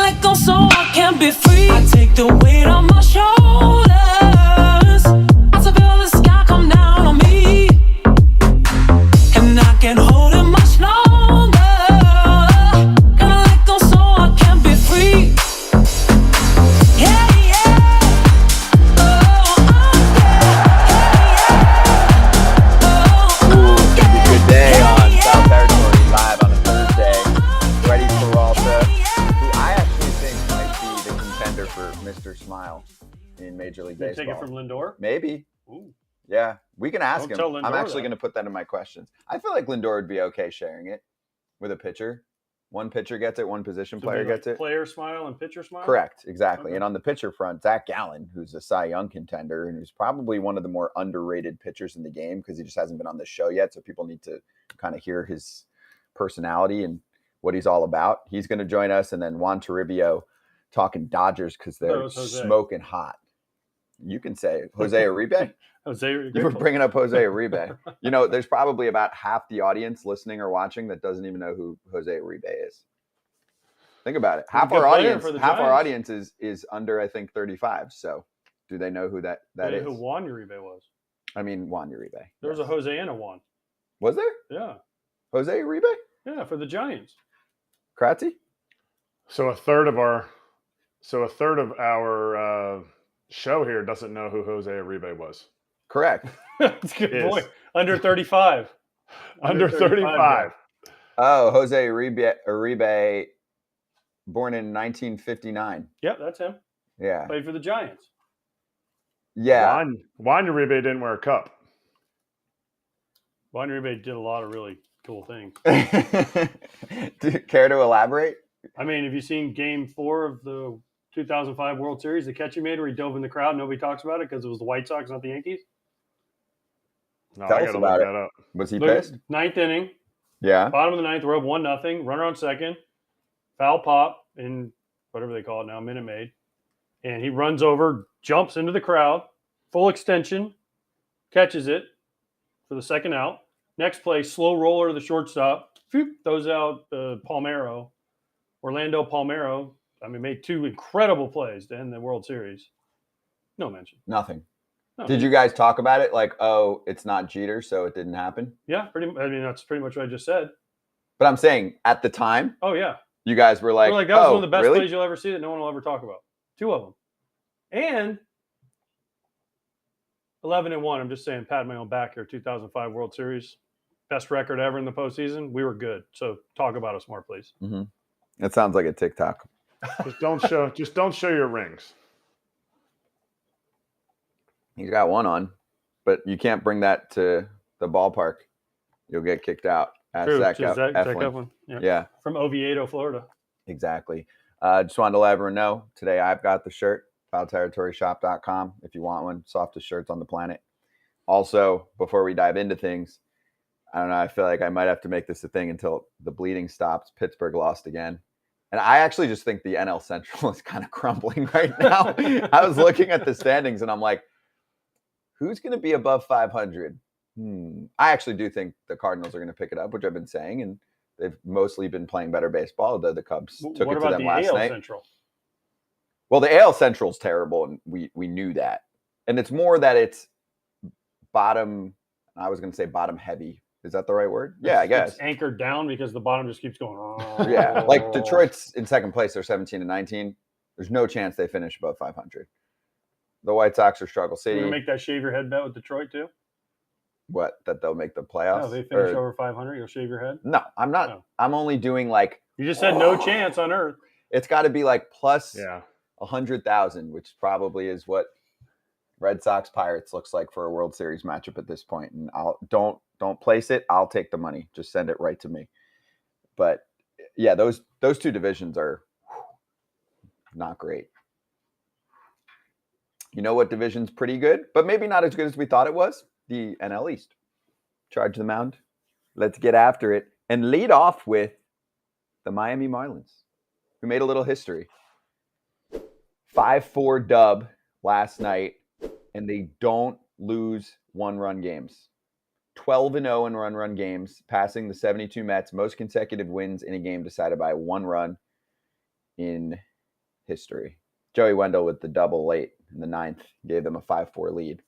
let go so I can be free. I take the weight on my shoulders. As I feel the sky come down on me, and I can't hold it much longer. Gonna let go so I can be free. Yeah, yeah. Oh, Ooh, it's a good day on South Territory live on a Thursday. Ready Peralta, who I actually think might be the contender for Mr. Smile in Major League Baseball. Take it from Lindor? Maybe. Ooh. Yeah, we can ask Don't him. tell Lindor I'm actually that. going to put that in my questions. I feel like Lindor would be okay sharing it with a pitcher. One pitcher gets it, one position player gets it. Player smile and pitcher smile? Correct, exactly. Okay. And on the pitcher front, Zac Gallen, who's a Cy Young contender and who's probably one of the more underrated pitchers in the game because he just hasn't been on this show yet, so people need to kind of hear his personality and what he's all about. He's going to join us, and then Juan Toribio talking Dodgers because they're smoking hot. You can say it. Jose Uribe? You were bringing up Jose Uribe. You know, there's probably about half the audience listening or watching that doesn't even know who Jose Uribe is. Think about it. Half our audience is under, I think, 35. So do they know who that is? Who Juan Uribe was? I mean, Juan Uribe. There was a Jose and a Juan. Was there? Yeah. Jose Uribe? Yeah, for the Giants. Kratzy? So a third of our show here doesn't know who Jose Uribe was. Correct. That's a good point. Under 35. Under 35. Oh, Jose Uribe, born in 1959. Yep, that's him. Yeah. Played for the Giants. Yeah. Juan Uribe didn't wear a cup. Juan Uribe did a lot of really cool things. Do you care to elaborate? I mean, have you seen Game 4 of the 2005 World Series, the catch he made where he dove in the crowd? Nobody talks about it because it was the White Sox, not the Yankees. No, Tell I us gotta about look it. that up. Was he pissed? Ninth inning, Yeah. bottom of the ninth, we're up 1-0, runner on second, foul pop in whatever they call it now, Minute Maid. And he runs over, jumps into the crowd, full extension, catches it for the second out. Next play, slow roller to the shortstop, throws out Palmeiro, Orlando Palmeiro. I mean, made two incredible plays to end the World Series. No mention. Nothing. No. Did you guys talk about it? Like, oh, it's not Jeter, so it didn't happen? Yeah, that's pretty much what I just said. But I'm saying at the time, Oh, yeah. you guys were like, That was one of the best really? plays you'll ever see that no one will ever talk about. Two of them. And 11-1. I'm just saying, pat my own back here. 2005 World Series. Best record ever in the postseason. We were good. So talk about us more, please. Mm-hmm. It sounds like a TikTok. Just don't show your rings. He's got one on, but you can't bring that to the ballpark. You'll get kicked out. True. Zach Zach Eflin. Eflin. Yeah, From Oviedo, Florida. exactly. Just wanted to let everyone know today I've got the shirt, foulterritoryshop.com. If you want one, softest shirts on the planet. Also, before we dive into things, I don't know, I feel like I might have to make this a thing until the bleeding stops. Pittsburgh lost again. And I actually just think the NL Central is kind of crumbling right now. I was looking at the standings and I'm like, who's going to be above 500? I actually do think the Cardinals are going to pick it up, which I've been saying, and they've mostly been playing better baseball, although the Cubs took it to them last night. Central? Well, the AL Central is terrible, and we knew that. And it's more that it's bottom, I was going to say bottom heavy. Is that the right word? Yeah, I guess. It's anchored down because the bottom just keeps going. Yeah, like Detroit's in second place. They're 17-19. There's no chance they finish above 500. The White Sox are struggle city. You going to make that shave your head bet with Detroit too? What, that they'll make the playoffs? No, they finish over 500. You'll shave your head? No, I'm not. No. I'm only doing like. You just said no chance on Earth. It's got to be like plus Yeah. 100,000, which probably is what Red Sox Pirates looks like for a World Series matchup at this point. And don't place it. I'll take the money. Just send it right to me. But yeah, those two divisions are not great. You know what division's pretty good, but maybe not as good as we thought it was? The NL East. Charge the mound. Let's get after it. And lead off with the Miami Marlins, who made a little history. 5-4 dub last night, and they don't lose one-run games. 12-0 in run games, passing the 72 Mets, most consecutive wins in a game decided by one run in history. Joey Wendell with the double late in the 9th gave them a 5-4 lead.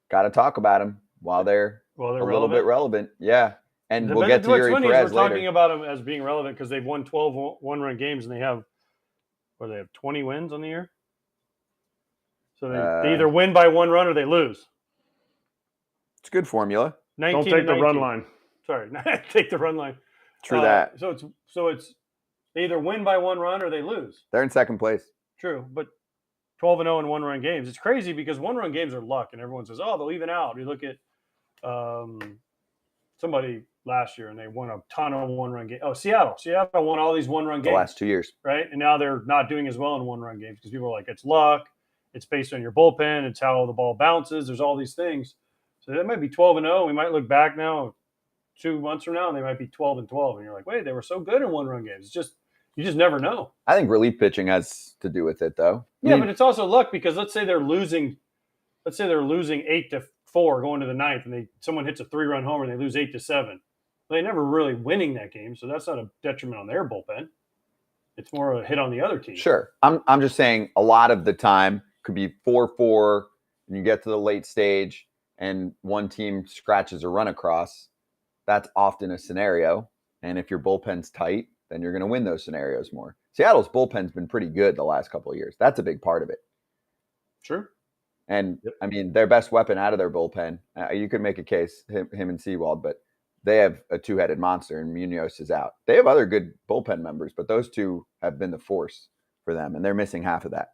Got to talk about them while they're a little bit relevant. Yeah. And we'll get to Uri Perez we're later. talking about them as being relevant because they've won 12 one-run games and they have 20 wins on the year? So they either win by 1 run or they lose. It's a good formula. Don't take the run line. Sorry, take the run line. True that. So it's they either win by 1 run or they lose. They're in second place. True, but 12-0 in 1-run games. It's crazy because 1-run games are luck, and everyone says, "Oh, they'll even out." You look at somebody last year, and they won a ton of 1-run games. Oh, Seattle. Seattle won all these 1-run games The last 2 years. right? And now they're not doing as well in 1-run games because people are like, it's luck, it's based on your bullpen, it's how the ball bounces. There's all these things. So that might be 12-0. We might look back now 2 months from now, and they might be 12-12. And you're like, wait, they were so good in 1-run games. It's just you just never know. I think relief pitching has to do with it, though. Yeah, but it's also luck because let's say they're losing 8-4 going to the 9th, and someone hits a 3-run homer and they lose 8-7. They never really winning that game, so that's not a detriment on their bullpen. It's more of a hit on the other team. Sure. I'm just saying a lot of the time could be 4-4, and you get to the late stage, and one team scratches a run across. That's often a scenario. And if your bullpen's tight, then you're going to win those scenarios more. Seattle's bullpen's been pretty good the last couple of years. That's a big part of it. Sure. And, I mean, their best weapon out of their bullpen, you could make a case, him and Sewald, but they have a 2-headed monster, and Munoz is out. They have other good bullpen members, but those two have been the force for them, and they're missing half of that.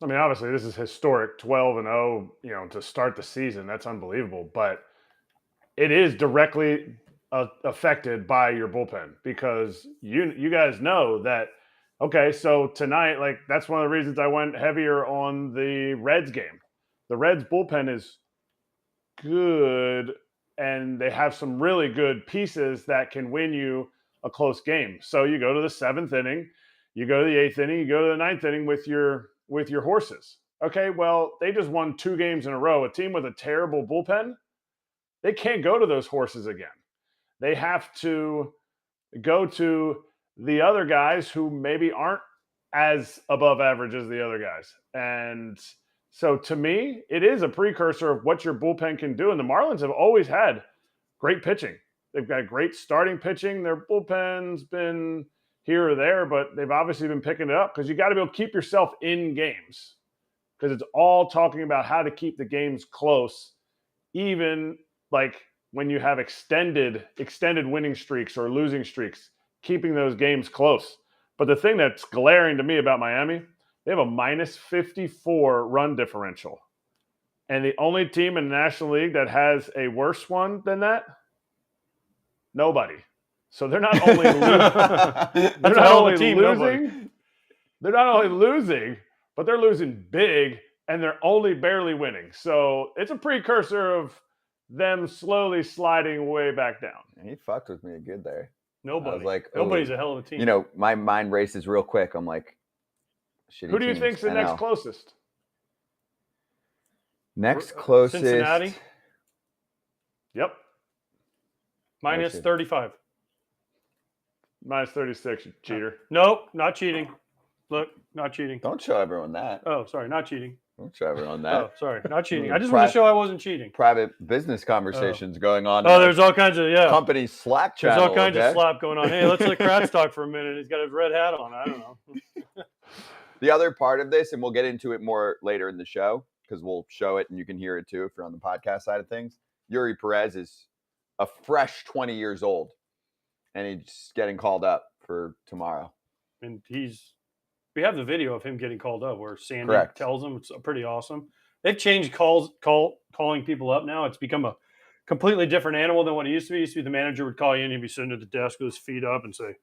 I mean, obviously, this is historic, 12-0, to start the season. That's unbelievable. But it is directly affected by your bullpen because you guys know that, okay, so tonight, like, that's one of the reasons I went heavier on the Reds game. The Reds bullpen is good, and they have some really good pieces that can win you a close game. So you go to the 7th inning, you go to the 8th inning, you go to the 9th inning with your horses. Okay, well, they just won 2 games in a row. A team with a terrible bullpen, they can't go to those horses again. They have to go to the other guys who maybe aren't as above average as the other guys. And so to me, it is a precursor of what your bullpen can do. And the Marlins have always had great pitching. They've got great starting pitching. Their bullpen's been here or there, but they've obviously been picking it up because you got to be able to keep yourself in games because it's all talking about how to keep the games close, even like when you have extended winning streaks or losing streaks, keeping those games close. But the thing that's glaring to me about Miami, they have a -54 run differential. And the only team in the National League that has a worse one than that, nobody. So they're not only losing, but they're losing big, and they're only barely winning. So it's a precursor of them slowly sliding way back down. And he fucked with me good there. Nobody. I was like, nobody's a hell of a team. My mind races real quick. I'm like, who do you think's the next closest? Next closest. Cincinnati. Yep. -35. -36, you cheater. Nope, not cheating. Look, not cheating. Don't show everyone that. Oh, sorry, not cheating. Don't show everyone that. Oh, sorry, not cheating. I just want to show I wasn't cheating. Private business conversations going on. Oh, there's all kinds of company Slack channel. There's all kinds of slap going on. Hey, let's let Kratz talk for a minute. He's got his red hat on. I don't know. The other part of this, and we'll get into it more later in the show because we'll show it and you can hear it too if you're on the podcast side of things. Uri Perez is a fresh 20 years old, and he's getting called up for tomorrow. And we have the video of him getting called up where Sandy tells him. It's pretty awesome. They've changed calling people up now. It's become a completely different animal than what it used to be. It used to be the manager would call you in, he'd be sitting at the desk with his feet up and say,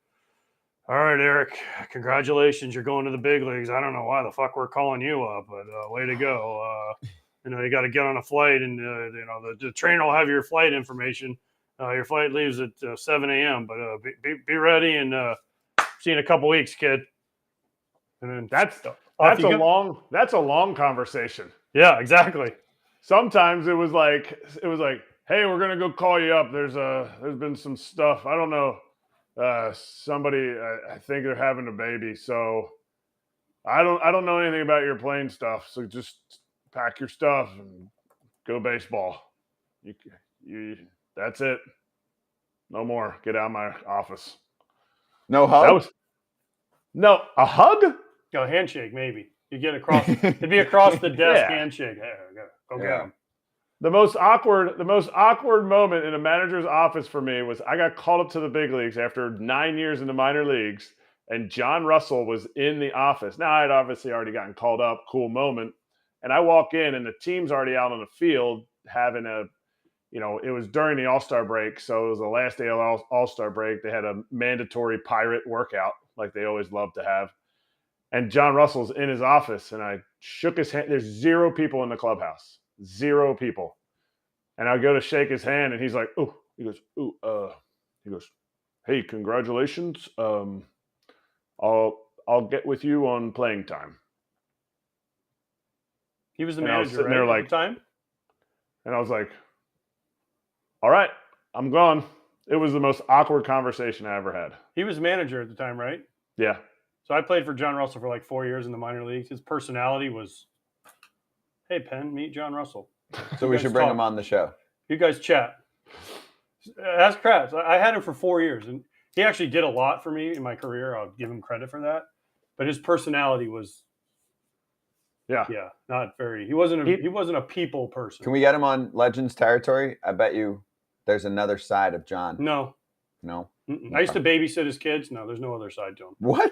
"All right, Eric, congratulations. You're going to the big leagues. I don't know why the fuck we're calling you up, but way to go. You got to get on a flight, and the trainer will have your flight information. Your flight leaves at 7 a.m., but be ready and see you in a couple weeks, kid." And then that's a long conversation. Yeah, exactly. Sometimes it was like, hey, we're gonna go call you up. There's been some stuff. I don't know Somebody, I think they're having a baby, so I don't know anything about your plane stuff. So just pack your stuff and go baseball. You that's it. No more. Get out of my office. No hug? That was a hug. A handshake, maybe. You get across. It'd be across the desk Yeah. handshake. Hey, go get Yeah. him. The most awkward moment in a manager's office for me was I got called up to the big leagues after 9 years in the minor leagues, and John Russell was in the office. Now, I'd obviously already gotten called up, cool moment. And I walk in, and the team's already out on the field having it was during the All-Star break, so it was the last day of All-Star break. They had a mandatory pirate workout like they always love to have. And John Russell's in his office, and I shook his hand. There's 0 people in the clubhouse. 0 people. And I go to shake his hand, and he's like, "Oh," he goes, he goes, "Hey, congratulations. I'll get with you on playing time." He was the And I was manager, sitting right, there at like- the time? And I was like, "All right, I'm gone." It was the most awkward conversation I ever had. He was manager at the time, right? Yeah. So I played for John Russell for like 4 years in the minor leagues. His personality was, hey, Penn, meet John Russell. So we guys should bring talk. him on the show. You guys chat. Ask Kratz. I had him for 4 years, and he actually did a lot for me in my career. I'll give him credit for that. But his personality was, Yeah. not very. He wasn't a people person. Can we get him on Legends territory? I bet you there's another side of John. No. No? I used to babysit his kids. No, there's no other side to him. What?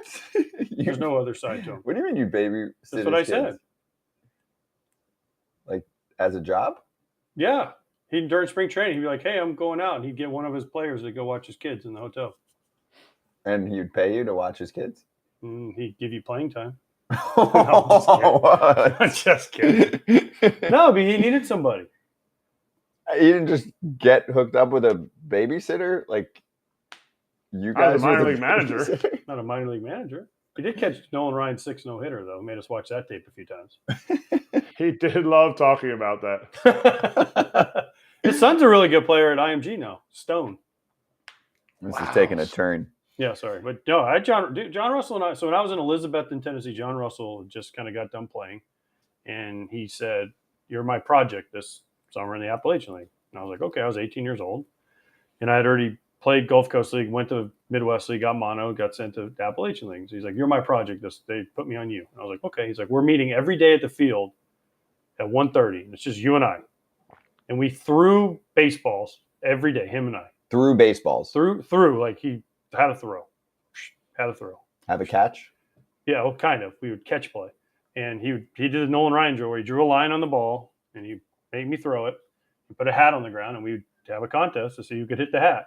There's no other side to him. What do you mean you babysit That's what I said. Like, as a job? Yeah. During spring training, he'd be like, hey, I'm going out. And he'd get one of his players to go watch his kids in the hotel. And he'd pay you to watch his kids? He'd give you playing time. What? I'm just kidding. No, but he needed somebody. You didn't just get hooked up with a babysitter? Like, you I was guys a minor were the league manager. babysitter? Not a minor league manager. He did catch Nolan Ryan's 6 no-hitter, though. Made us watch that tape a few times. He did love talking about that. His son's a really good player at IMG now. Stone. This Wow. is taking a turn. Yeah, sorry. But no, I had John Russell and I. So when I was in Elizabethton, Tennessee, John Russell just kind of got done playing. And he said, you're my project this summer in the Appalachian League. And I was like, okay, I was 18 years old. And I had already played Gulf Coast League, went to Midwest League, got mono, got sent to the Appalachian League. So he's like, you're my project. They put me on you. And I was like, okay. He's like, we're meeting every day at the field at 1:30. And it's just you and I. And we threw baseballs every day, him and I. Through baseballs. Through, like he had a throw. Have a catch? Yeah, well, kind of. We would catch play. And he did the Nolan Ryan drill where he drew a line on the ball and he made me throw it. He put a hat on the ground and we would have a contest to see who could hit the hat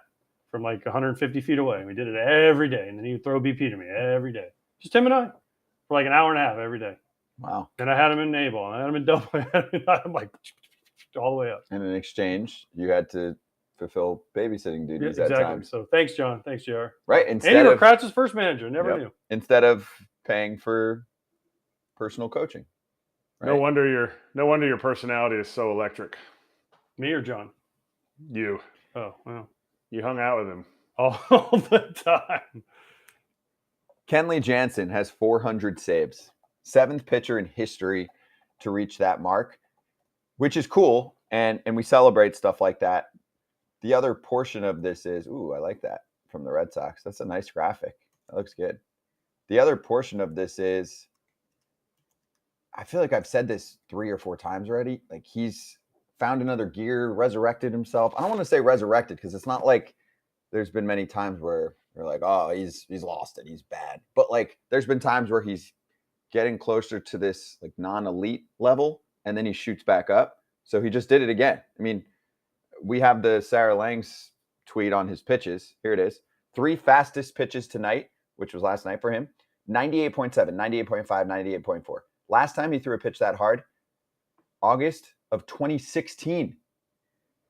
from like 150 feet away. And we did it every day. And then he would throw BP to me every day. Just him and I for like an hour and a half every day. Wow. And I had him in A-ball. And I had him in double. I'm like all the way up. And in exchange, you had to fulfill babysitting Yeah, duties at exactly. times. So thanks, John. Thanks, JR. Right. And Instead you were of Kratz's first manager. Never Yep. knew. Instead of paying for personal coaching. Right? No wonder your personality is so electric. Me or John? You Oh, well. you hung out with him. All the time. Kenley Jansen has 400 saves. 7th pitcher in history to reach that mark, which is cool. And we celebrate stuff like that. The other portion of this is, I like that from the Red Sox. That's a nice graphic. That looks good. The other portion of this is, I feel like I've said this 3 or 4 times already. Like, he's found another gear, resurrected himself. I don't want to say resurrected because it's not like there's been many times where we're like, oh, he's lost it, he's bad. But like, there's been times where he's getting closer to this like non-elite level, and then he shoots back up. So he just did it again. I mean, we have the Sarah Langs tweet on his pitches. Here it is. 3 fastest pitches tonight, which was last night for him. 98.7, 98.5, 98.4. Last time he threw a pitch that hard, August of 2016.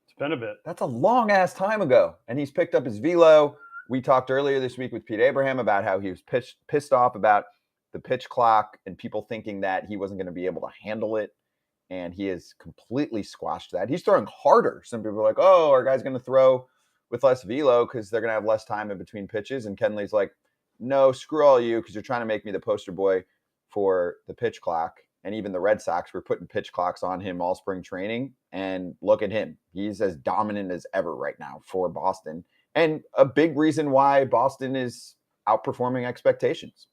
It's been a bit. That's a long ass time ago. And he's picked up his velo. We talked earlier this week with Pete Abraham about how he was pissed off about the pitch clock and people thinking that he wasn't going to be able to handle it. And he has completely squashed that. He's throwing harder. Some people are like, oh, our guy's going to throw with less velo because they're going to have less time in between pitches. And Kenley's like, no, screw all you, because you're trying to make me the poster boy for the pitch clock. And even the Red Sox were putting pitch clocks on him all spring training. And look at him. He's as dominant as ever right now for Boston. And a big reason why Boston is outperforming expectations.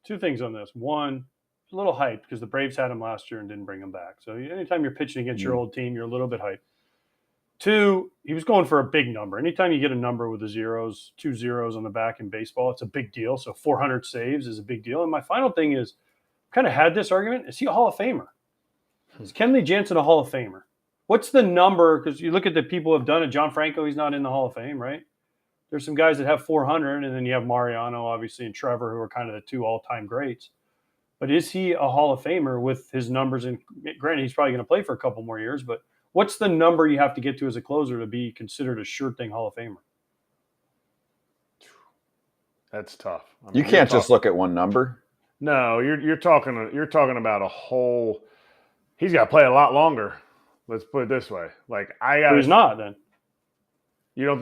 Two things on this. One, a little hyped because the Braves had him last year and didn't bring him back. So anytime you're pitching against your old team, you're a little bit hyped. Two, he was going for a big number. Anytime you get a number with the zeros, 2 zeros on the back in baseball, it's a big deal. So 400 saves is a big deal. And my final thing is, kind of had this argument, is he a Hall of Famer? Is Kenley Jansen a Hall of Famer? What's the number? Because you look at the people who have done it. John Franco, he's not in the Hall of Fame, right? There's some guys that have 400, and then you have Mariano, obviously, and Trevor, who are kind of the 2 all-time greats. But is he a Hall of Famer with his numbers? And granted, he's probably going to play for a couple more years, but what's the number you have to get to as a closer to be considered a sure thing Hall of Famer? That's tough. I mean, you can't just look at one number. No, you're talking about a whole. He's got to play a lot longer. Let's put it this way. Like He's not then. You don't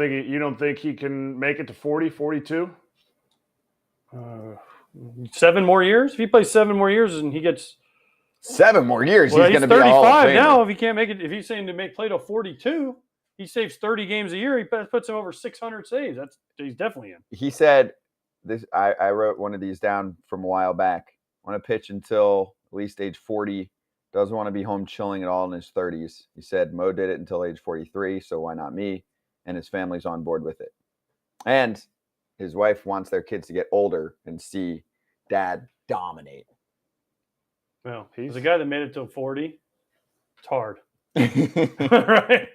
think he can make it to 40, 42? 7 more years? If he plays 7 more years and he gets 7 more years, well, he's going to be a Hall of 35 Famer. now. If he can't make it, if he's saying to play till 42, he saves 30 games a year. He puts him over 600 saves. He's definitely in. He said this. I wrote one of these down from a while back. Want to pitch until at least age 40. Doesn't want to be home chilling at all in his 30s. He said Mo did it until age 43, so why not me? And his family's on board with it. And his wife wants their kids to get older and see dad dominate. Well, he's a guy that made it till 40. It's hard. Right?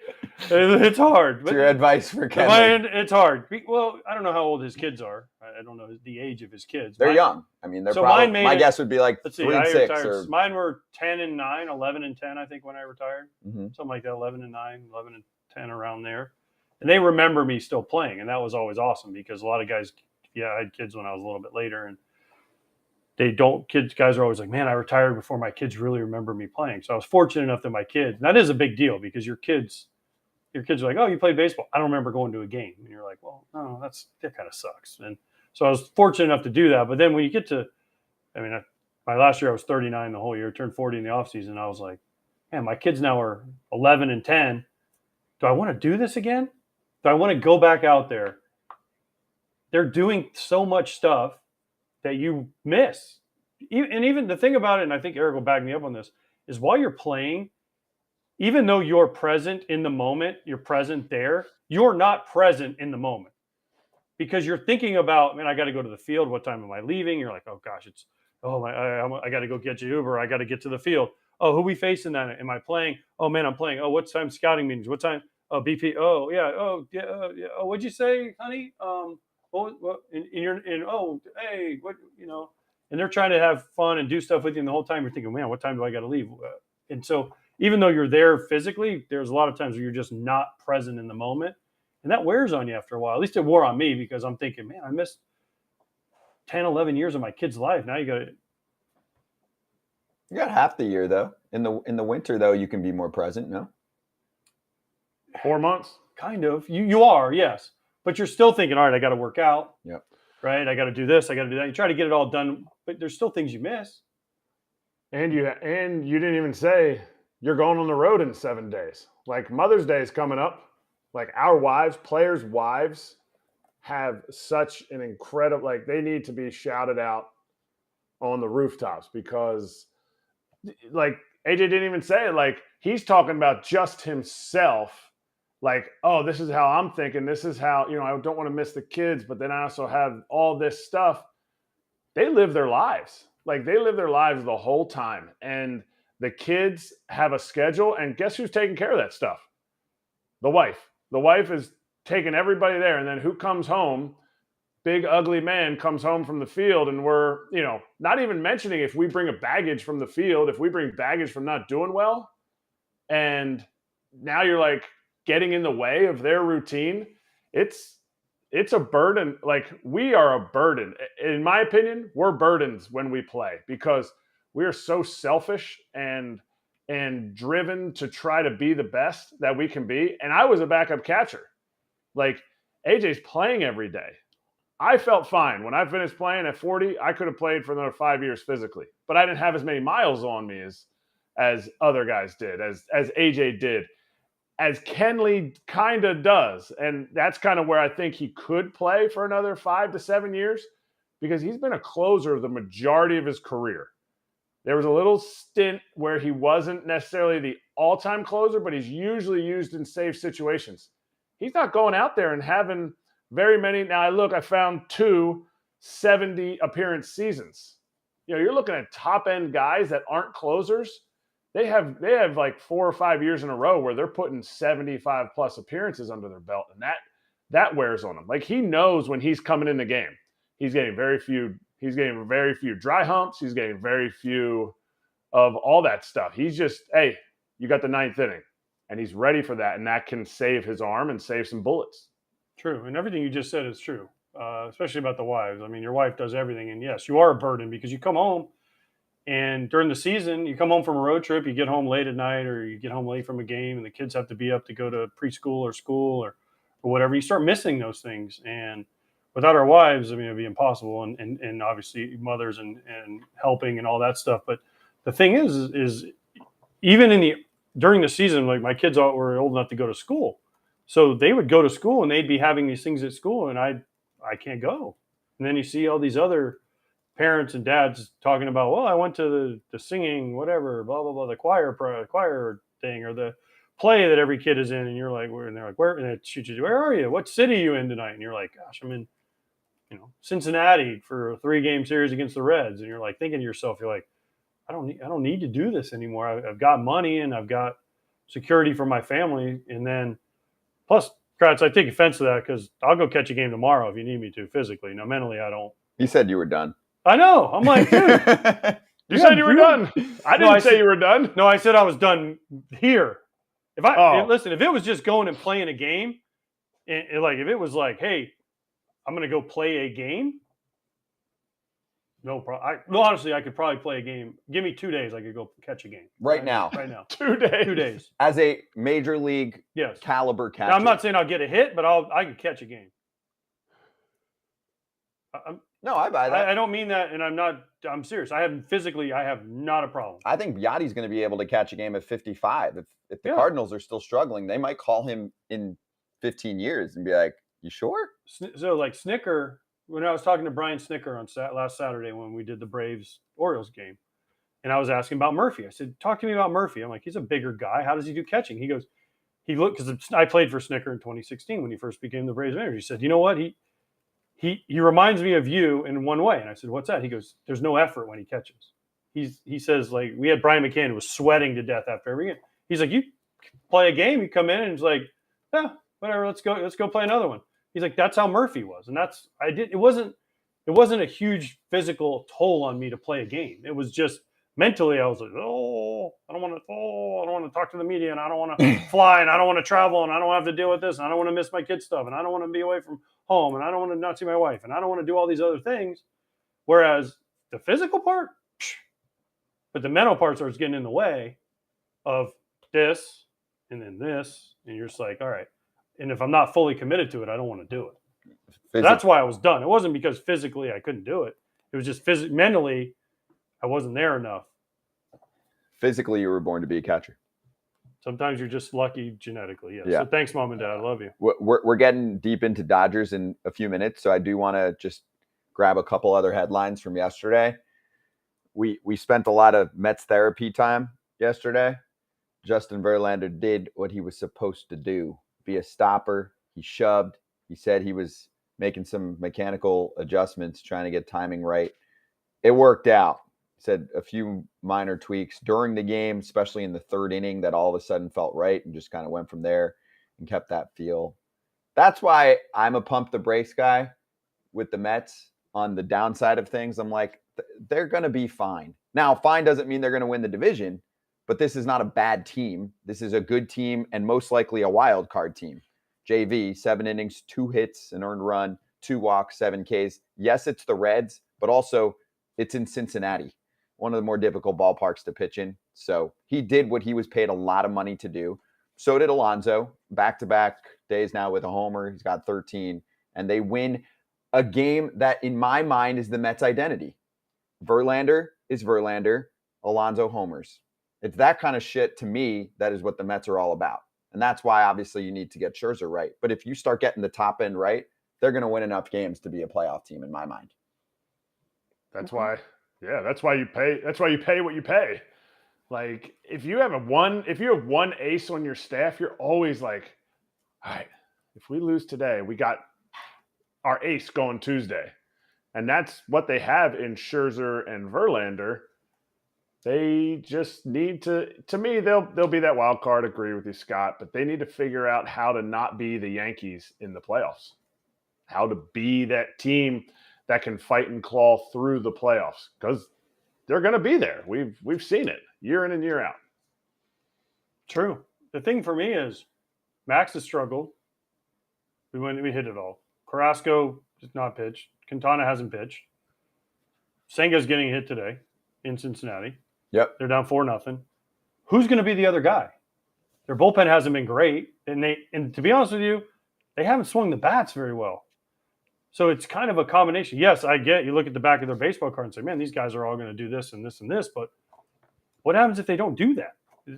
It's hard. What's your advice for Kenley? It's hard. Well, I don't know how old his kids are. I don't know the age of his kids. They're young. I mean, they're probably, my guess would be like 3 and 6. Or... Mine were 10 and 9, 11 and 10, I think, when I retired. Mm-hmm. Something like that, 11 and 9, 11 and 10, around there. And they remember me still playing, and that was always awesome because a lot of guys, I had kids when I was a little bit later, and guys are always like, man, I retired before my kids really remember me playing. So I was fortunate enough that my kids, and that is a big deal because your kids are like, oh, you played baseball. I don't remember going to a game. And you're like, well, no, that kind of sucks. And so I was fortunate enough to do that. But then when you get to, my last year I was 39 the whole year, turned 40 in the offseason. I was like, man, my kids now are 11 and 10. Do I want to do this again? Do I want to go back out there? They're doing so much stuff that you miss. And even the thing about it, and I think Eric will back me up on this, is while you're playing, even though you're present in the moment, you're present there, you're not present in the moment. Because you're thinking about, man, I got to go to the field. What time am I leaving? You're like, oh, gosh, I got to go get you Uber. I got to get to the field. Oh, who we facing then? Am I playing? Oh, man, I'm playing. Oh, what time scouting meetings? What time? Oh, BP. Oh, yeah. Oh, yeah. Oh, what'd you say, honey? Hey, what, and they're trying to have fun and do stuff with you. And the whole time you're thinking, man, what time do I got to leave? And so even though you're there physically, there's a lot of times where you're just not present in the moment. And that wears on you after a while. At least it wore on me because I'm thinking, man, I missed 10, 11 years of my kid's life. Now you got half the year, though. In the winter, though, you can be more present, no? 4 months? Kind of. You are, yes. But you're still thinking, all right, I got to work out. Yep. Right? I got to do this. I got to do that. You try to get it all done, but there's still things you miss. And you didn't even say you're going on the road in 7 days. Like Mother's Day is coming up. Like our wives, players' wives, have such an incredible, like they need to be shouted out on the rooftops because, like AJ didn't even say it. Like he's talking about just himself. Like, oh, this is how I'm thinking. This is how, I don't want to miss the kids, but then I also have all this stuff. They live their lives. Like they live their lives the whole time. And the kids have a schedule. And guess who's taking care of that stuff? The wife. The wife is taking everybody there. And then who comes home? Big, ugly man comes home from the field. And we're, not even mentioning if we bring a baggage from the field, if we bring baggage from not doing well. And now you're like, getting in the way of their routine, it's a burden. Like we are a burden. In my opinion, we're burdens when we play because we are so selfish and driven to try to be the best that we can be. And I was a backup catcher. Like, AJ's playing every day. I felt fine. When I finished playing at 40, I could have played for another 5 years physically. But I didn't have as many miles on me as other guys did, as AJ did, as Kenley kind of does. And that's kind of where I think he could play for another 5 to 7 years, because he's been a closer the majority of his career. There was a little stint where he wasn't necessarily the all-time closer, but he's usually used in safe situations. He's not going out there and having very many. Now, I found 2 70 appearance seasons. You're looking at top-end guys that aren't closers. They have like 4 or 5 years in a row where they're putting 75-plus appearances under their belt, and that wears on him. Like, he knows when he's coming in the game. He's getting very few dry humps. He's getting very few of all that stuff. He's just, hey, you got the 9th inning, and he's ready for that, and that can save his arm and save some bullets. True, and everything you just said is true, especially about the wives. I mean, your wife does everything, and yes, you are a burden because you come home, and during the season, you come home from a road trip, you get home late at night, or you get home late from a game, and the kids have to be up to go to preschool or school or whatever. You start missing those things, and without our wives, I mean, it'd be impossible, and obviously mothers and helping and all that stuff. But the thing is even during the season, like, my kids were old enough to go to school. So they would go to school and they'd be having these things at school, and I can't go. And then you see all these other parents and dads talking about, well, I went to the singing, whatever, blah, blah, blah, the choir thing, or the play that every kid is in. And you're like, where? And they're like, where? And it shoots you, where are you? What city are you in tonight? And you're like, gosh, I'm in, Cincinnati for a 3-game series against the Reds. And you're like thinking to yourself, you're like, I don't need to do this anymore. I've got money and I've got security for my family. And then, plus, Kratz, I take offense to that because I'll go catch a game tomorrow if you need me to physically. Now, mentally, I don't. You said you were done. I know. I'm like, dude. You said you were done. I didn't say you were done. No, I said I was done here. Listen, if it was just going and playing a game, like, if it was like, hey, I'm going to go play a game, no problem. Honestly, I could probably play a game. Give me 2 days, I could go catch a game. Right now. 2 days. 2 days. As a major league caliber catcher. Now, I'm not saying I'll get a hit, but I can catch a game. No, I buy that. I don't mean that, and I'm serious. I have not a problem. I think Yachty's going to be able to catch a game at 55. If the Cardinals are still struggling, they might call him in 15 years and be like, you sure? So, like, Snicker, when I was talking to Brian Snicker on last Saturday when we did the Braves-Orioles game, and I was asking about Murphy. I said, talk to me about Murphy. I'm like, he's a bigger guy. How does he do catching? He goes, because I played for Snicker in 2016 when he first became the Braves manager. He said, you know what? He reminds me of you in one way. And I said, what's that? He goes, there's no effort when he catches. He says, like, we had Brian McCann who was sweating to death after every game. He's like, you play a game, you come in and it's like, yeah, whatever, let's go play another one. He's like, that's how Murphy was. And it wasn't a huge physical toll on me to play a game. It was just mentally, I was like, I don't want to talk to the media, and I don't want to fly, and I don't want to travel, and I don't have to deal with this, and I don't want to miss my kids' stuff, and I don't want to be away from home, and I don't want to not see my wife, and I don't want to do all these other things. Whereas the physical part, but the mental part starts getting in the way of this, and then this, and you're just like, all right. And if I'm not fully committed to it, I don't want to do it. That's why I was done. It wasn't because physically I couldn't do it. It was just mentally I wasn't there enough. Physically, you were born to be a catcher. Sometimes you're just lucky genetically. Yes. Yeah. So thanks, Mom and Dad. I love you. We're getting deep into Dodgers in a few minutes, so I do want to just grab a couple other headlines from yesterday. We spent a lot of Mets therapy time yesterday. Justin Verlander did what he was supposed to do. Be a stopper. He shoved. He said he was making some mechanical adjustments, trying to get timing right. It worked out. Said a few minor tweaks during the game, especially in the third inning, that all of a sudden felt right and just kind of went from there and kept that feel. That's why I'm a pump the brakes guy with the Mets on the downside of things. I'm like, they're going to be fine. Now, fine doesn't mean they're going to win the division, but this is not a bad team. This is a good team and most likely a wild card team. JV, 7 innings, 2 hits, an earned run, 2 walks, 7 Ks. Yes, it's the Reds, but also it's in Cincinnati, one of the more difficult ballparks to pitch in. So he did what he was paid a lot of money to do. So did Alonso, back-to-back days now with a homer. He's got 13, and they win a game that, in my mind, is the Mets' identity. Verlander is Verlander, Alonso homers. It's that kind of shit, to me, that is what the Mets are all about. And that's why, obviously, you need to get Scherzer right. But if you start getting the top end right, they're going to win enough games to be a playoff team, in my mind. That's why you pay. That's why you pay what you pay. Like, if you have one ace on your staff, you're always like, all right, if we lose today, we got our ace going Tuesday. And that's what they have in Scherzer and Verlander. They just need to me, they'll be that wild card, agree with you, Scott, but they need to figure out how to not be the Yankees in the playoffs. How to be that team that can fight and claw through the playoffs, because they're going to be there. We've seen it year in and year out. True. The thing for me is Max has struggled. We hit it all. Carrasco did not pitch. Quintana hasn't pitched. Senga's getting hit today in Cincinnati. Yep. They're down 4-0. Who's going to be the other guy? Their bullpen hasn't been great. And to be honest with you, they haven't swung the bats very well. So it's kind of a combination. Yes, I get you look at the back of their baseball card and say, man, these guys are all going to do this and this and this. But what happens if they don't do that?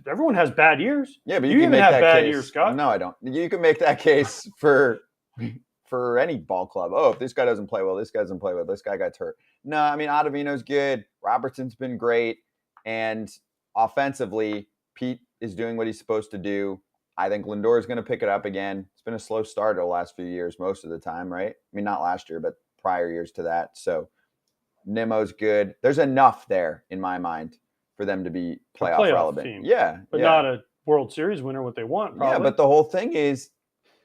Everyone has bad years. Yeah, but you can even make have that bad case. years, Scott. No, I don't. You can make that case for any ball club. Oh, if this guy doesn't play well, this guy doesn't play well, this guy got hurt. No, I mean, Ottavino's good. Robertson's been great. And offensively, Pete is doing what he's supposed to do. I think Lindor is going to pick it up again. It's been a slow start the last few years, most of the time, right? I mean, not last year, but prior years to that. So Nimmo's good. There's enough there, in my mind, for them to be playoff relevant. Team. Yeah. But not a World Series winner, what they want, probably. Yeah, but the whole thing is,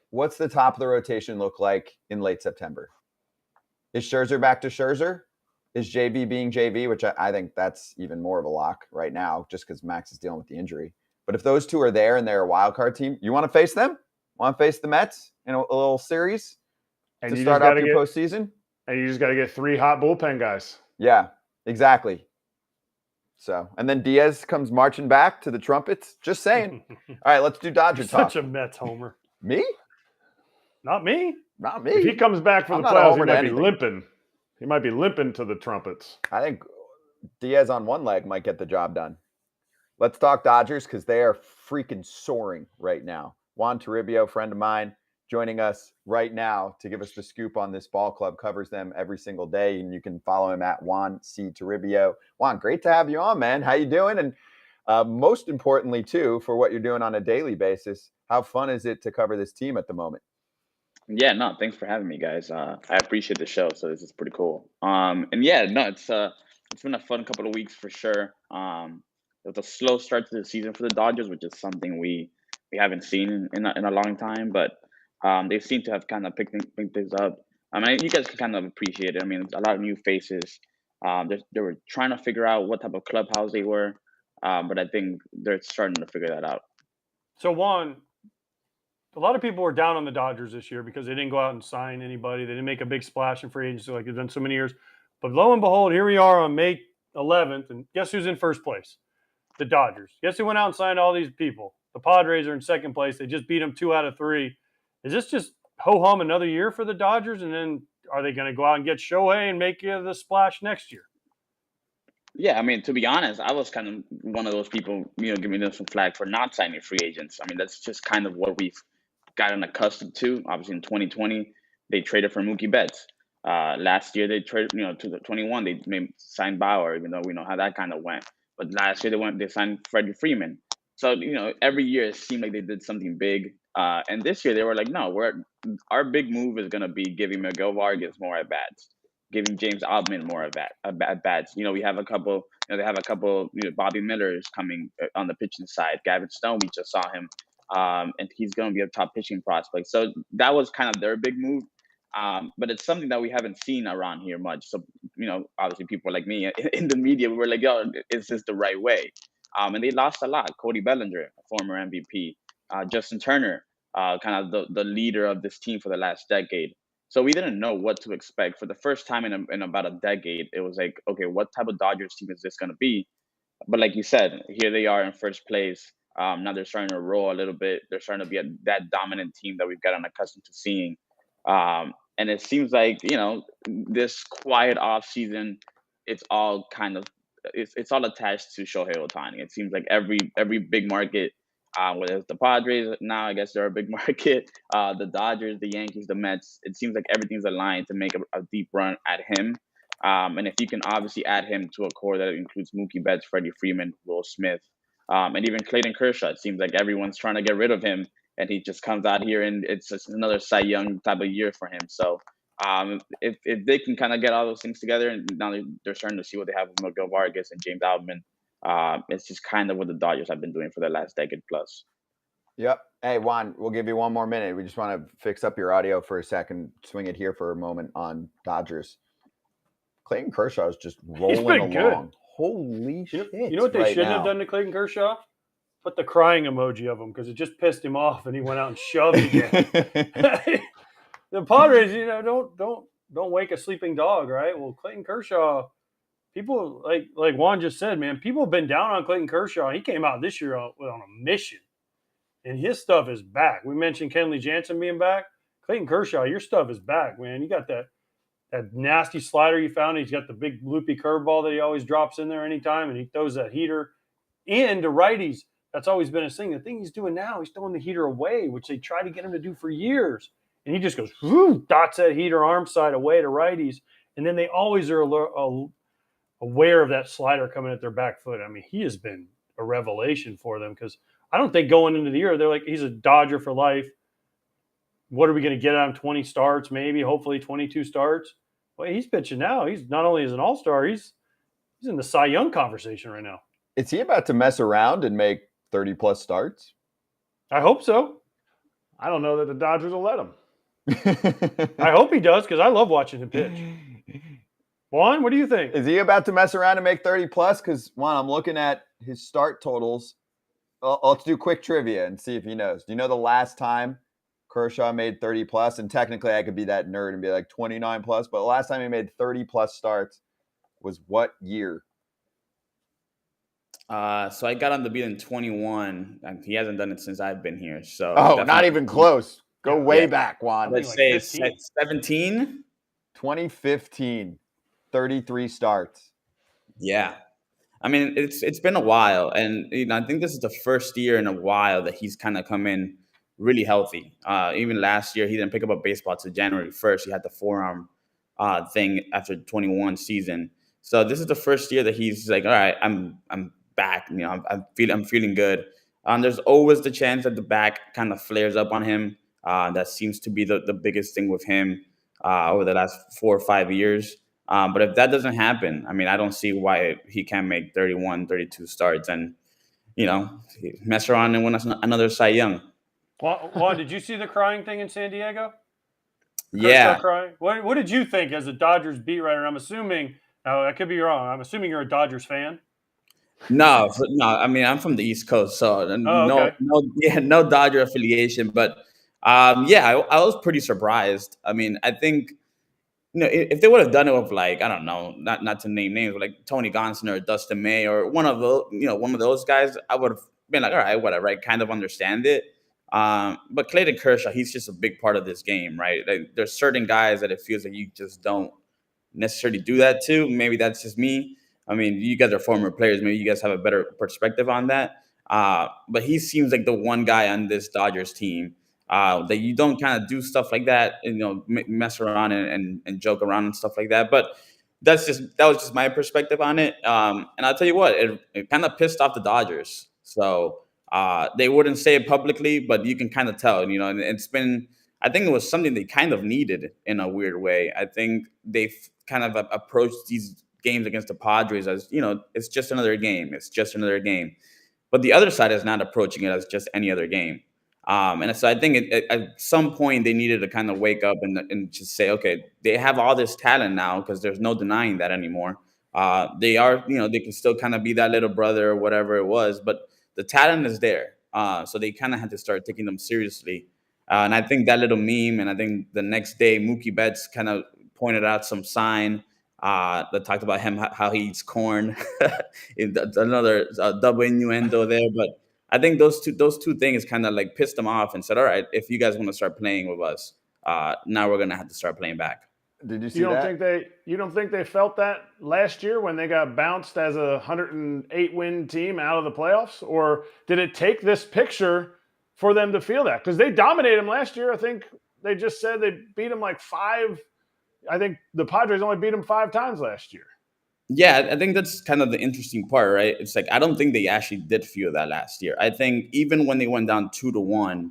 what's the top of the rotation look like in late September? Is Scherzer back to Scherzer? Is JV being JV, which I think that's even more of a lock right now, just because Max is dealing with the injury. But if those two are there and they're a wild card team, you want to face them? Want to face the Mets in a little series to start off your postseason? And you just got to get 3 hot bullpen guys. Yeah, exactly. So, and then Diaz comes marching back to the trumpets. Just saying. All right, let's do Dodger talk. Such a Mets homer. Me? Not me. Not me. If he comes back for the playoffs, he might be limping. He might be limping to the trumpets. I think Diaz on one leg might get the job done. Let's talk Dodgers, because they are freaking soaring right now. Juan Toribio, friend of mine, joining us right now to give us the scoop on this ball club. Covers them every single day, and you can follow him at Juan C. Toribio. Juan, great to have you on, man. How you doing? And most importantly, too, for what you're doing on a daily basis, how fun is it to cover this team at the moment? Yeah, no, thanks for having me, guys. I appreciate the show, so this is pretty cool. And yeah, no, it's been a fun couple of weeks for sure. It was a slow start to the season for the Dodgers, which is something we haven't seen in a long time, but they seem to have kind of picked things up. I mean, you guys can kind of appreciate it. I mean, a lot of new faces. They were trying to figure out what type of clubhouse they were, but I think they're starting to figure that out. So, Juan, a lot of people were down on the Dodgers this year because they didn't go out and sign anybody. They didn't make a big splash in free agency like they've done so many years. But lo and behold, here we are on May 11th, and guess who's in first place? The Dodgers. Guess who went out and signed all these people? The Padres are in second place. They just beat them 2 out of 3. Is this just ho-hum another year for the Dodgers? And then are they going to go out and get Shohei and make the splash next year? Yeah, I mean, to be honest, I was kind of one of those people, giving them some flag for not signing free agents. I mean, that's just kind of what we've gotten accustomed to. Obviously, in 2020, they traded for Mookie Betts. Last year, they traded, to the 21, they signed Bauer, even though we know how that kind of went. But last year, they signed Freddie Freeman. So, every year it seemed like they did something big. And this year they were like, no, our big move is going to be giving Miguel Vargas more at bats, giving James Outman more at bats. We have a couple, they have a couple, Bobby Miller's coming on the pitching side. Gavin Stone, we just saw him. And he's going to be a top pitching prospect. So that was kind of their big move. But it's something that we haven't seen around here much. So, obviously people like me in the media, we were like, yo, is this the right way? And they lost a lot. Cody Bellinger, a former MVP, Justin Turner, kind of the leader of this team for the last decade. So we didn't know what to expect. For the first time in about a decade, it was like, okay, what type of Dodgers team is this going to be? But like you said, here they are in first place. Now they're starting to roll a little bit. They're starting to be that dominant team that we've gotten accustomed to seeing. And it seems like, this quiet off season, it's all kind of it's all attached to Shohei Ohtani. It seems like every big market, whether it's the Padres now, I guess they're a big market, the Dodgers, the Yankees, the Mets. It seems like everything's aligned to make a deep run at him. And if you can obviously add him to a core that includes Mookie Betts, Freddie Freeman, Will Smith, and even Clayton Kershaw, it seems like everyone's trying to get rid of him, and he just comes out here and it's just another Cy Young type of year for him. So if they can kind of get all those things together, and now they're starting to see what they have with Miguel Vargas and James Outman, it's just kind of what the Dodgers have been doing for the last decade plus. Yep. Hey, Juan, we'll give you one more minute. We just want to fix up your audio for a second, swing it here for a moment on Dodgers. Clayton Kershaw is just rolling along. Good. Holy shit. You know what they shouldn't have done to Clayton Kershaw? Put the crying emoji of him, because it just pissed him off and he went out and shoved again. The Padres, don't wake a sleeping dog, right? Well, Clayton Kershaw, people like Juan just said, man, people have been down on Clayton Kershaw. He came out this year on a mission, and his stuff is back. We mentioned Kenley Jansen being back. Clayton Kershaw, your stuff is back, man. You got that nasty slider you found. He's got the big loopy curveball that he always drops in there anytime, and he throws that heater into righties. That's always been his thing. The thing he's doing now, he's throwing the heater away, which they tried to get him to do for years. And he just goes, dots that heater arm side away to righties. And then they always are aware of that slider coming at their back foot. I mean, he has been a revelation for them, because I don't think going into the year, they're like, he's a Dodger for life. What are we going to get out of 20 starts, maybe, hopefully 22 starts? Well, he's pitching now. He's not only as an all-star, he's in the Cy Young conversation right now. Is he about to mess around and make 30-plus starts? I hope so. I don't know that the Dodgers will let him. I hope he does, because I love watching him pitch. Juan, what do you think? Is he about to mess around and make 30-plus? Because, Juan, I'm looking at his start totals. Let's do quick trivia and see if he knows. Do you know the last time Kershaw made 30-plus? And technically, I could be that nerd and be like 29-plus. But the last time he made 30-plus starts was what year? So I got on the beat in 21, and he hasn't done it since I've been here. So not even close. Go way back, Juan. Let's say 17. 2015, 33 starts. Yeah. I mean, it's been a while, and I think this is the first year in a while that he's kind of come in really healthy. Even last year, he didn't pick up a baseball till January 1st. He had the forearm thing after the 21 season. So this is the first year that he's like, all right, I'm back. I'm feeling good. There's always the chance that the back kind of flares up on him. That seems to be the biggest thing with him over the last 4 or 5 years. But if that doesn't happen, I mean, I don't see why he can't make 31, 32 starts and, mess around and win us another Cy Young. Juan, did you see the crying thing in San Diego? Yeah. Crying? What did you think as a Dodgers beat writer? I'm assuming, I could be wrong, I'm assuming you're a Dodgers fan. No. I mean, I'm from the East Coast, so no Dodger affiliation. But I was pretty surprised. I mean, I think if they would have done it with, like, I don't know, not to name names, but like Tony Gonsolin or Dustin May or one of those guys, I would have been like, all right, whatever. I kind of understand it. But Clayton Kershaw, he's just a big part of this game, right? Like, there's certain guys that it feels like you just don't necessarily do that to. Maybe that's just me. I mean, you guys are former players. Maybe you guys have a better perspective on that. But he seems like the one guy on this Dodgers team that you don't kind of do stuff like that, mess around and joke around and stuff like that. But that was just my perspective on it. And I'll tell you what, it kind of pissed off the Dodgers. So they wouldn't say it publicly, but you can kind of tell, and it's been, I think it was something they kind of needed in a weird way. I think they've kind of approached these games against the Padres as, it's just another game. It's just another game. But the other side is not approaching it as just any other game. And so I think at some point they needed to kind of wake up and just say, okay, they have all this talent now, because there's no denying that anymore. They are, they can still kind of be that little brother or whatever it was, but the talent is there. So they kind of had to start taking them seriously. And I think that little meme, and I think the next day Mookie Betts kind of pointed out some sign that talked about him, how he eats corn. Another double innuendo there. But I think those two things kind of like pissed them off and said, all right, if you guys want to start playing with us, now we're gonna have to start playing back. Did you see that? You don't think they felt that last year when they got bounced as a 108-win team out of the playoffs? Or did it take this picture for them to feel that? Because they dominated them last year. I think they just said they beat them like 5. I think the Padres only beat them 5 times last year. Yeah, I think that's kind of the interesting part, right? It's like I don't think they actually did feel that last year. I think even when they went down 2-1,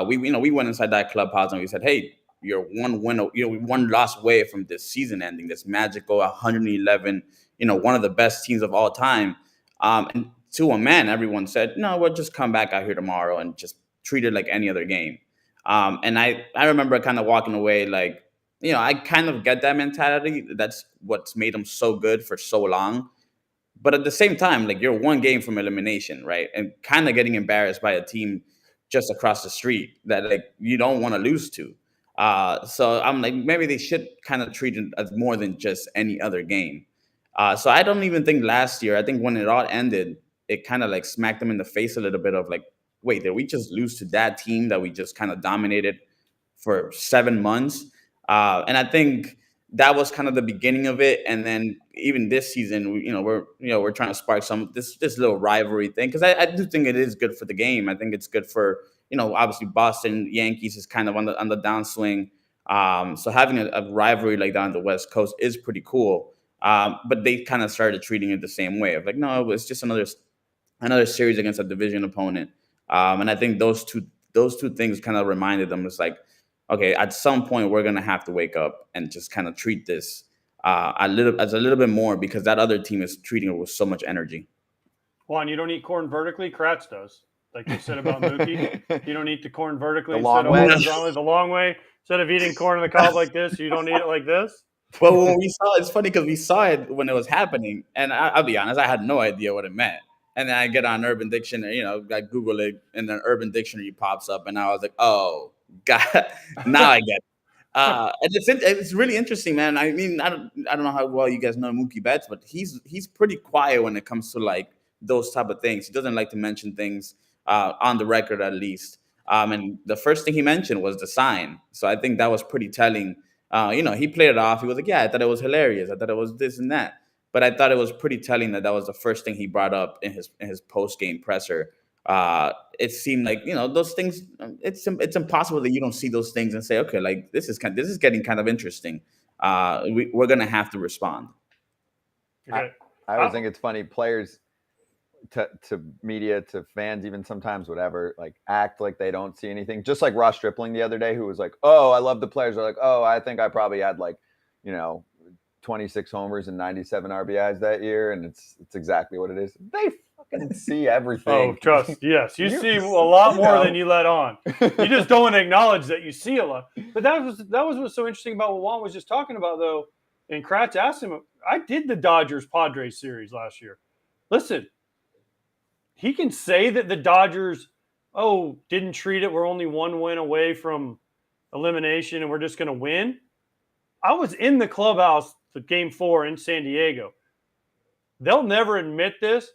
we went inside that clubhouse and we said, "Hey, you're one loss away from this season ending, this magical 111, one of the best teams of all time." And to a man, everyone said, "No, we'll just come back out here tomorrow and just treat it like any other game." And I remember kind of walking away like, I kind of get that mentality. That's what's made them so good for so long. But at the same time, like you're one game from elimination, right? And kind of getting embarrassed by a team just across the street that like you don't want to lose to. So I'm like, maybe they should kind of treat it as more than just any other game. So I don't even think last year, I think when it all ended, it kind of like smacked them in the face a little bit of like, wait, did we just lose to that team that we just kind of dominated for 7 months? And I think that was kind of the beginning of it. And then even this season, we're trying to spark some this little rivalry thing because I do think it is good for the game. I think it's good for obviously Boston Yankees is kind of on the downswing. So having a rivalry like that on the West Coast is pretty cool. But they kind of started treating it the same way of like, no, it's just another series against a division opponent. And I think those two things kind of reminded them it's like, okay, at some point we're gonna have to wake up and just kind of treat this a little bit more because that other team is treating it with so much energy. Juan, you don't eat corn vertically. Kratz does, like you said about Mookie. You don't eat the corn vertically. The long way. The long way. Instead of eating corn in the cob like this, you don't eat it like this. But when we saw it, it's funny because we saw it when it was happening, and I'll be honest, I had no idea what it meant. And then I get on Urban Dictionary, I Google it, and then Urban Dictionary pops up, and I was like, oh. God, now I get it. And it's really interesting, man. I mean, I don't know how well you guys know Mookie Betts, but he's pretty quiet when it comes to like those type of things. He doesn't like to mention things on the record, at least. And the first thing he mentioned was the sign. So I think that was pretty telling. He played it off. He was like, "Yeah, I thought it was hilarious. I thought it was this and that." But I thought it was pretty telling that was the first thing he brought up in his post game presser. It seemed like those things. It's impossible that you don't see those things and say, okay, like this is getting kind of interesting. We're gonna have to respond. I always think it's funny. Players to media, to fans, even sometimes whatever, like act like they don't see anything. Just like Ross Stripling the other day, who was like, "Oh, I love the players." They're like, "Oh, I think I probably had like 26 homers and 97 RBIs that year," and it's exactly what it is. They fucking see everything. Oh, trust. Yes, you see a lot more than you let on. You just don't want to acknowledge that you see a lot. But that was what's so interesting about what Juan was just talking about, though. And Kratz asked him, I did the Dodgers-Padres series last year. Listen, he can say that the Dodgers, didn't treat it. We're only one win away from elimination, and we're just going to win. I was in the clubhouse for Game 4 in San Diego. They'll never admit this,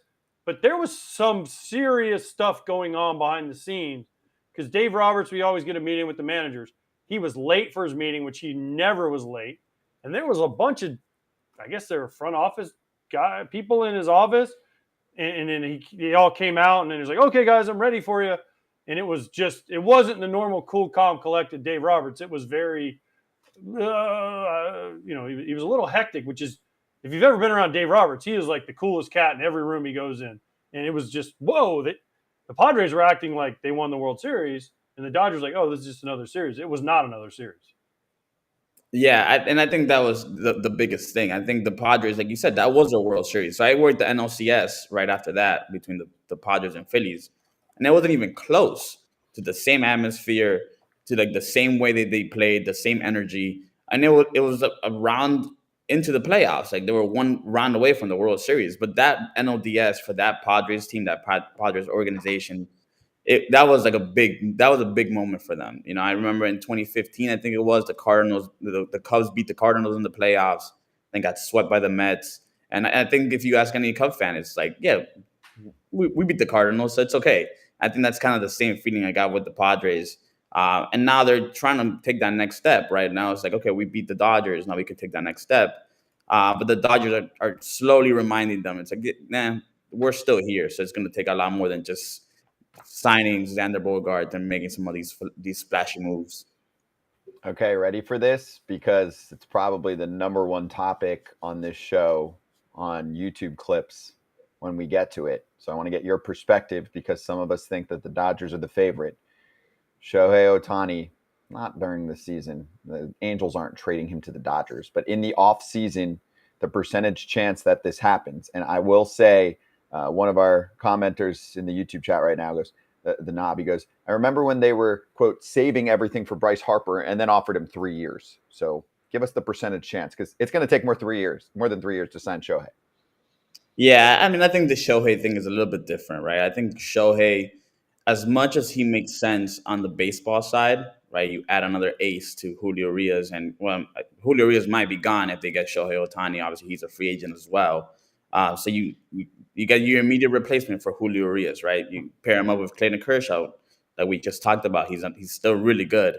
but there was some serious stuff going on behind the scenes because Dave Roberts, we always get a meeting with the managers. He was late for his meeting, which he never was late. And there was a bunch of, I guess they were front office people in his office. And then he all came out and then he was like, "Okay, guys, I'm ready for you." And it wasn't the normal, cool, calm, collected Dave Roberts. It was very, he was a little hectic, which is, if you've ever been around Dave Roberts, he is like the coolest cat in every room he goes in. And it was just, whoa, the Padres were acting like they won the World Series, and the Dodgers like, "Oh, this is just another series." It was not another series. Yeah, and I think that was the biggest thing. I think the Padres, like you said, that was a World Series. So I worked the NLCS right after that between the Padres and Phillies, and it wasn't even close to the same atmosphere, to like the same way that they played, the same energy, and it was a round into the playoffs. Like they were one round away from the World Series, but that NLDS for that Padres team, that Padres organization, that was a big moment for them. I remember in 2015, I think it was the Cardinals, the Cubs beat the Cardinals in the playoffs, then got swept by the Mets. And I think if you ask any Cub fan, it's like, yeah, we beat the Cardinals, so it's okay. I think that's kind of the same feeling I got with the Padres. And now they're trying to take that next step. Right now, it's like, okay, we beat the Dodgers. Now we can take that next step. But the Dodgers are slowly reminding them, it's like, nah, we're still here. So it's going to take a lot more than just signing Xander Bogaerts and making some of these splashy moves. Okay, ready for this? Because it's probably the number one topic on this show on YouTube clips when we get to it. So I want to get your perspective because some of us think that the Dodgers are the favorite. Shohei Ohtani, not during the season. The Angels aren't trading him to the Dodgers. But in the offseason, the percentage chance that this happens. And I will say, one of our commenters in the YouTube chat right now goes, the knob, he goes, I remember when they were, quote, saving everything for Bryce Harper and then offered him 3 years. So give us the percentage chance because it's going to take more than 3 years to sign Shohei. Yeah, I mean, I think the Shohei thing is a little bit different, right? I think Shohei, as much as he makes sense on the baseball side, right? You add another ace to Julio Urias, and well, Julio Urias might be gone if they get Shohei Ohtani. Obviously, he's a free agent as well. So you get your immediate replacement for Julio Urias, right? You pair him up with Clayton Kershaw, that we just talked about. He's still really good.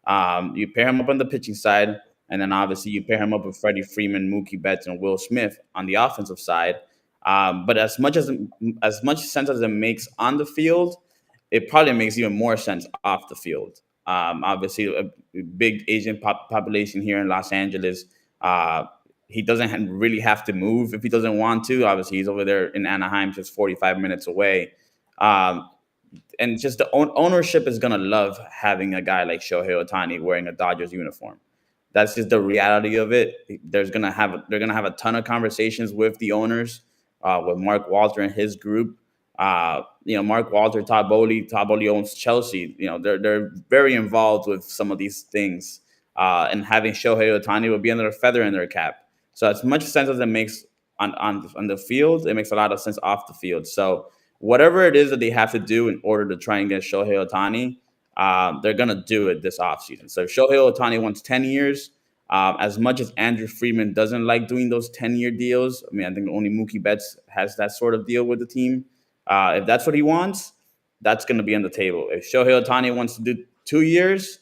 You pair him up on the pitching side, and then obviously you pair him up with Freddie Freeman, Mookie Betts, and Will Smith on the offensive side. But as much sense as it makes on the field, it probably makes even more sense off the field. Obviously, a big Asian population here in Los Angeles. He doesn't really have to move if he doesn't want to. Obviously, he's over there in Anaheim, just 45 minutes away. And just the ownership is going to love having a guy like Shohei Ohtani wearing a Dodgers uniform. That's just the reality of it. They're going to have a ton of conversations with the owners, with Mark Walter and his group. Mark Walter, Todd Bowley owns Chelsea. They're very involved with some of these things. And having Shohei Ohtani would be another feather in their cap. So as much sense as it makes on the field, it makes a lot of sense off the field. So whatever it is that they have to do in order to try and get Shohei Ohtani, they're going to do it this offseason. So if Shohei Ohtani wants 10 years, as much as Andrew Friedman doesn't like doing those 10-year deals, I mean, I think only Mookie Betts has that sort of deal with the team. If that's what he wants, that's going to be on the table. If Shohei Ohtani wants to do 2 years,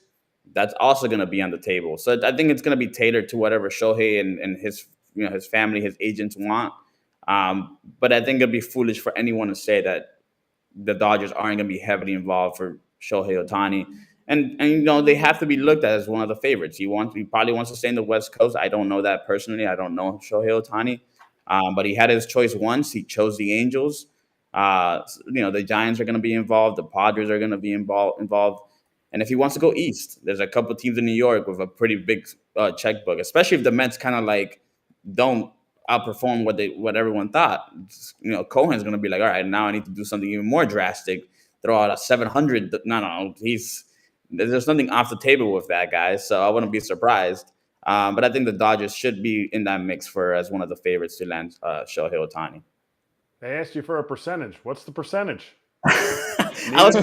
that's also going to be on the table. So I think it's going to be tailored to whatever Shohei and his family, his agents want. But I think it'd be foolish for anyone to say that the Dodgers aren't going to be heavily involved for Shohei Ohtani. And they have to be looked at as one of the favorites. He probably wants to stay in the West Coast. I don't know that personally. I don't know Shohei Ohtani. But he had his choice once. He chose the Angels. The Giants are going to be involved. The Padres are going to be involved. And if he wants to go east, there's a couple teams in New York with a pretty big checkbook, especially if the Mets kind of like don't outperform what everyone thought. Cohen's going to be like, all right, now I need to do something even more drastic. Throw out a 700. No, there's nothing off the table with that guy, so I wouldn't be surprised. But I think the Dodgers should be in that mix as one of the favorites to land Shohei Ohtani. They asked you for a percentage. What's the percentage? That was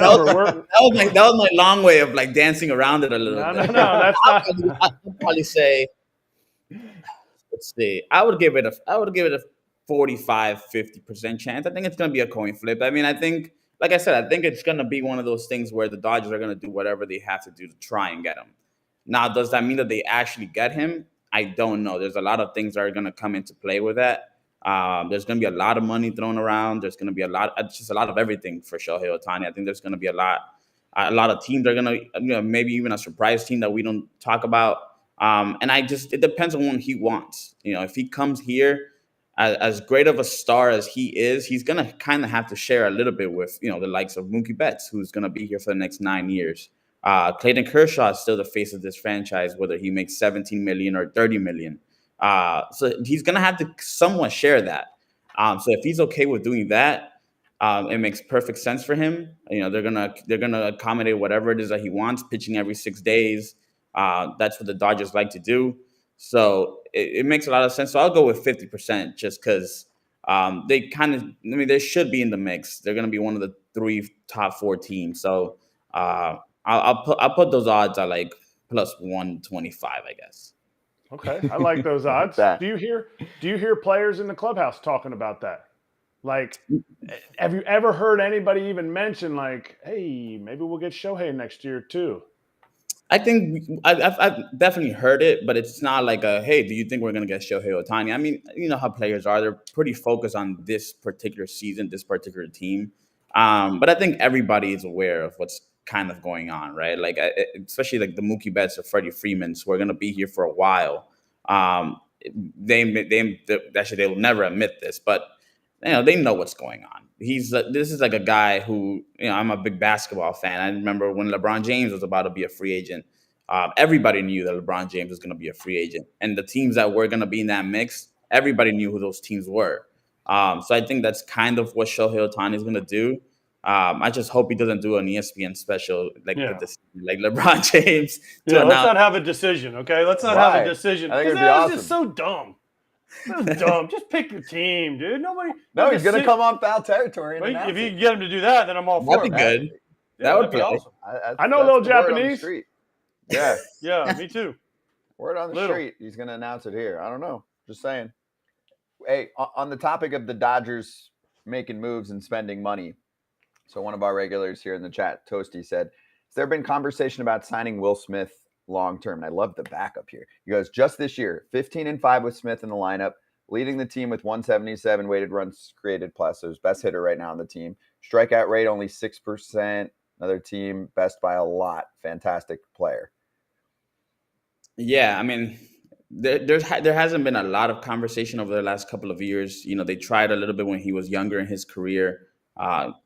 my long way of like dancing around it a little bit. No, that's not. I'd probably say, let's see. I would give it a 45-50% chance. I think it's going to be a coin flip. I mean, I think, like I said, I think it's going to be one of those things where the Dodgers are going to do whatever they have to do to try and get him. Now, does that mean that they actually get him? I don't know. There's a lot of things that are going to come into play with that. There's going to be a lot of money thrown around. There's going to be a lot of everything for Shohei Ohtani. I think there's going to be a lot of teams are going to, maybe even a surprise team that we don't talk about. And it depends on what he wants. If he comes here as great of a star as he is, he's going to kind of have to share a little bit with, the likes of Mookie Betts, who's going to be here for the next 9 years. Clayton Kershaw is still the face of this franchise, whether he makes $17 million or $30 million. So he's going to have to somewhat share that. So if he's okay with doing that, it makes perfect sense for him. They're going to accommodate whatever it is that he wants, pitching every 6 days. That's what the Dodgers like to do. So it makes a lot of sense. So I'll go with 50% just because they should be in the mix. They're going to be one of the 3 top 4 teams. So I'll put those odds at like plus 125, I guess. Okay, I like those odds. Do you hear players in the clubhouse talking about that? Like, have you ever heard anybody even mention like, hey, maybe we'll get Shohei next year too? I think I've definitely heard it, but it's not like a, hey, do you think we're going to get Shohei Ohtani? I mean, you know how players are. They're pretty focused on this particular season, this particular team. But I think everybody is aware of what's kind of going on, right? Like, especially like the Mookie Betts or Freddie Freemans, who are going to be here for a while. Actually, they will never admit this, but they know what's going on. This is like a guy who, I'm a big basketball fan. I remember when LeBron James was about to be a free agent. Everybody knew that LeBron James was going to be a free agent, and the teams that were going to be in that mix, everybody knew who those teams were. So I think that's kind of what Shohei Ohtani is going to do. I just hope he doesn't do an ESPN special like LeBron James. Let's not have a decision, okay? Let's not have a decision. I think it'd be that was awesome. just so dumb. So dumb. Just pick your team, dude. No, he's going to come on foul territory. And if you can get him to do that, then I'm all for That'd it. be good. Yeah, that would be awesome. I know a little Japanese. Yeah. Yeah, me too. Word on the street. He's going to announce it here. I don't know. Just saying. Hey, on the topic of the Dodgers making moves and spending money. So one of our regulars here in the chat, Toasty, said, has there been conversation about signing Will Smith long-term? And I love the backup here. He goes, just this year, 15-5 with Smith in the lineup, leading the team with 177 weighted runs created plus. So his best hitter right now on the team. Strikeout rate only 6%. Another team best by a lot. Fantastic player. Yeah, I mean, there hasn't been a lot of conversation over the last couple of years. They tried a little bit when he was younger in his career,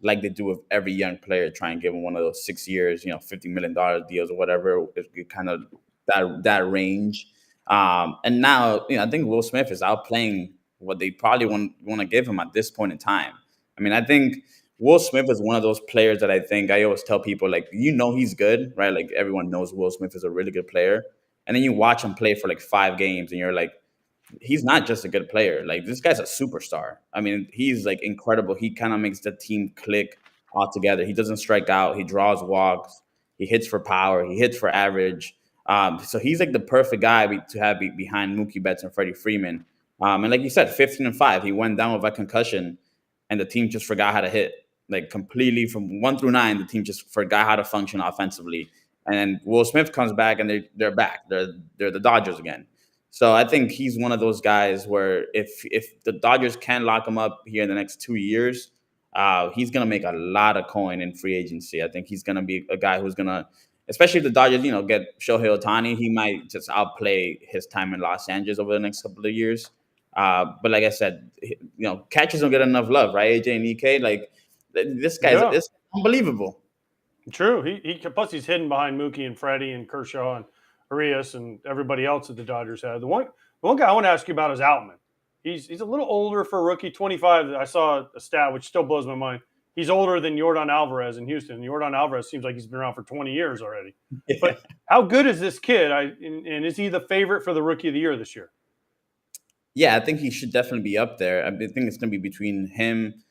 like they do with every young player, try and give him one of those 6 years, $50 million deals or whatever, kind of that range. And now, I think Will Smith is outplaying what they probably want to give him at this point in time. I mean, I think Will Smith is one of those players that I always tell people, like, he's good, right? Like, everyone knows Will Smith is a really good player. And then you watch him play for like 5 games and you're like, he's not just a good player. Like, this guy's a superstar. I mean, he's like incredible. He kind of makes the team click all together. He doesn't strike out. He draws walks. He hits for power. He hits for average. So he's like the perfect guy to have behind Mookie Betts and Freddie Freeman. And like you said, 15-5, he went down with a concussion and the team just forgot how to hit. Like, completely from 1 through 9, the team just forgot how to function offensively. And then Will Smith comes back and they're back. They're the Dodgers again. So I think he's one of those guys where if the Dodgers can lock him up here in the next 2 years, he's going to make a lot of coin in free agency. I think he's going to be a guy who's going to, especially if the Dodgers, get Shohei Ohtani, he might just outplay his time in Los Angeles over the next couple of years. But like I said, catchers don't get enough love, right? AJ and EK, like, this guy's it's unbelievable. True. He plus he's hidden behind Mookie and Freddie and Kershaw and Arias and everybody else that the Dodgers have. The one guy I want to ask you about is Outman. He's a little older for a rookie, 25. I saw a stat which still blows my mind. He's older than Yordan Alvarez in Houston. Yordan Alvarez seems like he's been around for 20 years already. Yeah. But how good is this kid? And is he the favorite for the Rookie of the Year this year? Yeah, I think he should definitely be up there. I think it's going to be between him,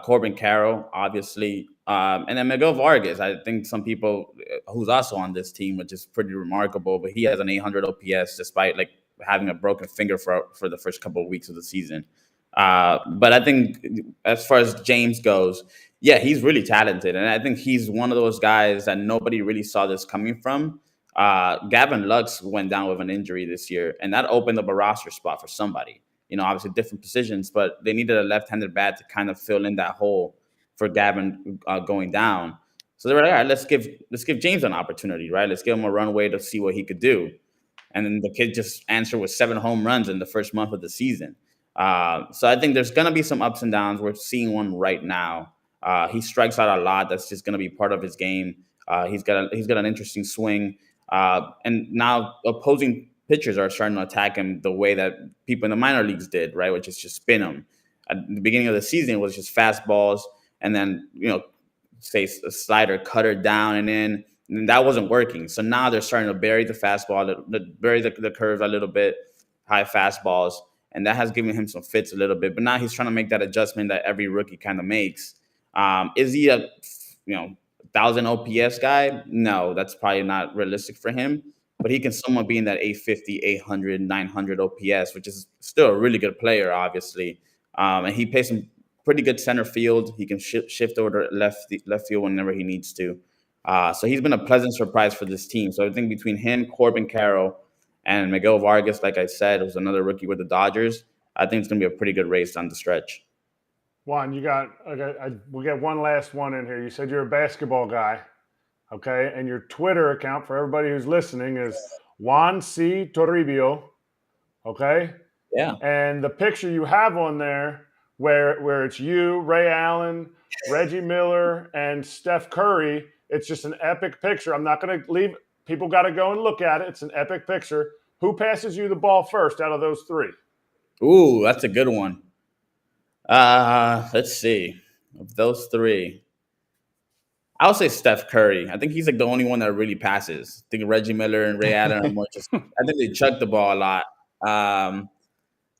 Corbin Carroll, obviously, and then Miguel Vargas. I think some people who's also on this team, which is pretty remarkable, but he has an 800 OPS despite like having a broken finger for the first couple of weeks of the season. But I think as far as James goes, yeah, he's really talented. And I think he's one of those guys that nobody really saw this coming from. Gavin Lux went down with an injury this year, and that opened up a roster spot for somebody. Obviously different positions, but they needed a left-handed bat to kind of fill in that hole for Gavin going down. So they were like, all right, let's give James an opportunity, right? Let's give him a runway to see what he could do. And then the kid just answered with 7 home runs in the first month of the season. So I think there's going to be some ups and downs. We're seeing one right now. He strikes out a lot. That's just going to be part of his game. He's got an interesting swing. And now opposing pitchers are starting to attack him the way that people in the minor leagues did, right? Which is just spin him. At the beginning of the season, it was just fastballs and then, say a slider, cutter down and in. And that wasn't working. So now they're starting to bury the fastball, bury the curve a little bit, high fastballs. And that has given him some fits a little bit. But now he's trying to make that adjustment that every rookie kind of makes. Is he a 1,000 OPS guy? No, that's probably not realistic for him. But he can somewhat be in that 850, 800, 900 OPS, which is still a really good player, obviously. And he plays some pretty good center field. He can shift over to left field whenever he needs to. So he's been a pleasant surprise for this team. So I think between him, Corbin Carroll, and Miguel Vargas, like I said, was another rookie with the Dodgers. I think it's going to be a pretty good race down the stretch. Juan, we got one last one in here. You said you're a basketball guy, okay? And your Twitter account for everybody who's listening is Juan C. Toribio, okay? Yeah. And the picture you have on there where it's you, Ray Allen, Reggie Miller, and Steph Curry, it's just an epic picture. I'm not going to leave. People got to go and look at it. It's an epic picture. Who passes you the ball first out of those three? Ooh, that's a good one. Let's see. Of those three, I'll say Steph Curry. I think he's like the only one that really passes. I think Reggie Miller and Ray Allen are more just. I think they chuck the ball a lot.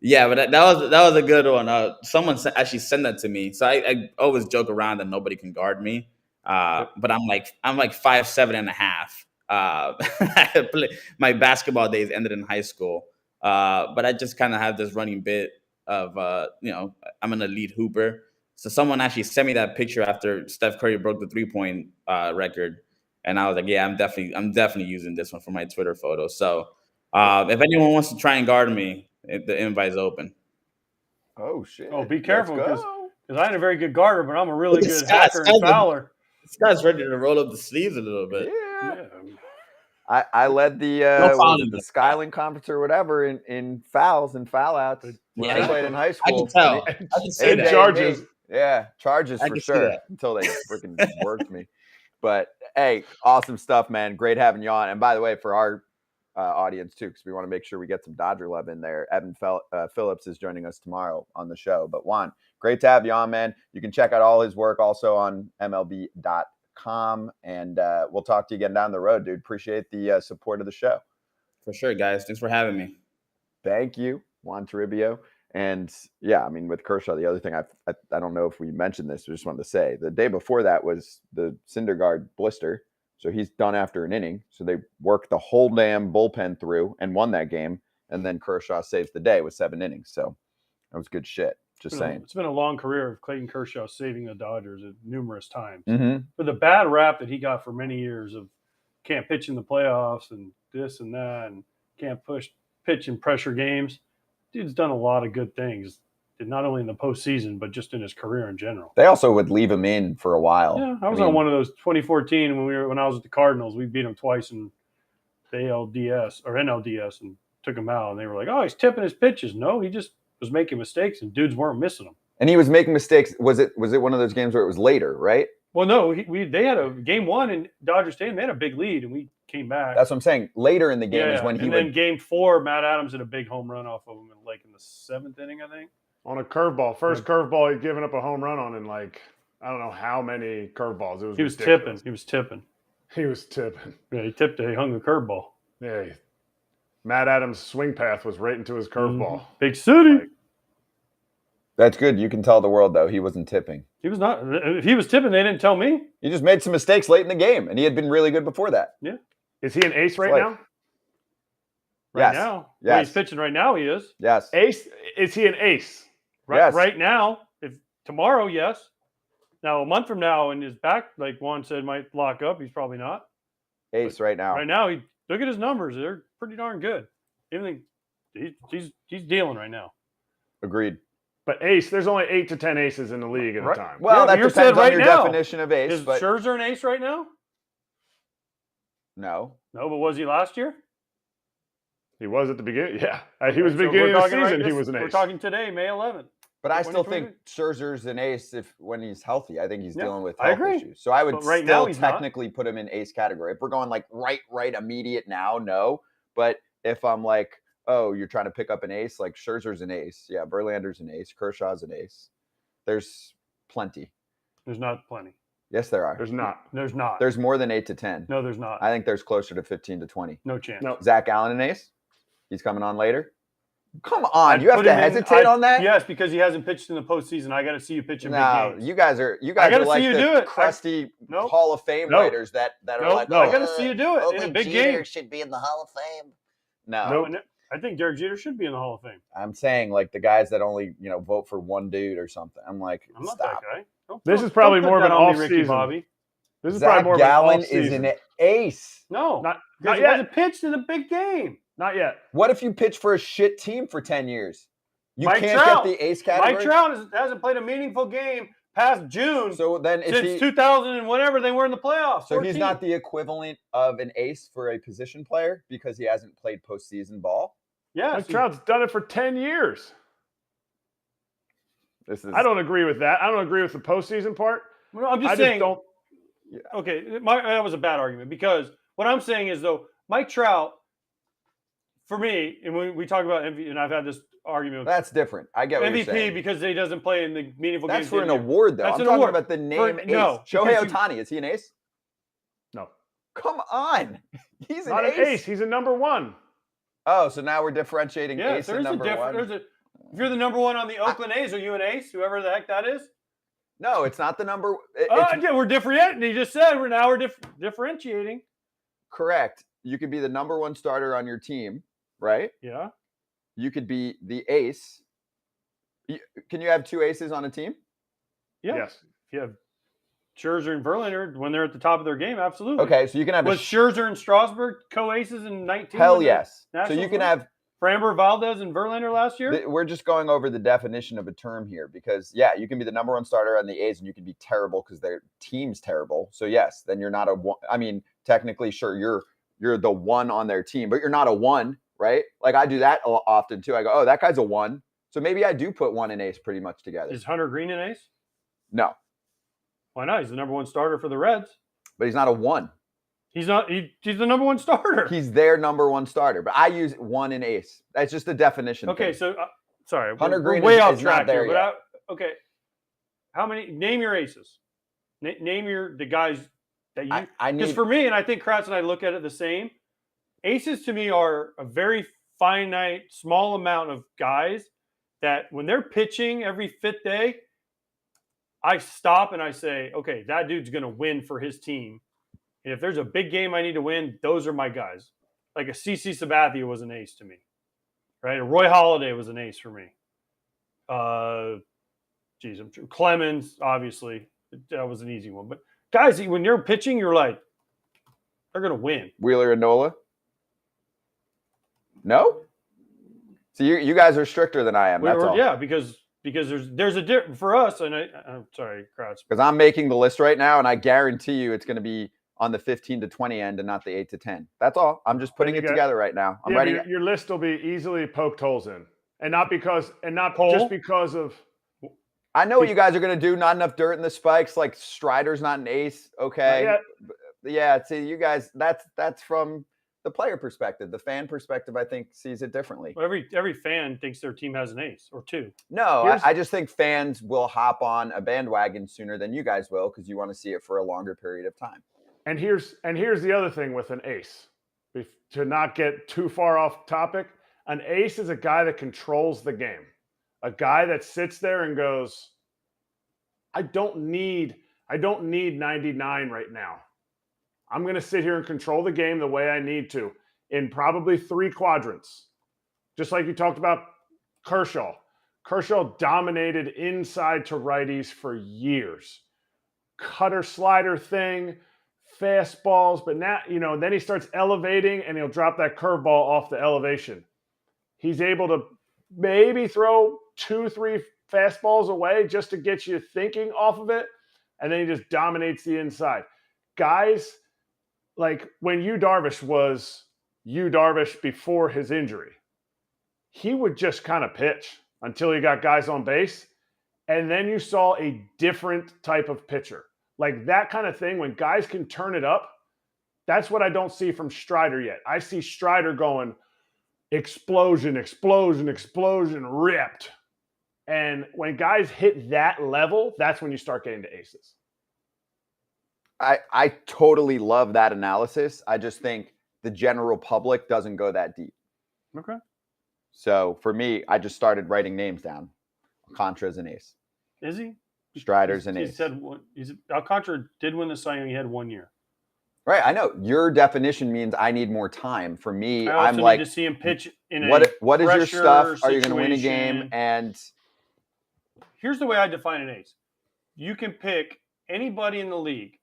Yeah, but that was a good one. Someone actually sent that to me. So I always joke around that nobody can guard me. But I'm like 5'7.5". My basketball days ended in high school. But I just kind of have this running bit of I'm an elite hooper. So someone actually sent me that picture after Steph Curry broke the 3-point record, and I was like, yeah, I'm definitely using this one for my Twitter photo. So if anyone wants to try and guard me, the invite's open. Oh shit! Oh, be careful because I ain't a very good guarder, but I'm a really good hacker and fouler. This guy's ready to roll up the sleeves a little bit. Yeah. I led the Skyline conference or whatever in fouls and foul outs when I played in high school. I can see that. Charges. Yeah, charges for sure until they freaking worked me. But hey, awesome stuff, man. Great having you on. And by the way, for our audience too, because we want to make sure we get some Dodger love in there. Evan Phillips is joining us tomorrow on the show. But Juan, great to have you on, man. You can check out all his work also on MLB.com, and we'll talk to you again down the road, dude. Appreciate the support of the show. For sure, guys. Thanks for having me. Thank you, Juan Toribio. And yeah, I mean, with Kershaw, the other thing I don't know if we mentioned this, I just wanted to say the day before that was the Syndergaard blister. So he's done after an inning. So they worked the whole damn bullpen through and won that game. And then Kershaw saves the day with 7 innings. So that was good shit. Just saying. It's been a long career of Clayton Kershaw saving the Dodgers at numerous times. Mm-hmm. For the bad rap that he got for many years of can't pitch in the playoffs and this and that and can't pitch in pressure games, dude's done a lot of good things. Not only in the postseason, but just in his career in general. They also would leave him in for a while. Yeah, I was on one of those 2014 when I was at the Cardinals. We beat him twice in the ALDS or NLDS and took him out. And they were like, "Oh, he's tipping his pitches." No, he just was making mistakes, and dudes weren't missing them. And he was making mistakes. Was it one of those games where it was later, right? Well, no, they had a game 1 in Dodger Stadium. They had a big lead, and we came back. That's what I'm saying. Later in the game is when he. And then game 4, Matt Adams had a big home run off of him in the 7th inning, I think. On a curveball. First curveball he'd given up a home run on in I don't know how many curveballs. He was tipping. He was tipping. Yeah, he tipped it. He hung the curveball. Yeah. Matt Adams' swing path was right into his curveball. Big city. That's good. You can tell the world, though, he wasn't tipping. He was not. If he was tipping, they didn't tell me. He just made some mistakes late in the game, and he had been really good before that. Yeah. Is he an ace right now? Right now? Yes. Well, he's pitching right now, he is. Yes. Ace? Is he an ace? Right now, if tomorrow, yes. Now, a month from now, and his back, like Juan said, might lock up. He's probably not. Ace right now. Right now, look at his numbers. They're pretty darn good. He's dealing right now. Agreed. But ace, there's only 8 to 10 aces in the league at a time. Well, that depends on your definition of ace. Is Scherzer an ace right now? No. No, but was he last year? He was at the beginning. Yeah. He was beginning of the season. He was an ace. We're talking today, May 11th. But I still think Scherzer's an ace when he's healthy. I think he's dealing with health issues. So I would right still now, technically put him in ace category. If we're going right immediate now, no. But if I'm like, oh, you're trying to pick up an ace, like Scherzer's an ace. Yeah, Verlander's an ace. Kershaw's an ace. There's plenty. There's not plenty. Yes, there are. There's not. There's not. There's more than 8 to 10. No, there's not. I think there's closer to 15 to 20. No chance. No. Zach Gallen an ace? He's coming on later? Come on, you have to hesitate on that? Yes, because he hasn't pitched in the postseason. I got to see you pitch in big games. You guys are like the crusty Hall of Fame writers that are like, I got to see you do it in a big game. Should be in the Hall of Fame. No. Nope. I think Derek Jeter should be in the Hall of Fame. I'm saying like the guys that only vote for one dude or something. I'm like, I'm not stop. that guy. This is probably don't put more of that an on me, Ricky off-season. Bobby. This is Zach probably more Gallen of an is off-season. an ace. No, Not because he yet. hasn't pitched in a big game. Not yet. What if you pitch for a shit team for 10 years? You Mike can't Trout. get the ace category. Mike Trout hasn't played a meaningful game past June So then is since he 2000 and whatever they were in the playoffs. So he's 14. not the equivalent of an ace for a position player because he hasn't played postseason ball. Yeah, Mike Trout's done it for 10 years. I don't agree with that. I don't agree with the postseason part. Well, I'm just saying. Okay, that was a bad argument because what I'm saying is though Mike Trout, for me, and when we talk about MVP, and I've had this argument. That's different. I get what you're MVP saying. because he doesn't play in the meaningful games. That's for an award, though. That's I'm an talking award. about the name ace. No, Shohei because Ohtani, is he an ace? No. Come on. He's Not an ace. He's a number one. Oh, so now we're differentiating Yeah, ace and number one. if you're the number one on the Oakland A's, are you an ace? Whoever the heck that is? No, it's not the number. Yeah, we're differentiating. You just said we're differentiating. Correct. You could be the number one starter on your team, right? Yeah. You could be the ace. Can you have two aces on a team? Yeah. Yes. If you have Scherzer and Verlander when they're at the top of their game, absolutely. Okay, so you can have Was Scherzer and Strasburg co-aces in 19? Hell yes. So Nationals you can won? have. Framber Valdez and Verlander last year? We're just going over the definition of a term here because, yeah, you can be the number one starter on the A's and you can be terrible because their team's terrible. So, yes, then you're not a one. I mean, technically, sure, you're the one on their team, but you're not a one, right? Like I do that often too. I go, oh, that guy's a one. So maybe I do put one and ace pretty much together. Is Hunter Green an ace? No. Why not? He's the number one starter for the Reds. But he's not a one. He's not. He's the number one starter. He's their number one starter. But I use one and ace. That's just the definition. Okay, thing. so sorry, Hunter we're Green way is off not track there here. yet. But okay, how many? Name your aces. Name the guys that you. I Because need. for me, and I think Kratz and I look at it the same. Aces to me are a very finite, small amount of guys that when they're pitching every fifth day, I stop and I say, okay, that dude's going to win for his team. And if there's a big game I need to win, those are my guys. Like a CC Sabathia was an ace to me, right? A Roy Halladay was an ace for me. Clemens, obviously, that was an easy one. But guys, when you're pitching, you're like, they're going to win. Wheeler and Nola? No? So you guys are stricter than I am. That's all. Yeah, because there's a difference for us. And I'm sorry, Kratz. Because I'm making the list right now, and I guarantee you it's going to be on the 15 to 20 end and not the 8 to 10. That's all. I'm just putting it together right now. I'm writing your list will be easily poked holes in, and not Hole? just because of. I know what you guys are going to do. Not enough dirt in the spikes. Like Strider's not an ace. Okay. Yeah. See, you guys. That's from the player perspective. The fan perspective, I think, sees it differently. Well, every fan thinks their team has an ace or two. No, I just think fans will hop on a bandwagon sooner than you guys will because you want to see it for a longer period of time. And here's the other thing with an ace, to not get too far off topic. An ace is a guy that controls the game, a guy that sits there and goes, I don't need 99 right now. I'm going to sit here and control the game the way I need to in probably 3 quadrants. Just like you talked about Kershaw. Kershaw dominated inside to righties for years. Cutter slider thing, fastballs, but now, then he starts elevating and he'll drop that curveball off the elevation. He's able to maybe throw 2-3 fastballs away just to get you thinking off of it, and then he just dominates the inside. Guys, like when Yu Darvish was Yu Darvish before his injury, he would just kind of pitch until he got guys on base, and then you saw a different type of pitcher. Like that kind of thing, when guys can turn it up, that's what I don't see from Strider yet. I see Strider going explosion, explosion, explosion, ripped. And when guys hit that level, that's when you start getting to aces. I totally love that analysis. I just think the general public doesn't go that deep. Okay. So for me, I just started writing names down. Alcantara's an ace. Is he? Strider's an ace. Alcantara did win the Cy Young. He had 1 year. Right. I know your definition means I need more time. For me, I also I'm need like, to see him pitch in what is your pressure stuff? Are you going to win a situation. game? And Here's the way I define an ace. You can pick anybody in the league,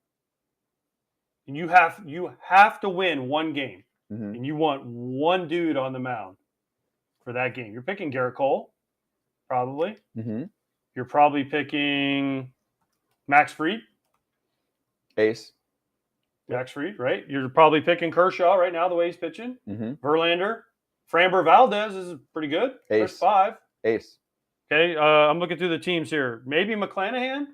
and you have to win one game, Mhm. and you want one dude on the mound for that game. You're picking Garrett Cole, probably. Mhm. You're probably picking Max Fried. Ace. Max Fried, right? You're probably picking Kershaw right now, the way he's pitching. Mhm. Verlander. Framber Valdez is pretty good. There's Ace. 5. Ace. Okay, I'm looking through the teams here. Maybe McClanahan.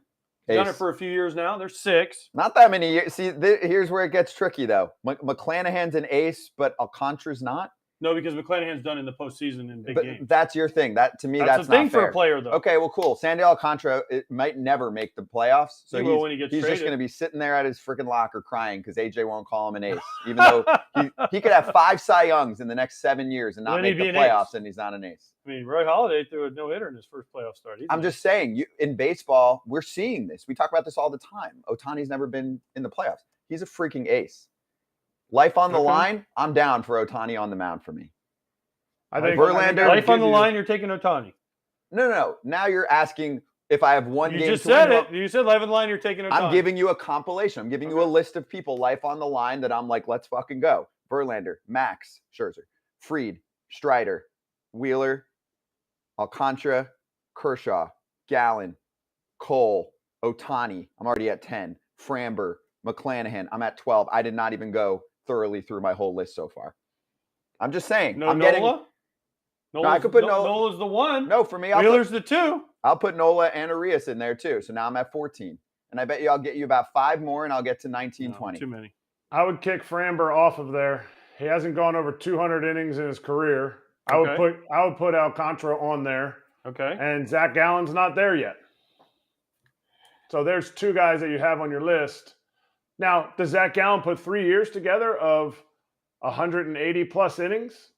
He's done it Ace. for a few years now. There's 6. Not that many years. See, here's where it gets tricky, though. McClanahan's an ace, but Alcantara's not. No, because McClanahan's done in the postseason in big But games. that's your thing. That to me, That's that's the thing not for fair. a player, though. Okay, well, cool. Sandy Alcantara it might never make the playoffs, so He will when he gets he's just traded. going to be sitting there at his freaking locker crying because AJ won't call him an ace, even though he could have 5 Cy Youngs in the next 7 years and not Then make he'd the be an ace. playoffs, and he's not an ace. I mean, Roy Halladay threw a no-hitter in his first playoff start. I'm just saying, in baseball, we're seeing this. We talk about this all the time. Ohtani's never been in the playoffs. He's a freaking ace. Life on the Okay. line, I'm down for Ohtani on the mound for me. I think Verlander- Life on the line, you're taking Ohtani. No. Now you're asking if I have one You game just to said win. it. You said life on the line, you're taking Ohtani. I'm giving you a compilation. I'm giving you a list of people, life on the line, that I'm like, let's fucking go. Verlander, Max Scherzer, Fried, Strider, Wheeler, Alcantara, Kershaw, Gallen, Cole, Ohtani. I'm already at 10. Framber, McClanahan. I'm at 12. I did not even go thoroughly through my whole list so far. I'm just saying. No I'm Nola? getting. Nola's, I could put Nola- Nola's the one. No, for me, Wheeler's the 2. I'll put Nola and Arias in there too. So now I'm at 14. And I bet you I'll get you about 5 more and I'll get to 19, No, 20. too many. I would kick Framber off of there. He hasn't gone over 200 innings in his career. I would put Alcantara on there, Okay. and Zac Gallen's not there yet. So there's 2 guys that you have on your list. Now, does Zac Gallen put 3 years together of 180 plus innings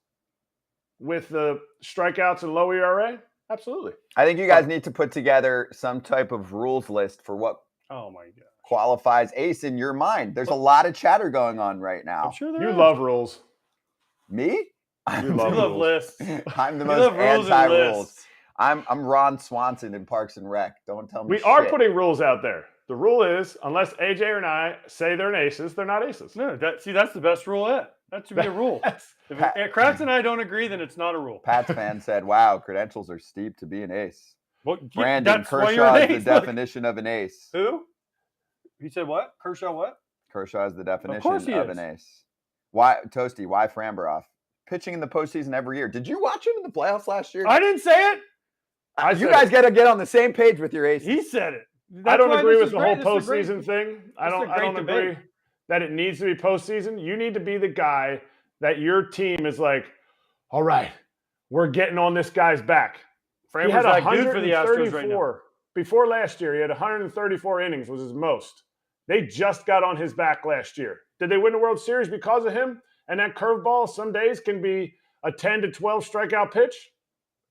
with the strikeouts and low ERA? Absolutely. I think you guys need to put together some type of rules list for what Oh, my God. qualifies ace in your mind. There's a lot of chatter going on right now. I'm sure there You is. love rules. Me? You love You love rules. lists. I'm the You most love rules and anti-rules. lists. I'm Ron Swanson in Parks and Rec. Don't tell me We are shit. putting rules out there. The rule is, unless AJ or I say they're aces, they're not aces. No, that's the best rule yet. That should be a rule. If Kratz and I don't agree, then it's not a rule. Pat's fan said, wow, credentials are steep to be an ace. Well, Brandon, that's why you're Kershaw an is the ace. Look. definition of an ace. Who? You said what? Kershaw what? Kershaw is the definition course he of is. an ace. Why, Toasty, why Framber off? Pitching in the postseason every year. Did you watch him in the playoffs last year? I didn't say it. You guys got to get on the same page with your aces. He said it. I don't That's why agree this with is the great. whole This is a great- postseason thing. I this is a don't great agree debate. that it needs to be postseason. You need to be the guy that your team is like, all right, we're getting on this guy's back. Framber's He had that dude for the Astros right now. 134. Before last year, he had 134 innings was his most. They just got on his back last year. Did they win the World Series because of him? And that curveball some days can be a 10 to 12 strikeout pitch?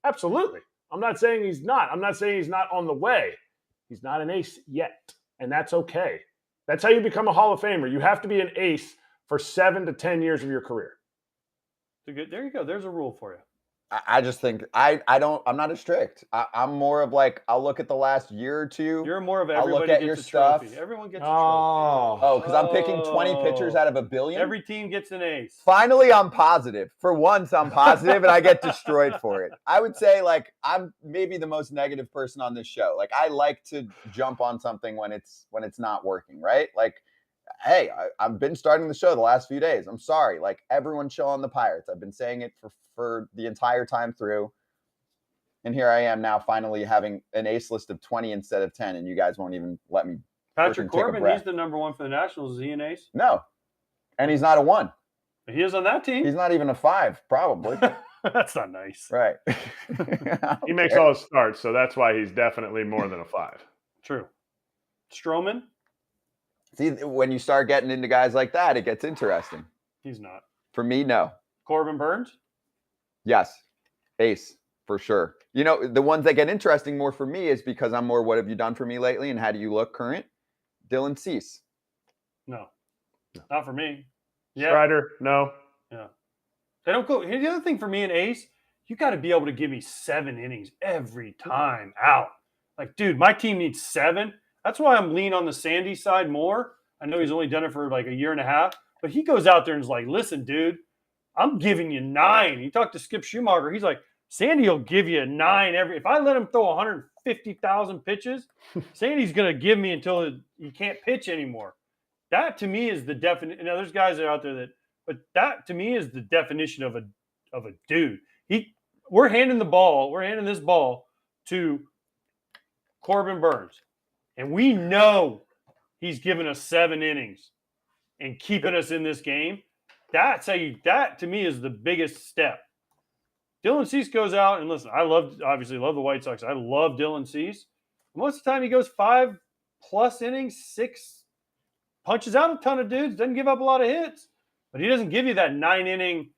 Absolutely. I'm not saying he's not. I'm not saying he's not on the way. He's not an ace yet, and that's okay. That's how you become a Hall of Famer. You have to be an ace for 7 to 10 years of your career. There you go. There's a rule for you. I just think I'm not as strict. I'm more of like, I'll look at the last year or two. You're more of I'll everybody look at gets your a stuff. trophy. Everyone gets a Oh, because I'm picking 20 Oh. pitchers out of a billion. trophy. Every team gets an ace. Finally, I'm positive. For once, I'm positive, and I get destroyed for it. I would say, like, I'm maybe the most negative person on this show. Like, I like to jump on something when it's not working, right? Like, hey, I've been starting the show the last few days. I'm sorry. Like, everyone chill on the Pirates. I've been saying it for the entire time through. And here I am now finally having an ace list of 20 instead of 10, and you guys won't even let me. Patrick take a Corbin, breath. he's the number 1 for the Nationals. Is he an ace? No. And he's not a 1. He is on that team. He's not even a 5, probably. That's not nice. Right. He makes all his starts, so that's why he's definitely more than a 5. True. Stroman, See, when you start getting into guys like that, it gets interesting. he's not. For me, no. Corbin Burns, Yes. Ace, for sure. You know, the ones that get interesting more for me is because I'm more, what have you done for me lately and how do you look current? Dylan Cease. no. Not for me. Yeah. Strider, no. Yeah. They don't go. Here's the other thing for me and Ace, you got to be able to give me 7 innings every time out. Like, dude, my team needs 7. That's why I'm leaning on the Sandy side more. I know he's only done it for like a year and a half, but he goes out there and is like, listen, dude, I'm giving you 9. He talked to Skip Schumacher. He's like, Sandy will give you a 9 every. If I let him throw 150,000 pitches, Sandy's going to give me until he can't pitch anymore. That to me is the definition. Now, there's guys that are out there that, but that to me is the definition of a dude. We're handing this ball to Corbin Burns, and we know he's given us 7 innings and keeping us in this game. That to me is the biggest step. Dylan Cease goes out and listen. Obviously love the White Sox. I love Dylan Cease. Most of the time he goes 5+ innings, 6, punches out a ton of dudes, doesn't give up a lot of hits, but he doesn't give you that 9-inning,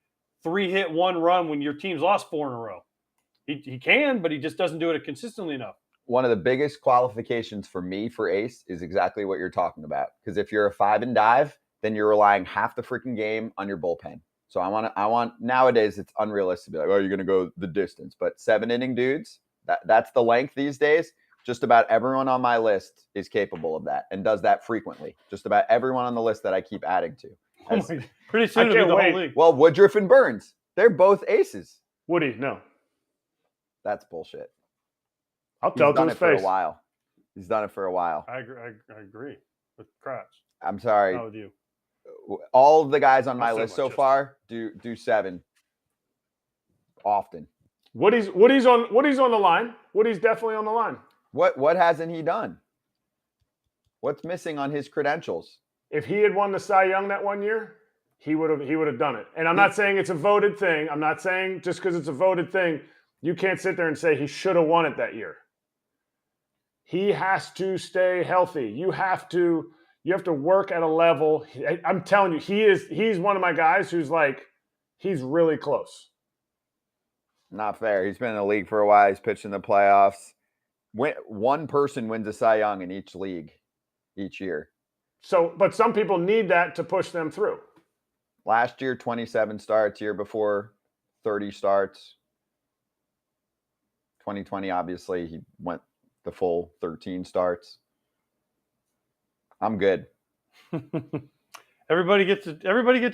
3-hit, 1-run when your team's lost 4 in a row. He can, but he just doesn't do it consistently enough. One of the biggest qualifications for me for Ace is exactly what you're talking about. Because if you're a 5 and dive, then you're relying half the freaking game on your bullpen. So I want nowadays it's unrealistic to be like, oh, you're going to go the distance. But 7-inning dudes, that's the length these days. Just about everyone on my list is capable of that and does that frequently. Just about everyone on the list that I keep adding to. Pretty soon it'll be the whole league. Well, Woodruff and Burns, they're both aces. Woody, no. That's bullshit. I'll tell it to his face. He's done it for a while. I agree with Kratz. I'm sorry. Not with you. All of the guys on my I'll list say so far do 7 often. Woody's on the line. Woody's definitely on the line. What hasn't he done? What's missing on his credentials? If he had won the Cy Young that one year, he would have done it. And I'm not saying it's a voted thing. I'm not saying just because it's a voted thing, you can't sit there and say he should have won it that year. He has to stay healthy. You have to work at a level. I'm telling you, he's one of my guys who's like, he's really close. Not fair. He's been in the league for a while. He's pitched in the playoffs. One person wins a Cy Young in each league each year. So, but some people need that to push them through. Last year, 27 starts. Year before, 30 starts. 2020, obviously, he went the full 13 starts. I'm good. Everybody gets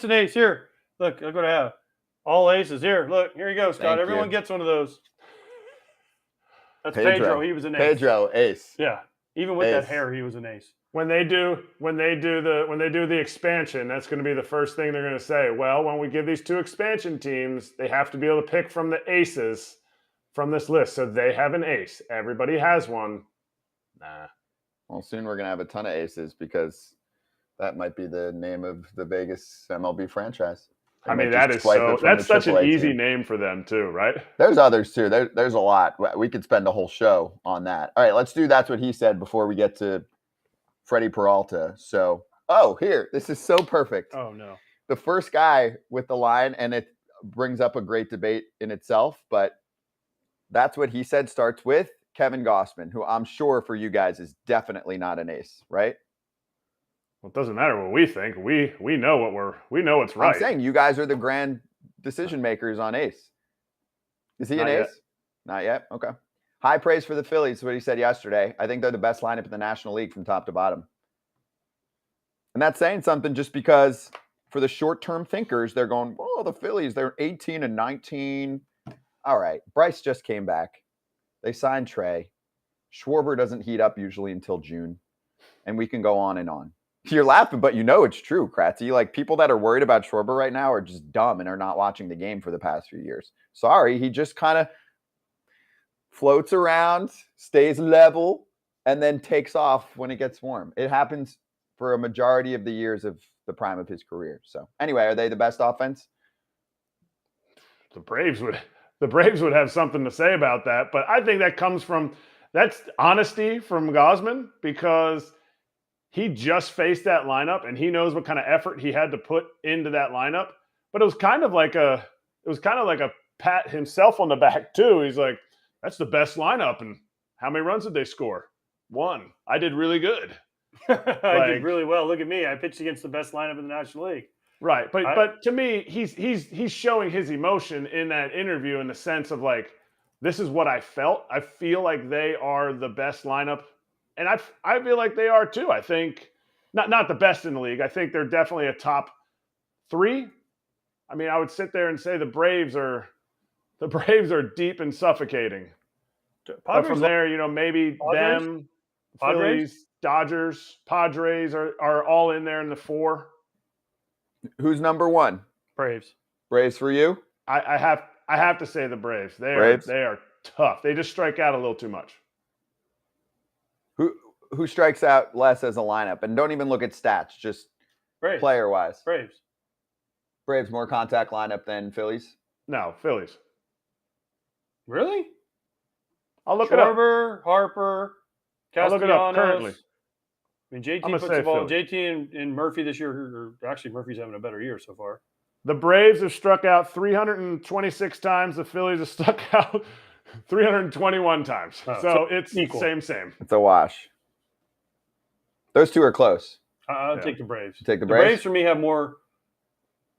an ace. Here, look, I'm going to have all aces. Here, look, here you go, Scott. Thank Everyone you. gets one of those. That's Pedro. He was an ace. Pedro, ace. Yeah, even with Ace. that hair, he was an ace. When they do the expansion, that's going to be the first thing they're going to say. Well, when we give these 2 expansion teams, they have to be able to pick from the aces from this list. So they have an ace. Everybody has one. Nah. Well, soon we're going to have a ton of aces because that might be the name of the Vegas MLB franchise. I mean, that's such an easy name for them too, right? There's others too. There's a lot. We could spend a whole show on that. All right, let's do That's What He Said before we get to Freddie Peralta. So, here, this is so perfect. Oh, no. The first guy with the line, and it brings up a great debate in itself, but That's What He Said starts with Kevin Gossman, who I'm sure for you guys is definitely not an ace, right? Well, it doesn't matter what we think. We know what's right. I'm saying you guys are the grand decision makers on ace. Is he an ace? Not yet. Okay. High praise for the Phillies is what he said yesterday. I think they're the best lineup in the National League from top to bottom. And that's saying something just because for the short-term thinkers, they're going, oh, the Phillies, they're 18 and 19. All right. Bryce just came back. They signed Trey. Schwarber doesn't heat up usually until June. And we can go on and on. You're laughing, but you know it's true, Kratzy. Like, people that are worried about Schwarber right now are just dumb and are not watching the game for the past few years. Sorry, he just kind of floats around, stays level, and then takes off when it gets warm. It happens for a majority of the years of the prime of his career. So anyway, are they the best offense? The Braves would have something to say about that, but I think that's honesty from Gausman, because he just faced that lineup and he knows what kind of effort he had to put into that lineup. But it was kind of like a pat himself on the back too. He's like, that's the best lineup. And how many runs did they score? 1. I did really good. I did really well. Look at me. I pitched against the best lineup in the National League. Right, but to me, he's showing his emotion in that interview in the sense of like, this is what I felt. I feel like they are the best lineup, and I feel like they are too. I think not the best in the league. I think they're definitely a top 3. I mean, I would sit there and say the Braves are deep and suffocating. But from there, maybe Padres? them, Phillies, Dodgers, Padres are all in there in the 4. Who's number 1? Braves. Braves for you? I have to say the Braves. They are tough. They just strike out a little too much. Who strikes out less as a lineup? And don't even look at stats, just Braves. Player-wise. Braves. Braves more contact lineup than Phillies? No, Phillies. Really? I'll look it up. Harper, Castellanos. I'll look it up currently. I mean, JT puts the ball. JT and Murphy this year, or actually Murphy's having a better year so far. The Braves have struck out 326 times. The Phillies have struck out 321 times. So it's equal. Same. It's a wash. Those two are close. I'll take the Braves. Take the Braves? Braves? The Braves for me have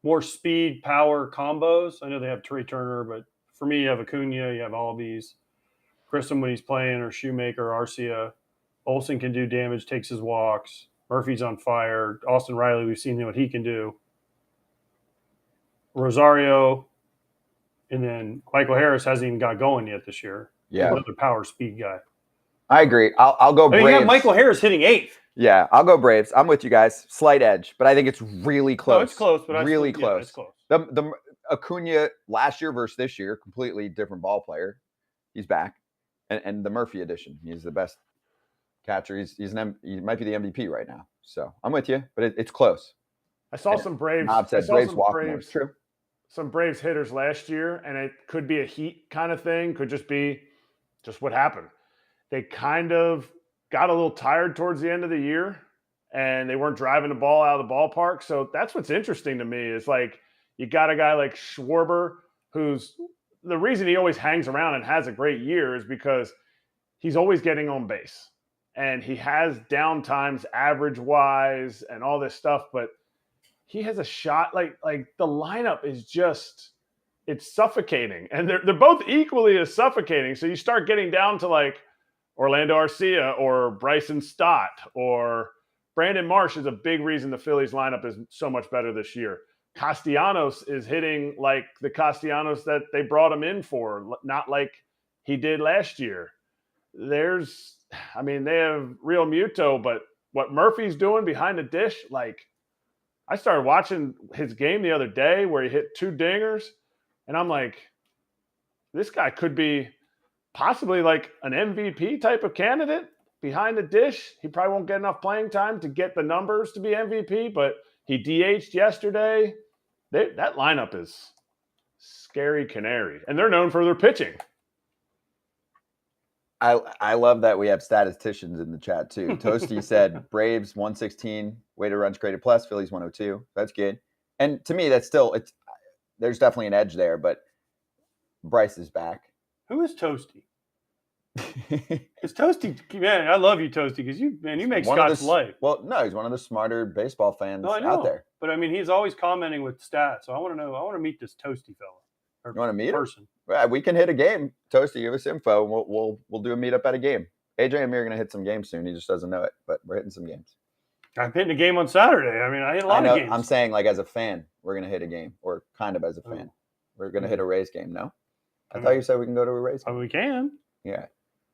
more speed, power combos. I know they have Trey Turner, but for me, you have Acuna, you have Albies, Grissom when he's playing, or Shoemaker, Arcia. Olsen can do damage, takes his walks. Murphy's on fire. Austin Riley, we've seen what he can do. Rosario, and then Michael Harris hasn't even got going yet this year. Yeah. Another power speed guy. I agree. I'll go Braves. You have Michael Harris hitting 8th. Yeah, I'll go Braves. I'm with you guys. Slight edge, but I think it's really close. No, it's close, but really close. Yeah, it's close. The Acuna last year versus this year, completely different ball player. He's back, and the Murphy edition. He's the best catcher. He might be the MVP right now. So I'm with you, but it's close. I saw some Braves. True. Some Braves hitters last year, and it could be a heat kind of thing. Could just be what happened. They kind of got a little tired towards the end of the year, and they weren't driving the ball out of the ballpark. So that's what's interesting to me is like you got a guy like Schwarber, who's the reason he always hangs around and has a great year is because he's always getting on base. And he has down times average-wise and all this stuff, but he has a shot like the lineup is just it's suffocating, and they're both equally as suffocating. So you start getting down to like Orlando Arcia or Bryson Stott or Brandon Marsh is a big reason the Phillies lineup is so much better this year. Castellanos is hitting like the Castellanos that they brought him in for, not like he did last year. They have Real Muto, but what Murphy's doing behind the dish, like I started watching his game the other day where he hit 2 dingers, and I'm like, this guy could be possibly like an MVP type of candidate behind the dish. He probably won't get enough playing time to get the numbers to be MVP, but he DH'd yesterday. That lineup is scary canary, and they're known for their pitching. I love that we have statisticians in the chat too. Toasty said Braves 116, weighted runs created plus, Phillies 102. That's good. And to me, that's still there's definitely an edge there, but Bryce is back. Who is Toasty? It's Toasty, man. I love you, Toasty, because you make Scott's life. Well, no, he's one of the smarter baseball fans out there. But I mean, he's always commenting with stats. So I want to know. I want to meet this Toasty fella. You want to meet person? Yeah, we can hit a game. Toasty, give us info. We'll do a meetup at a game. AJ and me are going to hit some games soon. He just doesn't know it, but we're hitting some games. I'm hitting a game on Saturday. I mean, I hit a lot of games. I'm saying like as a fan, we're going to hit a game, or kind of as a fan. We're going to hit a Rays game. No, I thought you said we can go to a Rays game. We can. Yeah.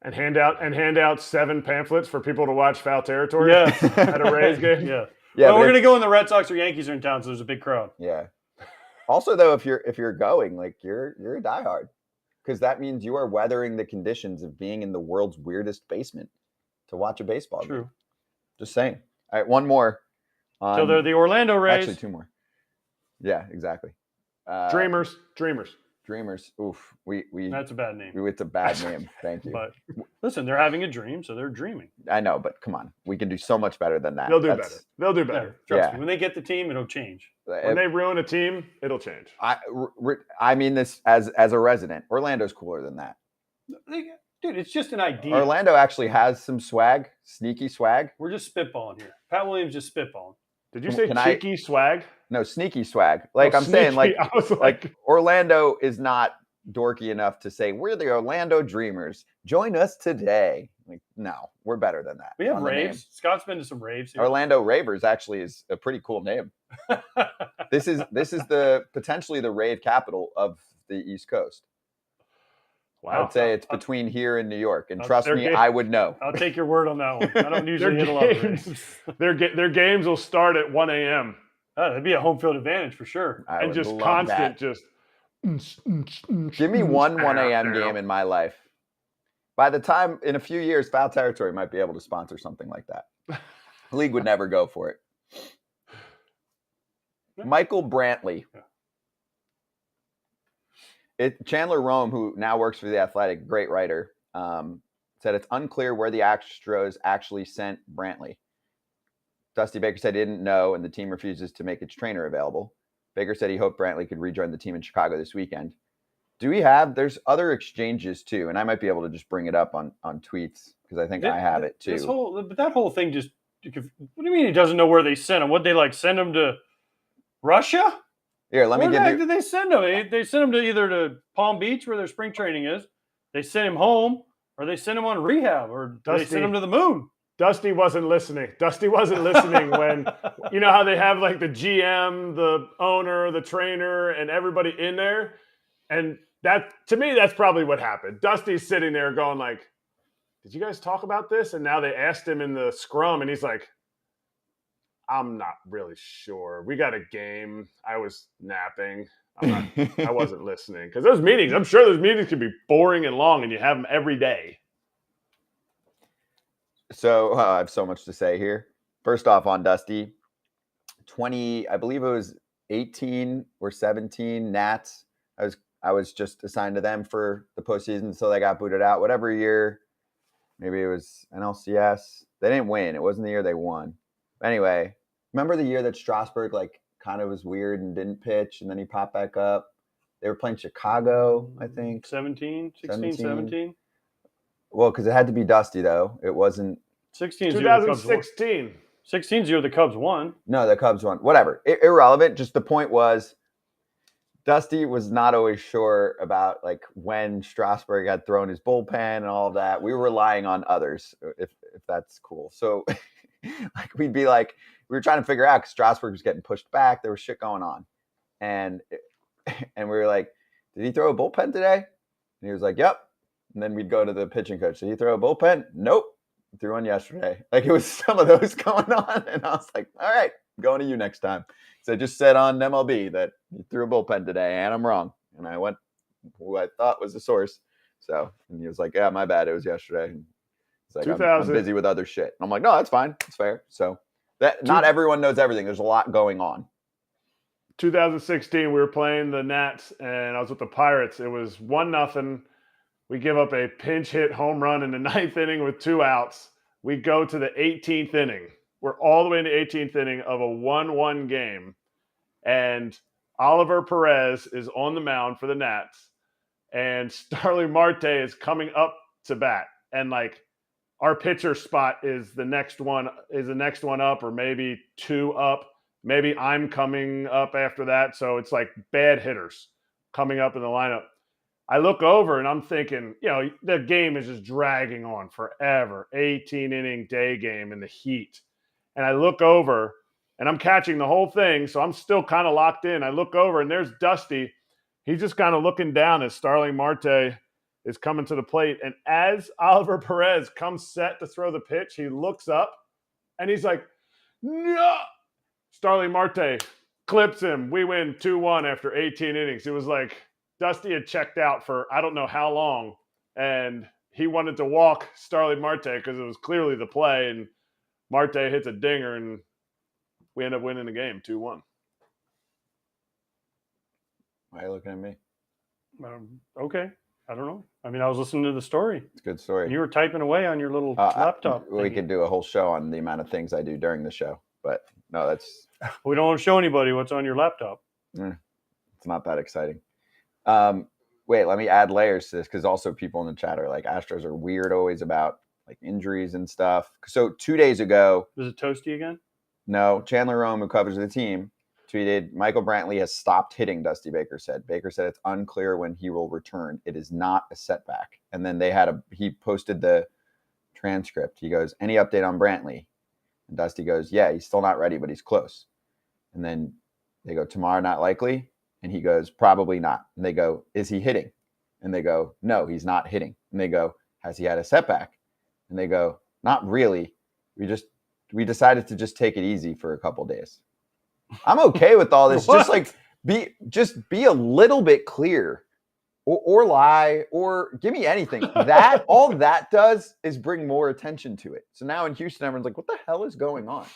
And hand out 7 pamphlets for people to watch Foul Territory at a Rays game. Yeah. Well, we're going to go when the Red Sox or Yankees are in town, so there's a big crowd. Yeah. Also, though, if you're going, like you're a diehard, because that means you are weathering the conditions of being in the world's weirdest basement to watch a baseball game. True. Just saying. All right, one more. So they're the Orlando Rays. Actually, 2 more. Yeah, exactly. Dreamers. Oof. We That's a bad name. It's a bad name. Thank you. But listen, they're having a dream, so they're dreaming. I know, but come on. We can do so much better than that. They'll do better. Trust me. When they get the team, it'll change. When they ruin a team, it'll change. I mean this as a resident. Orlando's cooler than that. Dude, it's just an idea. Orlando actually has some swag, sneaky swag. We're just spitballing here. Pat Williams just spitballing. Did you say Can cheeky swag? No, sneaky swag. Like Oh, I'm saying, like, sneaky. I was like Orlando is not dorky enough to say we're the Orlando Dreamers. Join us today. Like, no, we're better than that. We have on the name. raves. Scott's been to some raves here. Orlando Ravers actually is a pretty cool name. This is the potentially the rave capital of the East Coast. I would say it's between here and New York, and trust me, I would know. I'll take your word on that one. I don't usually hit a lot of raves. Their games will start at 1 a.m. That'd be a home field advantage for sure. I would just love constant, that. just Give me one 1 a.m. game in my life. By the time, in a few years, Foul Territory might be able to sponsor something like that. The league would never go for it. Michael Brantley. Chandler Rome, who now works for The Athletic, great writer, said it's unclear where the Astros actually sent Brantley. Dusty Baker said he didn't know, and the team refuses to make its trainer available. Baker said he hoped Brantley could rejoin the team in Chicago this weekend. There's other exchanges too, and I might be able to just bring it up on tweets because I think I have it too. But that whole thing just, what do you mean he doesn't know where they sent him? What, they like send him to Russia? Here, let me Where give the you. heck did they send him? They sent him to either to Palm Beach where their spring training is. They sent him home, or they sent him on rehab, or they sent him to the moon. Dusty wasn't listening. Dusty wasn't listening when, you know how they have like the GM, the owner, the trainer, and everybody in there. And that, to me, that's probably what happened. Dusty's sitting there going like, did you guys talk about this? And now they asked him in the scrum, and he's like, I'm not really sure. We got a game. I was napping. I wasn't listening. Because those meetings, I'm sure those meetings can be boring and long, and you have them every day. So I have so much to say here. First off, on Dusty, I believe it was 18 or 17 Nats. I was just assigned to them for the postseason, so they got booted out. Whatever year, maybe it was NLCS. They didn't win. It wasn't the year they won. Anyway, remember the year that Strasburg like kind of was weird and didn't pitch, and then he popped back up? They were playing Chicago, I think. 16, 17. Well, because it had to be Dusty, though. It wasn't. 16 2016. 16's year the Cubs won. No, the Cubs won. Whatever. Irrelevant. Just the point was, Dusty was not always sure about like when Strasburg had thrown his bullpen and all of that. We were relying on others, if that's cool. So like we'd be like, we were trying to figure out because Strasburg was getting pushed back. There was shit going on. And we were like, did he throw a bullpen today? And he was like, yep. And then we'd go to the pitching coach. Did he throw a bullpen? Nope. He threw one yesterday. Like it was some of those going on. And I was like, all right, I'm going to you next time. So I just said on MLB that he threw a bullpen today and I'm wrong. And I went who I thought was the source. So, and he was like, yeah, my bad. It was yesterday. And he's like, I'm busy with other shit. And I'm like, no, that's fine. It's fair. So that not everyone knows everything. There's a lot going on. 2016, we were playing the Nats and I was with the Pirates. It was 1-0. We give up a pinch hit home run in the 9th inning with 2 outs. We go to the 18th inning. We're all the way in the 18th inning of a 1-1 game. And Oliver Perez is on the mound for the Nats. And Starling Marte is coming up to bat. And like our pitcher spot is the next one up, or maybe 2 up. Maybe I'm coming up after that. So it's like bad hitters coming up in the lineup. I look over and I'm thinking, you know, the game is just dragging on forever. 18-inning day game in the heat. And I look over and I'm catching the whole thing. So I'm still kind of locked in. I look over and there's Dusty. He's just kind of looking down as Starling Marte is coming to the plate. And as Oliver Perez comes set to throw the pitch, he looks up and he's like, no. Starling Marte clips him. We win 2-1 after 18 innings. It was like Dusty had checked out for I don't know how long, and he wanted to walk Starling Marte because it was clearly the play, and Marte hits a dinger, and we end up winning the game 2-1. Why are you looking at me? Okay. I don't know. I mean, I was listening to the story. It's a good story. You were typing away on your little laptop. We could do a whole show on the amount of things I do during the show, but no, that's... We don't want to show anybody what's on your laptop. It's not that exciting. wait, let me add layers to this because also people in the chat are like, Astros are weird always about like injuries and stuff. So 2 days ago, Was it Toasty again? no, Chandler Rome, who covers the team, tweeted, Michael Brantley has stopped hitting, Dusty Baker said. Baker said it's unclear when he will return. It is not a setback. And then he posted the transcript. He goes, any update on Brantley? And Dusty goes, yeah, he's still not ready, but he's close. And then they go, tomorrow not likely? And he goes, probably not. And they go, is he hitting? And they go, no, he's not hitting. And they go, has he had a setback? And they go, not really. We decided to just take it easy for a couple days. I'm okay with all this. Just be a little bit clear or lie or give me anything. All that does is bring more attention to it. So now in Houston, everyone's like, what the hell is going on?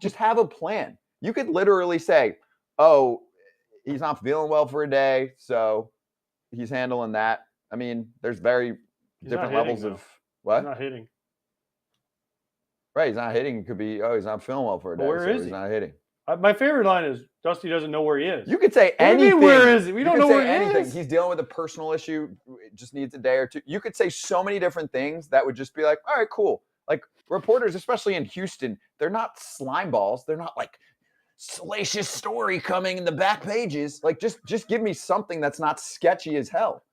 Just have a plan. You could literally say, oh, he's not feeling well for a day, so he's handling that. I mean, there's very different levels of what? He's not hitting. Right, he's not hitting. It could be, oh, he's not feeling well for a day. Where is he's he? not hitting. My favorite line is Dusty doesn't know where he is. You could say What do you mean, anything. where is he? We don't know where he anything. is. He's dealing with a personal issue. It just needs a day or two. You could say so many different things that would just be like, all right, cool. Like reporters, especially in Houston, they're not slime balls. They're not like salacious story coming in the back pages. Like just give me something that's not sketchy as hell.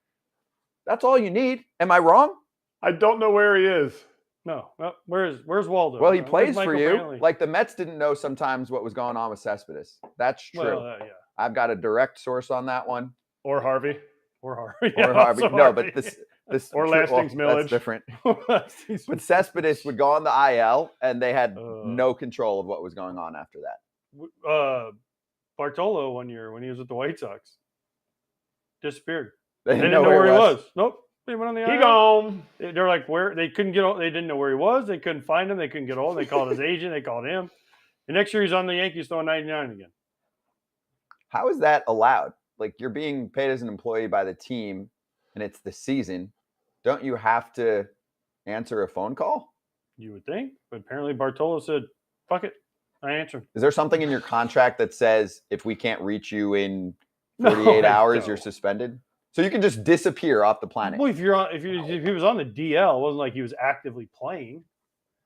That's all you need. Am I wrong? I don't know where he is. No. Well, where's Waldo? Well, he Where's plays for Michael you. Brantley? Like the Mets didn't know sometimes what was going on with Cespedes. That's true. Well, yeah. I've got a direct source on that one. Or Harvey. Or Harvey. Or Harvey. No, but this Or Lastings Millage. That's different. But Cespedes would go on the IL, and they had no control of what was going on after that. Bartolo one year when he was with the White Sox disappeared. They They didn't know where he was. Nope. They went on the IL. He gone. They're like, where? They couldn't get. They didn't know where he was. They couldn't find him. They couldn't get hold. They called his agent. They called him. The next year he's on the Yankees throwing 99 again. How is that allowed? Like you're being paid as an employee by the team, and it's the season. Don't you have to answer a phone call? You would think, but apparently Bartolo said, "Fuck it, I answered." Is there something in your contract that says if we can't reach you in No, 48 I hours, don't. you're suspended? So you can just disappear off the planet. Well, if he was on the DL, it wasn't like he was actively playing.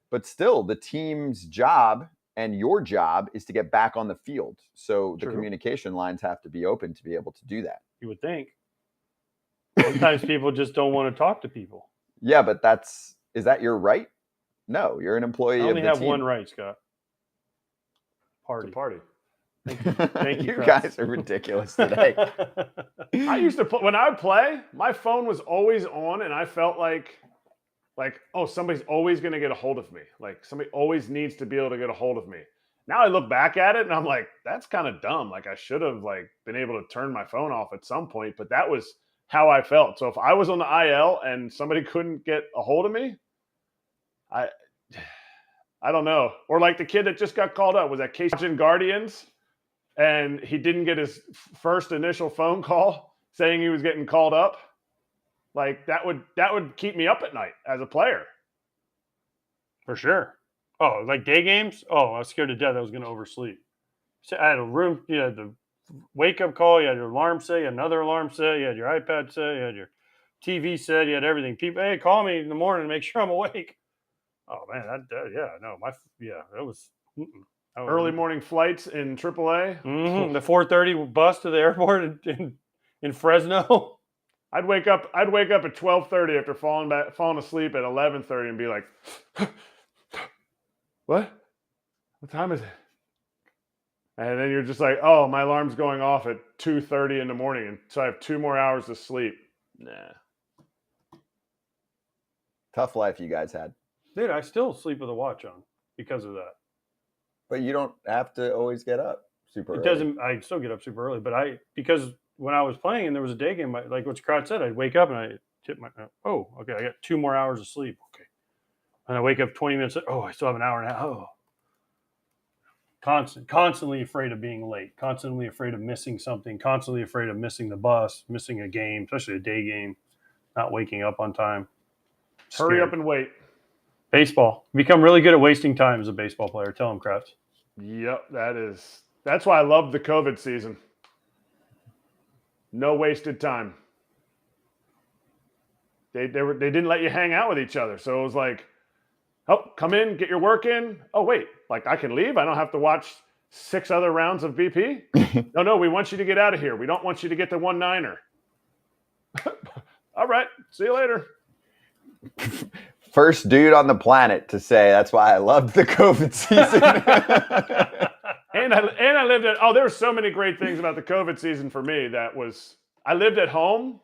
But still, the team's job and your job is to get back on the field. So the True. communication lines have to be open to be able to do that. You would think. Sometimes people just don't want to talk to people. Yeah, but is that your right? No, you're an employee I of only the have team. one right, Scott. It's a party. Thank you, You Kratz. guys are ridiculous today. I used to when I would play, my phone was always on, and I felt like, oh, somebody's always going to get a hold of me. Like somebody always needs to be able to get a hold of me. Now I look back at it and I'm like, that's kind of dumb. Like I should have been able to turn my phone off at some point, but that was how I felt. So if I was on the IL and somebody couldn't get a hold of me, I don't know. Or like the kid that just got called up was at Cajun Guardians, and he didn't get his first initial phone call saying he was getting called up. Like that would keep me up at night as a player. For sure. Oh, like day games? Oh, I was scared to death I was going to oversleep. So I had a room, you had the wake-up call, you had your alarm set, you had another alarm set, you had your iPad set, you had your TV set, you had everything. People, hey, call me in the morning to make sure I'm awake. Oh, man, that was Early morning flights in AAA. Mm-hmm. The 4:30 bus to the airport in Fresno. I'd wake up at 12:30 after falling asleep at 11:30 and be like, what time is it? And then you're just like, oh, my alarm's going off at 2:30 in the morning, and so I have 2 more hours of sleep. Nah. Tough life you guys had. Dude, I still sleep with a watch on because of that. But you don't have to always get up super early. It doesn't. I still get up super early, but because when I was playing and there was a day game, like what Kratz said, I'd wake up and I tip my. Oh, okay, I got 2 more hours of sleep. Okay, and I wake up 20 minutes. Oh, I still have an hour and a half. Oh, constantly afraid of being late. Constantly afraid of missing something. Constantly afraid of missing the bus, missing a game, especially a day game. Not waking up on time. Hurry Scared. up and wait. Baseball. Become really good at wasting time as a baseball player. Tell him, Kratz. Yep, that's why I love the COVID season. No wasted time. They didn't let you hang out with each other. So it was like, oh, come in, get your work in. Oh, wait, like I can leave? I don't have to watch 6 other rounds of BP? No, we want you to get out of here. We don't want you to get the 1-9er. All right, see you later. First dude on the planet to say that's why I loved the COVID season. and I lived at, there were so many great things about the COVID season for me. I lived at home.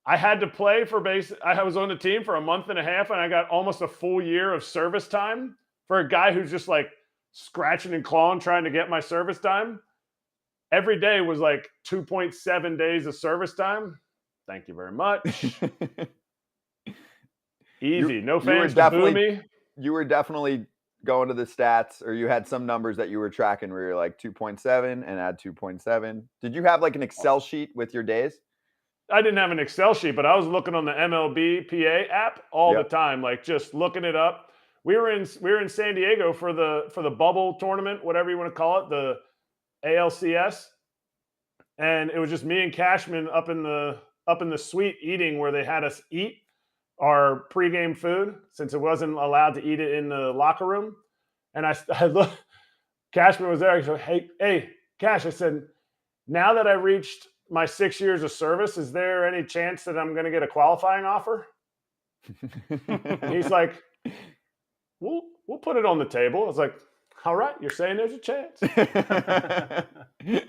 I had to play for I was on the team for a month and a half, and I got almost a full year of service time for a guy who's just like scratching and clawing trying to get my service time. Every day was like 2.7 days of service time. Thank you very much. Easy. No fans to boo me. You were definitely going to the stats, or you had some numbers that you were tracking where you're like 2.7 and add 2.7. Did you have like an Excel sheet with your days? I didn't have an Excel sheet, but I was looking on the MLB PA app all the time, like just looking it up. We were in San Diego for the bubble tournament, whatever you want to call it, the ALCS, and it was just me and Cashman up in the suite eating where they had us eat our pregame food since it wasn't allowed to eat it in the locker room. And I looked, Cashman was there. I said, hey, Cash, I said, now that I reached my 6 years of service, is there any chance that I'm going to get a qualifying offer? And he's like, we'll put it on the table. I was like, all right, you're saying there's a chance. You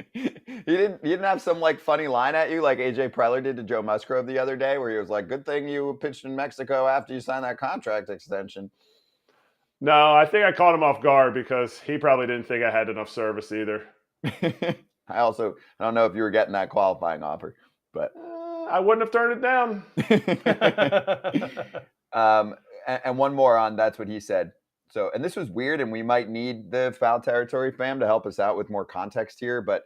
didn't have some like funny line at you like AJ Preller did to Joe Musgrove the other day where he was like, good thing you pitched in Mexico after you signed that contract extension. No, I think I caught him off guard because he probably didn't think I had enough service either. I don't know if you were getting that qualifying offer, but I wouldn't have turned it down. And one more on that's what he said. So, and this was weird, and we might need the Foul Territory fam to help us out with more context here. But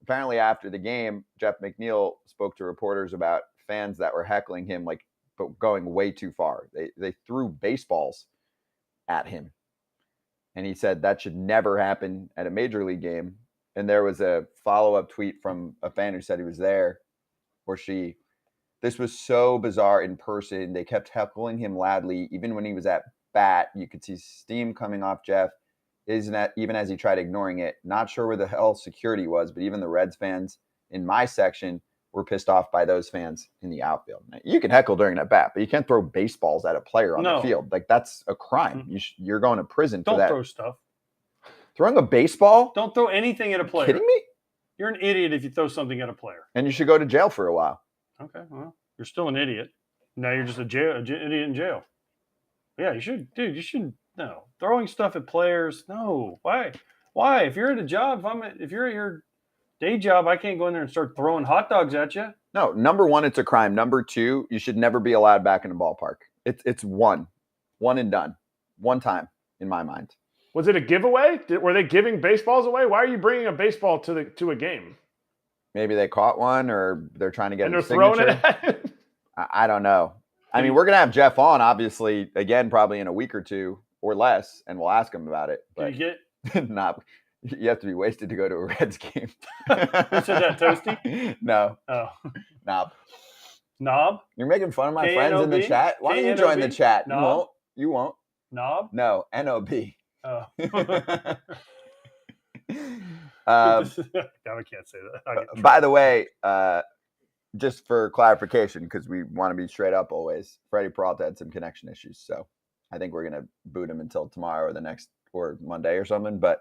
apparently after the game, Jeff McNeil spoke to reporters about fans that were heckling him, like, but going way too far. They threw baseballs at him. And he said that should never happen at a major league game. And there was a follow-up tweet from a fan who said he was there, where this was so bizarre in person. They kept heckling him loudly. Even when he was at bat, you could see steam coming off Jeff, even as he tried ignoring it. Not sure where the hell security was, but even the Reds fans in my section were pissed off by those fans in the outfield. Now, you can heckle during at bat, but you can't throw baseballs at a player on the field. Like, that's a crime. Mm-hmm. You're going to prison for that. Don't throw stuff. Throwing a baseball? Don't throw anything at a player. Kidding me? You're an idiot if you throw something at a player. And you should go to jail for a while. Okay, well, you're still an idiot. Now you're just an idiot in jail. Yeah, you should, dude. You should no throwing stuff at players. No, why? If you're at a job, if you're at your day job, I can't go in there and start throwing hot dogs at you. No, number one, it's a crime. Number two, you should never be allowed back in a ballpark. It's one and done, one time in my mind. Was it a giveaway? Were they giving baseballs away? Why are you bringing a baseball to a game? Maybe they caught one, or they're trying to get. And they're throwing it at him? I don't know. I mean, we're gonna have Jeff on, obviously, again, probably in a week or two or less, and we'll ask him about it. But you get you have to be wasted to go to a Reds game. You said that toasty? No. Oh, Knob. You're making fun of my K-N-O-B? friends in the chat. Why don't you join the chat? Knob? You won't. Knob? No. N-O-B. Oh. I can't say that. By the way, just for clarification, because we want to be straight up always, Freddie Peralta had some connection issues, so I think we're going to boot him until tomorrow or Monday or something, but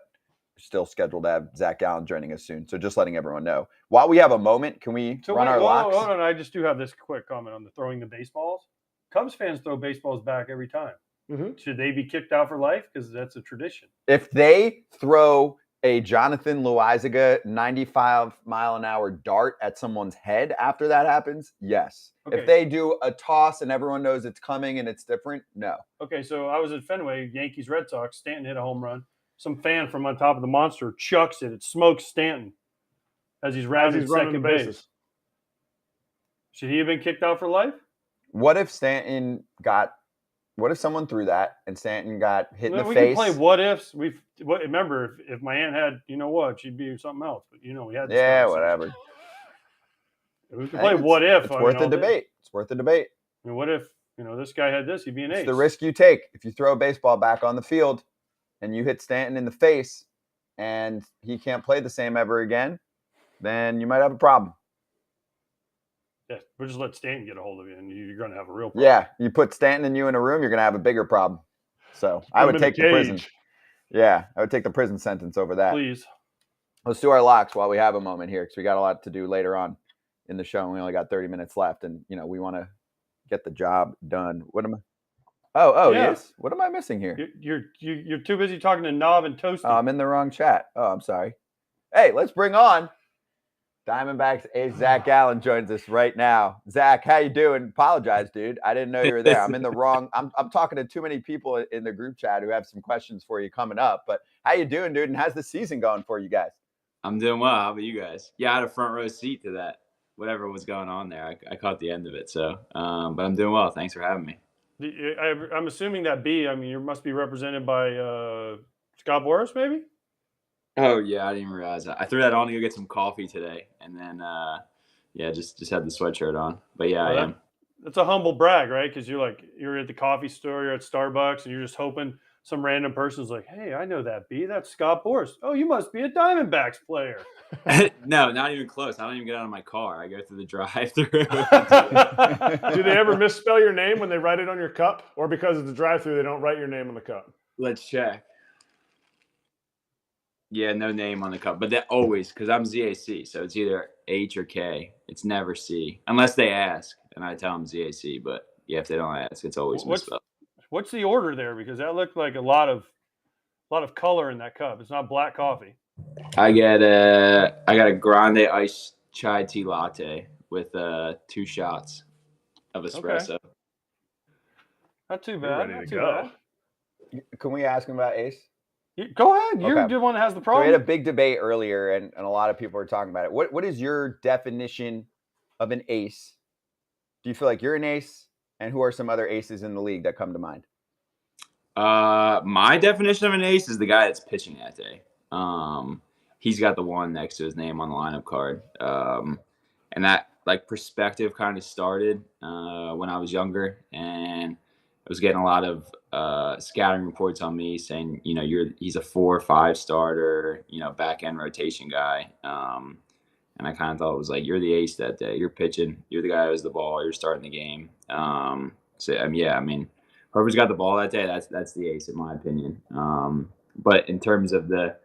still scheduled to have Zac Gallen joining us soon. So just letting everyone know. While we have a moment, can we run our locks? Hold on, I just do have this quick comment on the throwing the baseballs. Cubs fans throw baseballs back every time. Mm-hmm. Should they be kicked out for life? Because that's a tradition. If they throw a Jonathan Loaizaga 95-mile-an-hour dart at someone's head after that happens, yes. Okay. If they do a toss and everyone knows it's coming and it's different, no. Okay, so I was at Fenway, Yankees, Red Sox. Stanton hit a home run. Some fan from on top of the monster chucks it. It smokes Stanton as he's rounding second base. Should he have been kicked out for life? What if someone threw that and Stanton got hit in the face? We can play what ifs. Remember, if my aunt had, she'd be something else. But we had. Yeah, whatever. We can play what if. It's worth a debate. It's worth a debate. I mean, what if this guy had this? He'd be an ace. It's the risk you take. If you throw a baseball back on the field and you hit Stanton in the face and he can't play the same ever again, then you might have a problem. Yeah, we'll just let Stanton get a hold of you, and you're going to have a real problem. Yeah, you put Stanton and you in a room, you're going to have a bigger problem. So I would take the prison. Yeah, I would take the prison sentence over that. Please. Let's do our locks while we have a moment here because we got a lot to do later on in the show. And we only got 30 minutes left, and we want to get the job done. What am I? Oh, Yeah. yes. What am I missing here? You're too busy talking to Knob and Toasty. Oh, I'm in the wrong chat. Oh, I'm sorry. Hey, let's bring on Diamondbacks ace Zac Gallen joins us right now. Zach, how you doing? Apologize, dude. I didn't know you were there. I'm in the wrong. I'm talking to too many people in the group chat who have some questions for you coming up. But how you doing, dude? And how's the season going for you guys? I'm doing well. How about you guys? Yeah, I had a front row seat to that. Whatever was going on there, I caught the end of it. So, but I'm doing well. Thanks for having me. I'm assuming that B. I mean, you must be represented by Scott Boras, maybe. Oh yeah, I didn't even realize that. I threw that on to go get some coffee today, and then just had the sweatshirt on. But yeah, I am. That's a humble brag, right? Because you're at the coffee store, you're at Starbucks, and you're just hoping some random person's like, "Hey, I know that B. That's Scott Boras. Oh, you must be a Diamondbacks player." No, not even close. I don't even get out of my car. I go through the drive-through. Do they ever misspell your name when they write it on your cup, or because it's a drive-through, they don't write your name on the cup? Let's check. Yeah, no name on the cup, but that always, because I'm ZAC, so it's either H or K. It's never C, unless they ask, and I tell them ZAC. But yeah, if they don't ask, it's always misspelled. What's the order there? Because that looked like a lot of color in that cup. It's not black coffee. I got a grande iced chai tea latte with 2 shots of espresso. Okay. Not too bad. Ready to go. Can we ask him about Ace? Go ahead. You're the one that has the problem. So we had a big debate earlier, and a lot of people are talking about it. What is your definition of an ace? Do you feel like you're an ace? And who are some other aces in the league that come to mind? My definition of an ace is the guy that's pitching that day. He's got the 1 next to his name on the lineup card. And that perspective kind of started when I was younger, and I was getting a lot of scouting reports on me saying, he's a 4 or 5 starter, back end rotation guy. And I kind of thought it was like, you're the ace that day. You're pitching. You're the guy who has the ball. You're starting the game. Whoever's got the ball that day, that's the ace in my opinion. But in terms of the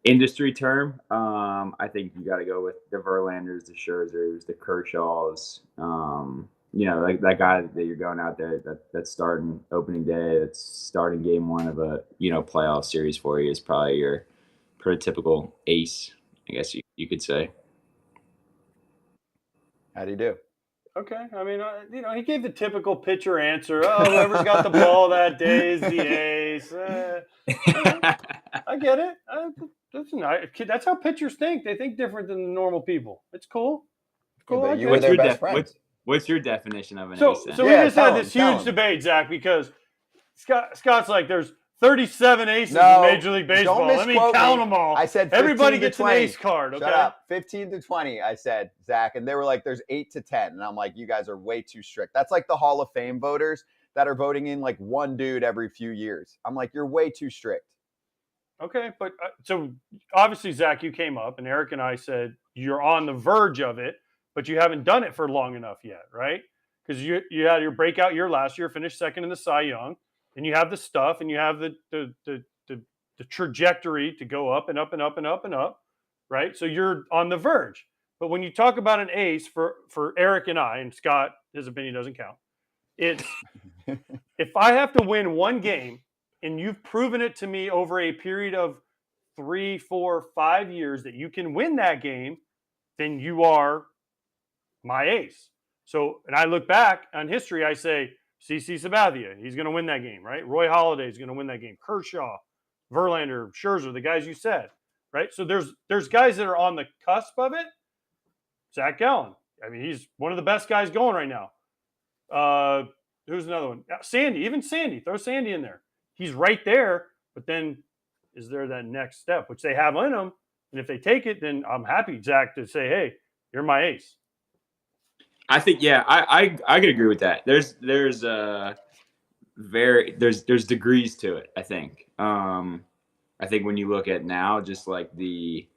industry term, I think you got to go with the Verlanders, the Scherzers, the Kershaws. That guy that you're going out there that's starting opening day, that's starting game 1 of a playoff series for you is probably your prototypical ace, I guess you could say. How do you do? Okay. I mean, he gave the typical pitcher answer. Oh, whoever's got the ball that day is the ace. I get it. That's how pitchers think. They think different than the normal people. It's cool. Cool. Yeah, you were their best friends. What's your definition of an ace? So we just had this huge debate, Zach, because Scott's like, there's 37 aces in Major League Baseball. Let me count them all. I said everybody gets 20. an ace card. Okay, shut up. 15 to 20. I said, Zach, and they were like, "There's 8 to 10," and I'm like, "You guys are way too strict." That's like the Hall of Fame voters that are voting in like one dude every few years. I'm like, you're way too strict. Okay, but so obviously, Zach, you came up, and Eric and I said you're on the verge of it, but you haven't done it for long enough yet, right? Because you had your breakout year last year, finished second in the Cy Young. And you have the stuff, and you have the trajectory to go up and up and up and up and up, right? So you're on the verge. But when you talk about an ace for Eric and I, and Scott, his opinion doesn't count. It's if I have to win one game, and you've proven it to me over a period of 3, 4, 5 years that you can win that game, then you are my ace. So, and I look back on history, I say, CC Sabathia, he's going to win that game, right? Roy Halladay is going to win that game. Kershaw, Verlander, Scherzer, the guys you said, right? So there's guys that are on the cusp of it. Zac Gallen, I mean, he's one of the best guys going right now. Who's another one? Sandy, even Sandy. Throw Sandy in there. He's right there, but then is there that next step, which they have in them? And if they take it, then I'm happy, Zach, to say, hey, you're my ace. I think I could agree with that. There's degrees to it. I think. I think when you look at now, just like the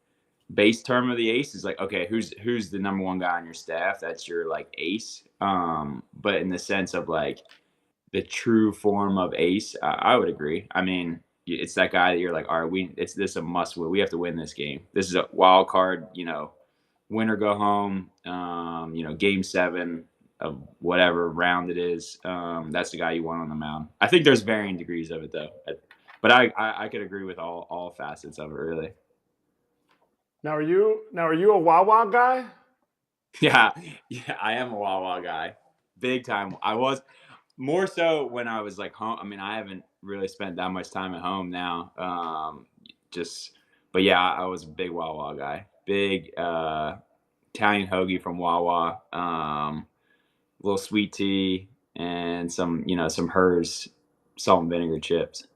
base term of the ace is like, okay, who's the number one guy on your staff? That's your like ace. But in the sense of like the true form of ace, I would agree. I mean, it's that guy that you're like, all right, this is a must win. We have to win this game. This is a wild card, win or go home. Game 7 of whatever round it is. That's the guy you want on the mound. I think there's varying degrees of it though, but I could agree with all facets of it really. Now are you a Wawa guy? Yeah, I am a Wawa guy, big time. I was more so when I was like home. I mean, I haven't really spent that much time at home now. But yeah, I was a big Wawa guy. Big Italian hoagie from Wawa, little sweet tea, and some Hers salt and vinegar chips.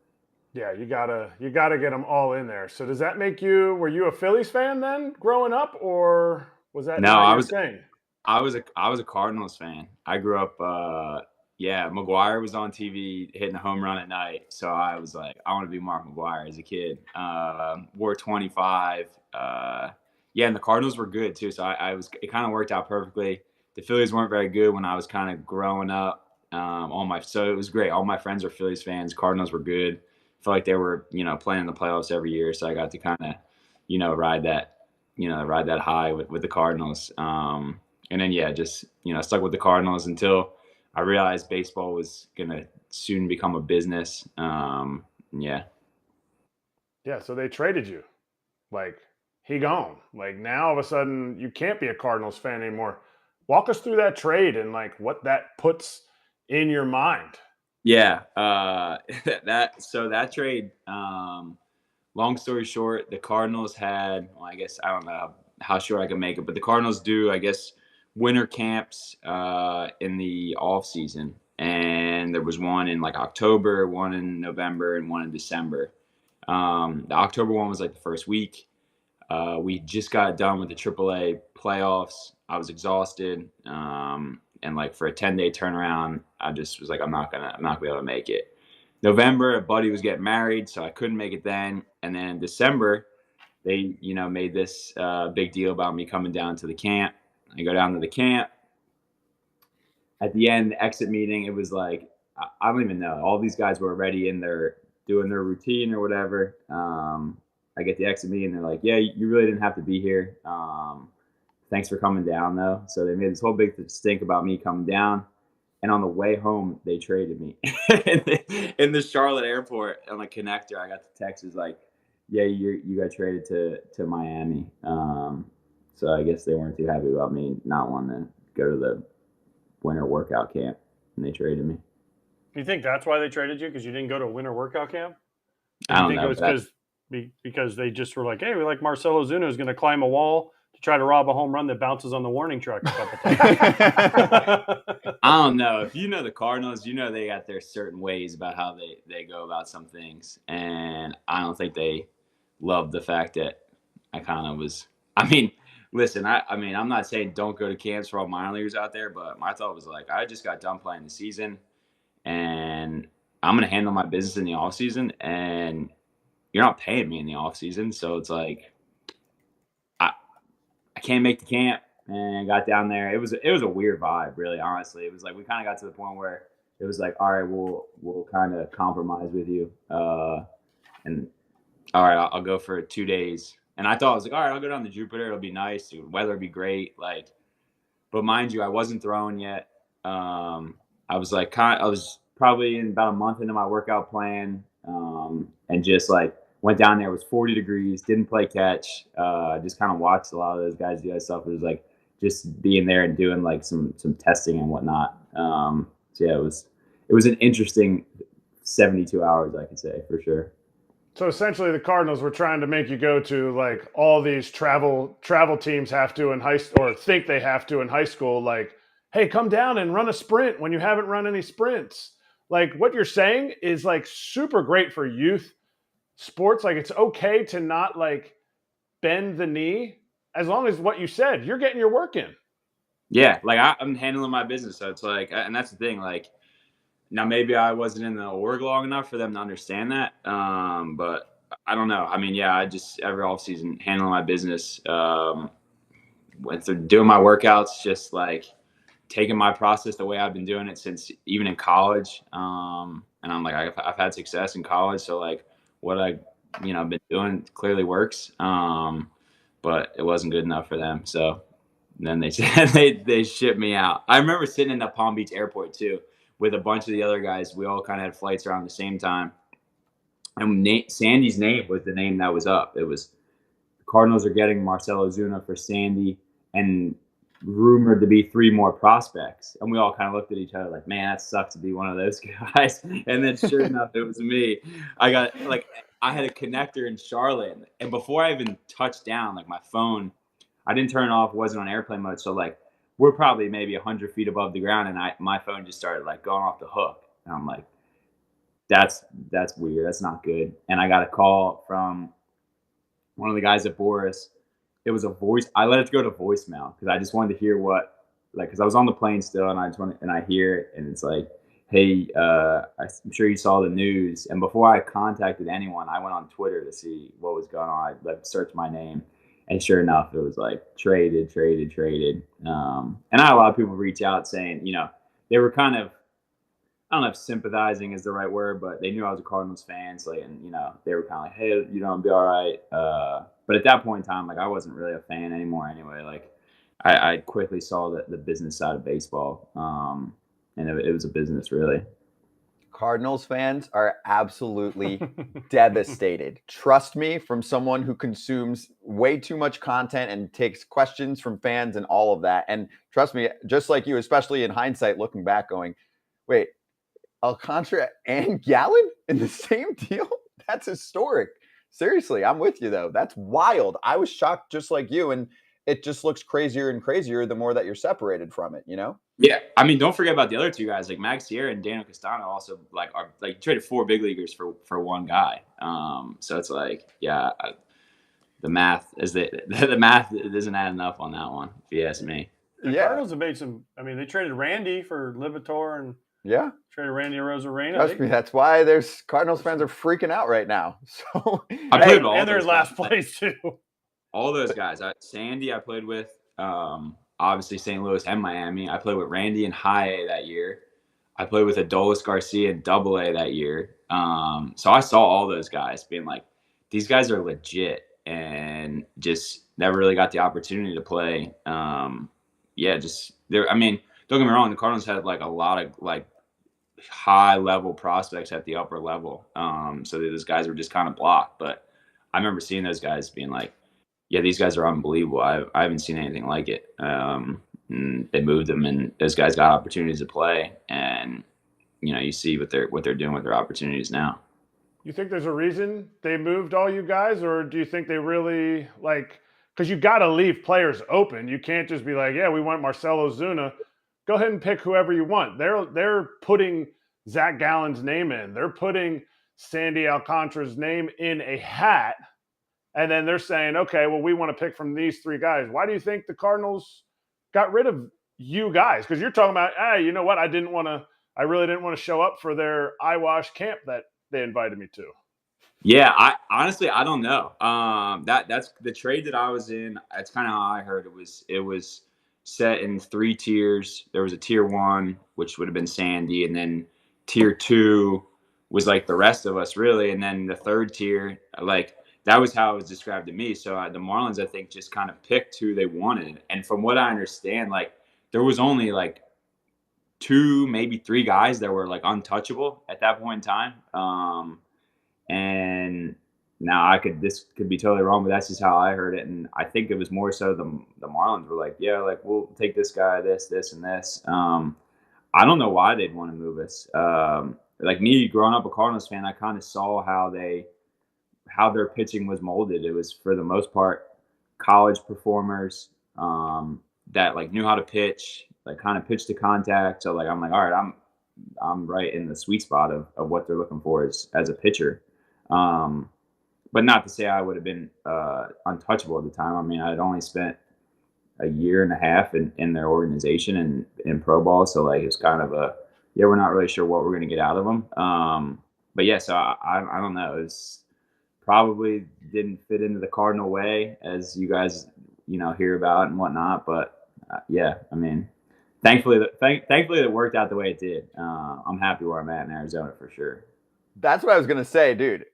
Yeah, you gotta get them all in there. So does that make were you a Phillies fan then growing up, or was that not your thing? I was a Cardinals fan. I grew up. McGuire was on TV hitting a home run at night, so I was like, I want to be Mark McGuire as a kid. Wore 25. And the Cardinals were good too, so it kind of worked out perfectly. The Phillies weren't very good when I was kind of growing up. So it was great. All my friends were Phillies fans. Cardinals were good. I felt like they were, playing in the playoffs every year, so I got to kind of, ride that high with the Cardinals. And then just stuck with the Cardinals until I realized baseball was gonna soon become a business. Yeah, so they traded you, like he gone. Like now all of a sudden you can't be a Cardinals fan anymore. Walk us through that trade and like what that puts in your mind. Yeah, that trade. Long story short, the Cardinals had. Well, I guess I don't know how sure I can make it, but the Cardinals do, I guess, winter camps in the off season, and there was one in like October, one in November, and one in December. The October one was like the first week. We just got done with the AAA playoffs. I was exhausted. And like for a 10-day turnaround, I just was like, I'm not gonna be able to make it. November, a buddy was getting married, so I couldn't make it then. And then in December, they, made this big deal about me coming down to the camp. I go down to the camp. At the end, the exit meeting, it was like, I don't even know. All these guys were already in there doing their routine or whatever. I get the exit meeting, and they're like, yeah, you really didn't have to be here. Thanks for coming down, though. So they made this whole big stink about me coming down. And on the way home, they traded me. in the Charlotte airport on the connector, I got the text. It was like, yeah, you got traded to Miami. So I guess they weren't too happy about me not wanting to go to the winter workout camp, and they traded me. Do you think that's why they traded you? Because you didn't go to a winter workout camp? I don't know. It was because they just were like, hey, we like Marcell Ozuna is going to climb a wall to try to rob a home run that bounces on the warning track a couple times. I don't know. If you know the Cardinals, they got their certain ways about how they go about some things. And I don't think they loved the fact that I kind of was – I mean, listen, I'm not saying don't go to camps for all minor leaguers out there, but my thought was like, I just got done playing the season, and I'm going to handle my business in the offseason, and you're not paying me in the offseason. So it's like – I can't make the camp, and I got down there. It was a weird vibe, really, honestly. It was like we kind of got to the point where it was like, all right, we'll kind of compromise with you, and all right, I'll go for 2 days. And I thought I was like, all right, I'll go down to Jupiter. It'll be nice. The weather will be great. Like, but mind you, I wasn't throwing yet. I was probably in about a month into my workout plan, and just like. Went down there, it was 40 degrees, didn't play catch, just kind of watched a lot of those guys do that stuff. It was like just being there and doing like some testing and whatnot. It was an interesting 72 hours, I could say, for sure. So essentially the Cardinals were trying to make you go to like all these travel teams have to in high school, or think they have to in high school, like, hey, come down and run a sprint when you haven't run any sprints. Like what you're saying is like super great for youth sports. Like it's okay to not like bend the knee as long as what you said, you're getting your work in. Yeah, like I'm handling my business, so it's like, and that's the thing. Like now, maybe I wasn't in the org long enough for them to understand that. But I don't know. I mean, yeah, I just every offseason handling my business, went through doing my workouts, just like taking my process the way I've been doing it since even in college. And I'm like, I've had success in college, so like what I been doing clearly works. But it wasn't good enough for them, so then they they shipped me out. I remember sitting in the Palm Beach airport too with a bunch of the other guys. We all kind of had flights around the same time, and Sandy's name was the name that was up. It was the Cardinals are getting Marcell Ozuna for Sandy, and rumored to be 3 more prospects. And we all kind of looked at each other like, man, that sucks to be one of those guys. And then sure enough, it was me. I had a connector in Charlotte, and before I even touched down, like my phone, I didn't turn it off, it wasn't on airplane mode. So like we're probably maybe 100 feet above the ground, and my phone just started like going off the hook. And I'm like, that's weird. That's not good. And I got a call from one of the guys at Boris. It was a voice. I let it go to voicemail because I just wanted to hear because I was on the plane still, and I hear it, and it's like, hey, I'm sure you saw the news. And before I contacted anyone, I went on Twitter to see what was going on. I searched my name, and sure enough, it was like traded. And I had a lot of people reach out saying, they were kind of, I don't know if sympathizing is the right word, but they knew I was a Cardinals fan. So, and, they were kind of like, hey, I'll be all right. But at that point in time, like I wasn't really a fan anymore anyway. Like I quickly saw the business side of baseball. And it was a business really. Cardinals fans are absolutely devastated. Trust me, from someone who consumes way too much content and takes questions from fans and all of that. And trust me, just like you, especially in hindsight, looking back going, wait, Alcantara and Gallen in the same deal? That's historic. Seriously, I'm with you, though. That's wild. I was shocked just like you, and it just looks crazier and crazier the more that you're separated from it, Yeah, I mean, don't forget about the other 2 guys, like Mag Sierra and Daniel Castano also are traded 4 big leaguers for one guy. So it's like, yeah, the math the math isn't adding up on that one, if you ask me. The Cardinals have made some. I mean, they traded Randy for Livator and traded Randy Arozarena. Trust me, that's why there's Cardinals fans are freaking out right now. So I played with all and they're those in last guys. place too. All those guys. Sandy, I played with. Obviously St. Louis and Miami. I played with Randy in High A that year. I played with Adolis Garcia in Double A that year. So I saw all those guys being like, these guys are legit, and just never really got the opportunity to play. Just there. I mean, don't get me wrong. The Cardinals had like a lot of like high level prospects at the upper level. So those guys were just kind of blocked. But I remember seeing those guys being like, yeah, these guys are unbelievable. I haven't seen anything like it. And they moved them, and those guys got opportunities to play. And you see what they're doing with their opportunities now. You think there's a reason they moved all you guys, or do you think they really because you got to leave players open. You can't just be like, yeah, we want Marcell Ozuna. Go ahead and pick whoever you want. They're putting Zac Gallen's name in. They're putting Sandy Alcantara's name in a hat. And then they're saying, okay, well, we want to pick from these 3 guys. Why do you think the Cardinals got rid of you guys? Because you're talking about, you know what? I really didn't want to show up for their eyewash camp that they invited me to. Yeah, I don't know. That's the trade that I was in. That's kind of how I heard it was. It was set in 3 tiers. There was a tier 1, which would have been Sandy, and then tier 2 was like the rest of us, really, and then the 3rd tier, like. That was how it was described to me. So the Marlins, I think, just kind of picked who they wanted. And from what I understand, like there was only like 2, maybe 3 guys that were like untouchable at that point in time. And now this could be totally wrong, but that's just how I heard it. And I think it was more so the Marlins were like, yeah, like we'll take this guy, this, and this. I don't know why they'd want to move us. Like me growing up a Cardinals fan, I kind of saw how their pitching was molded. It was for the most part college performers that like knew how to pitch, like kind of pitch to contact. So like I'm like, all right, I'm right in the sweet spot of what they're looking for as a pitcher. But not to say I would have been untouchable at the time. I mean, I'd only spent a year and a half in their organization and in pro ball. So like it's kind of we're not really sure what we're going to get out of them. But yeah, so I don't know. It's probably didn't fit into the Cardinal way as you guys hear about and whatnot. But yeah, I mean, thankfully it worked out the way it did. I'm happy where I'm at in Arizona for sure. That's what I was going to say, dude.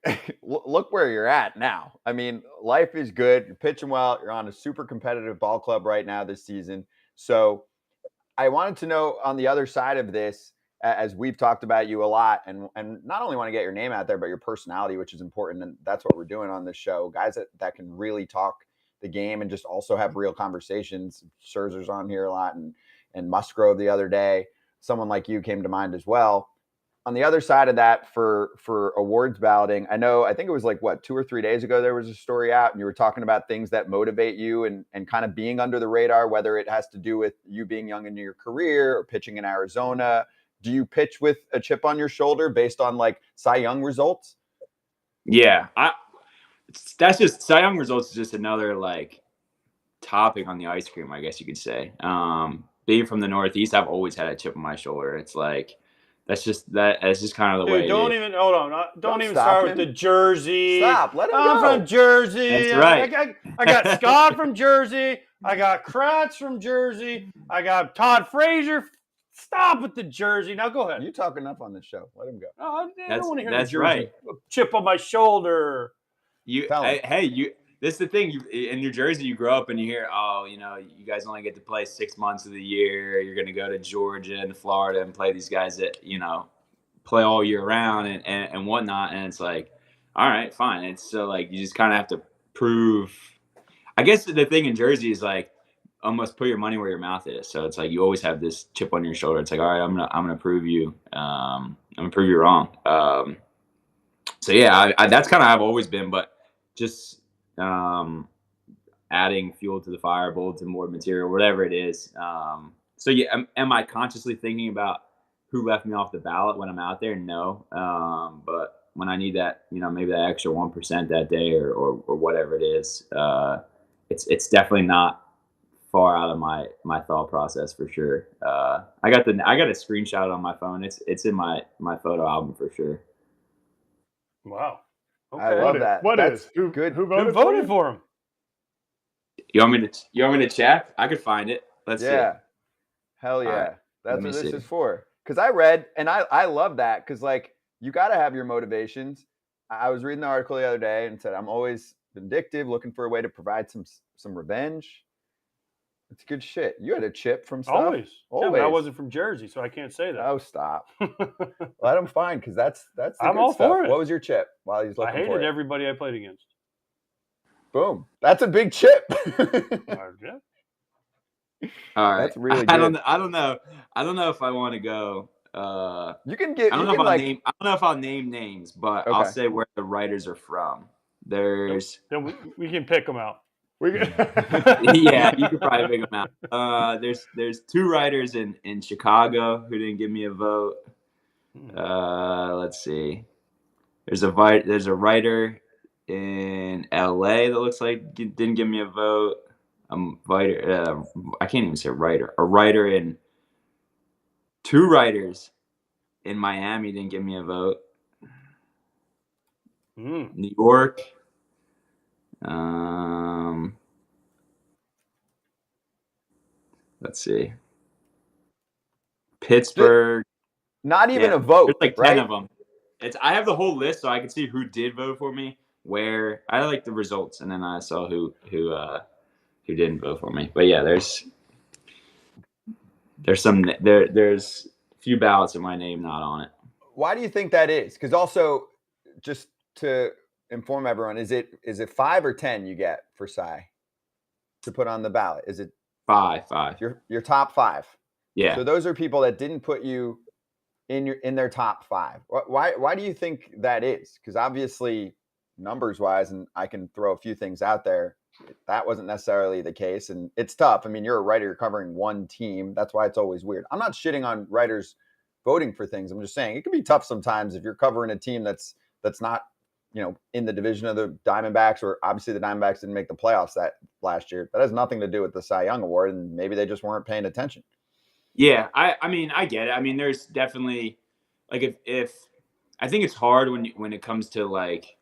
Look where you're at now. I mean, life is good. You're pitching well. You're on a super competitive ball club right now this season. So I wanted to know on the other side of this, as we've talked about you a lot, and not only want to get your name out there, but your personality, which is important. And that's what we're doing on this show. Guys that can really talk the game and just also have real conversations. Scherzer's on here a lot, and Musgrove the other day. Someone like you came to mind as well. On the other side of that, for awards balloting, I think it was like 2 or 3 days ago, there was a story out and you were talking about things that motivate you and kind of being under the radar, whether it has to do with you being young in your career or pitching in Arizona. Do you pitch with a chip on your shoulder based on like Cy Young results? Yeah, that's just Cy Young results is just another like topic on the ice cream, I guess you could say. Being from the Northeast, I've always had a chip on my shoulder. It's like that's just kind of the way. Don't even hold on. Don't even start with the jersey. Stop. Let him I'm go. from Jersey. That's right. I got Scott from Jersey. I got Kratz from Jersey. I got Todd Frazier. Stop with the Jersey. Now go ahead. You talk enough on this show. Let him go. I don't want to hear that's the Jersey. right. Chip on my shoulder. This is the thing. In New Jersey, you grow up and you hear, you guys only get to play 6 months of the year. You're going to go to Georgia and Florida and play these guys that, play all year round and whatnot. And it's like, all right, fine. It's so like you just kind of have to prove. I guess the thing in Jersey is like almost put your money where your mouth is. So it's like you always have this chip on your shoulder. It's like, all right, I'm gonna prove you. I'm gonna prove you wrong. So yeah, that's kind of how I've always been, but just adding fuel to the fire, bulletin board material, whatever it is. So yeah, am I consciously thinking about who left me off the ballot when I'm out there? No. But when I need that, maybe that extra 1% that day or whatever it is, it's definitely not far out of my thought process for sure. I got a screenshot on my phone. It's in my photo album for sure. Wow. Okay. I love that. Who voted for him? You want me to check? I could find it. Let's see. Hell yeah. Right. That's what this is for. Because I read, and I love that, because like you got to have your motivations. I was reading the article the other day and said I'm always vindictive, looking for a way to provide some revenge. It's good shit. You had a chip from stuff. Always. Yeah, but I wasn't from Jersey, so I can't say that. Oh, stop. Let him find, because that's the I'm good all stuff. for it. What was your chip while he's looking for it? I hated everybody I played against. Boom. That's a big chip. Yeah. All right. That's really good. I don't know if I want to go. You can get. I don't know if I'll name names, but Okay. I'll say where the writers are from. There's. Then we can pick them out. Yeah, you could probably pick them out. There's 2 writers in Chicago who didn't give me a vote. Let's see. There's a writer in LA that looks like didn't give me a vote. I can't even say writer. A writer in 2 writers in Miami didn't give me a vote. New York. Let's see. Pittsburgh. Not even a vote. There's like 10 right? of them. I have the whole list, so I can see who did vote for me. Where I like the results, and then I saw who didn't vote for me. But yeah, there's a few ballots with my name not on it. Why do you think that is? Because also, just to inform everyone, is it 5 or 10 you get for Cy to put on the ballot? Is it 5? Your top 5? Yeah. So those are people that didn't put you in their top 5. Why do you think that is? Because obviously, numbers wise, and I can throw a few things out there, that wasn't necessarily the case, and it's tough. I mean, you're a writer, you're covering one team. That's why it's always weird. I'm not shitting on writers voting for things. I'm just saying it can be tough sometimes if you're covering a team that's not in the division of the Diamondbacks, or obviously the Diamondbacks didn't make the playoffs that last year. That has nothing to do with the Cy Young Award, and maybe they just weren't paying attention. Yeah, I mean, I get it. I mean, there's definitely like if I think it's hard when it comes to like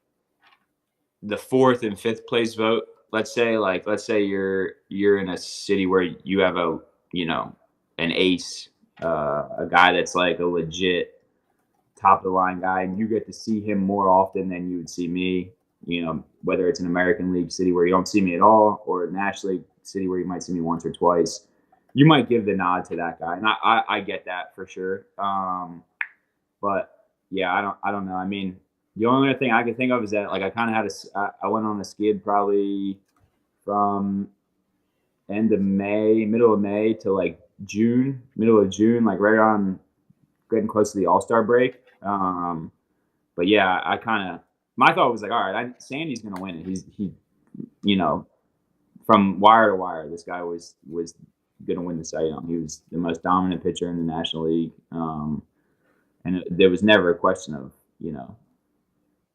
the 4th and 5th place vote. Let's say you're in a city where you have an ace, a guy that's like a legit top of the line guy, and you get to see him more often than you would see me. Whether it's an American League city where you don't see me at all, or a National League city where you might see me once or twice, you might give the nod to that guy, and I get that for sure. But yeah, I don't know. I mean, the only other thing I can think of is that like I kind of had I went on a skid probably from end of May, middle of May to like June, middle of June, like right on getting close to the All-Star break. But yeah, my thought was like, all right, Sandy's gonna win it. He from wire to wire, this guy was gonna win the Cy Young. He was the most dominant pitcher in the National League, and there was never a question of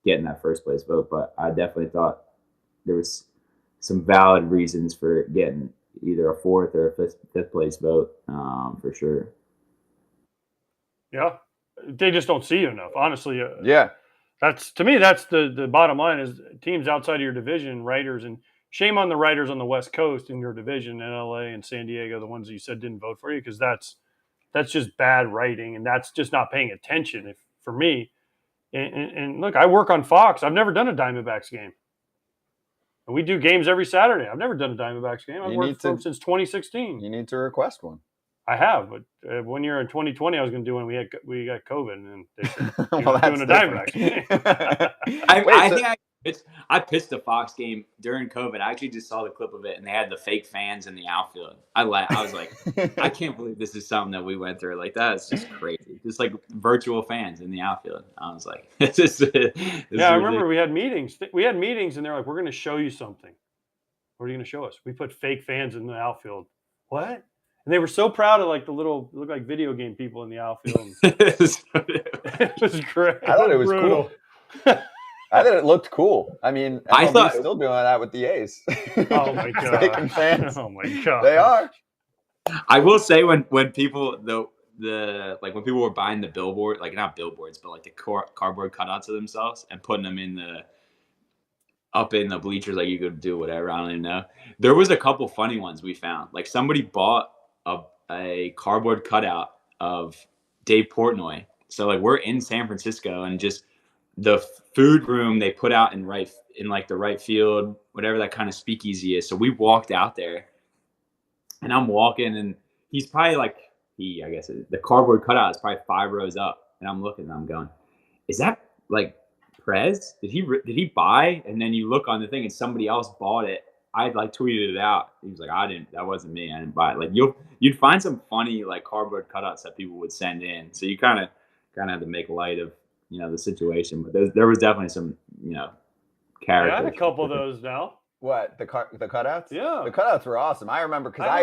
getting that first place vote. But I definitely thought there was some valid reasons for getting either a 4th or a fifth place vote, for sure. Yeah, they just don't see you enough, honestly. Yeah, that's to me. That's the bottom line is teams outside of your division, writers, and shame on the writers on the West Coast in your division, in LA and San Diego, the ones that you said didn't vote for you, because that's just bad writing, and that's just not paying attention. For me, and look, I work on Fox. I've never done a Diamondbacks game, and we do games every Saturday. I've never done a Diamondbacks game. I've worked for them since 2016. You need to request one. I have, but 1 year in 2020, I was going to do one. We got COVID, and they said, well, doing a Diamondbacks game. I pissed a Fox game during COVID. I actually just saw the clip of it, and they had the fake fans in the outfield. I was like, I can't believe this is something that we went through. Like, that is just crazy. Just like virtual fans in the outfield. I was like, this is I remember we had meetings. And they're like, we're going to show you something. What are you going to show us? We put fake fans in the outfield. What? And they were so proud of like the little, look like video game people in the outfield. It was great. I thought it was cool. I thought it looked cool. I mean, I thought still doing that with the A's. Oh my god! Faking fans. Oh my god! They are. I will say when people when people were buying the billboard, like not billboards, but like the cardboard cutouts of themselves and putting them up in the bleachers, like you could do whatever. I don't even know. There was a couple funny ones we found. Like somebody bought a cardboard cutout of Dave Portnoy. So like we're in San Francisco, and just the food room they put out in the right field, whatever that kind of speakeasy is. So we walked out there, and I'm walking, and he's probably like the cardboard cutout is probably 5 rows up, and I'm looking, and I'm going, is that like Prez? Did he buy? And then you look on the thing, and somebody else bought it. I like tweeted it out. He was like, that wasn't me. I didn't buy it. Like you'd find some funny like cardboard cutouts that people would send in. So you kind of have to make light of the situation. But there was definitely some character. I had a couple of those now. What, the cutouts? Yeah, the cutouts were awesome. I remember because I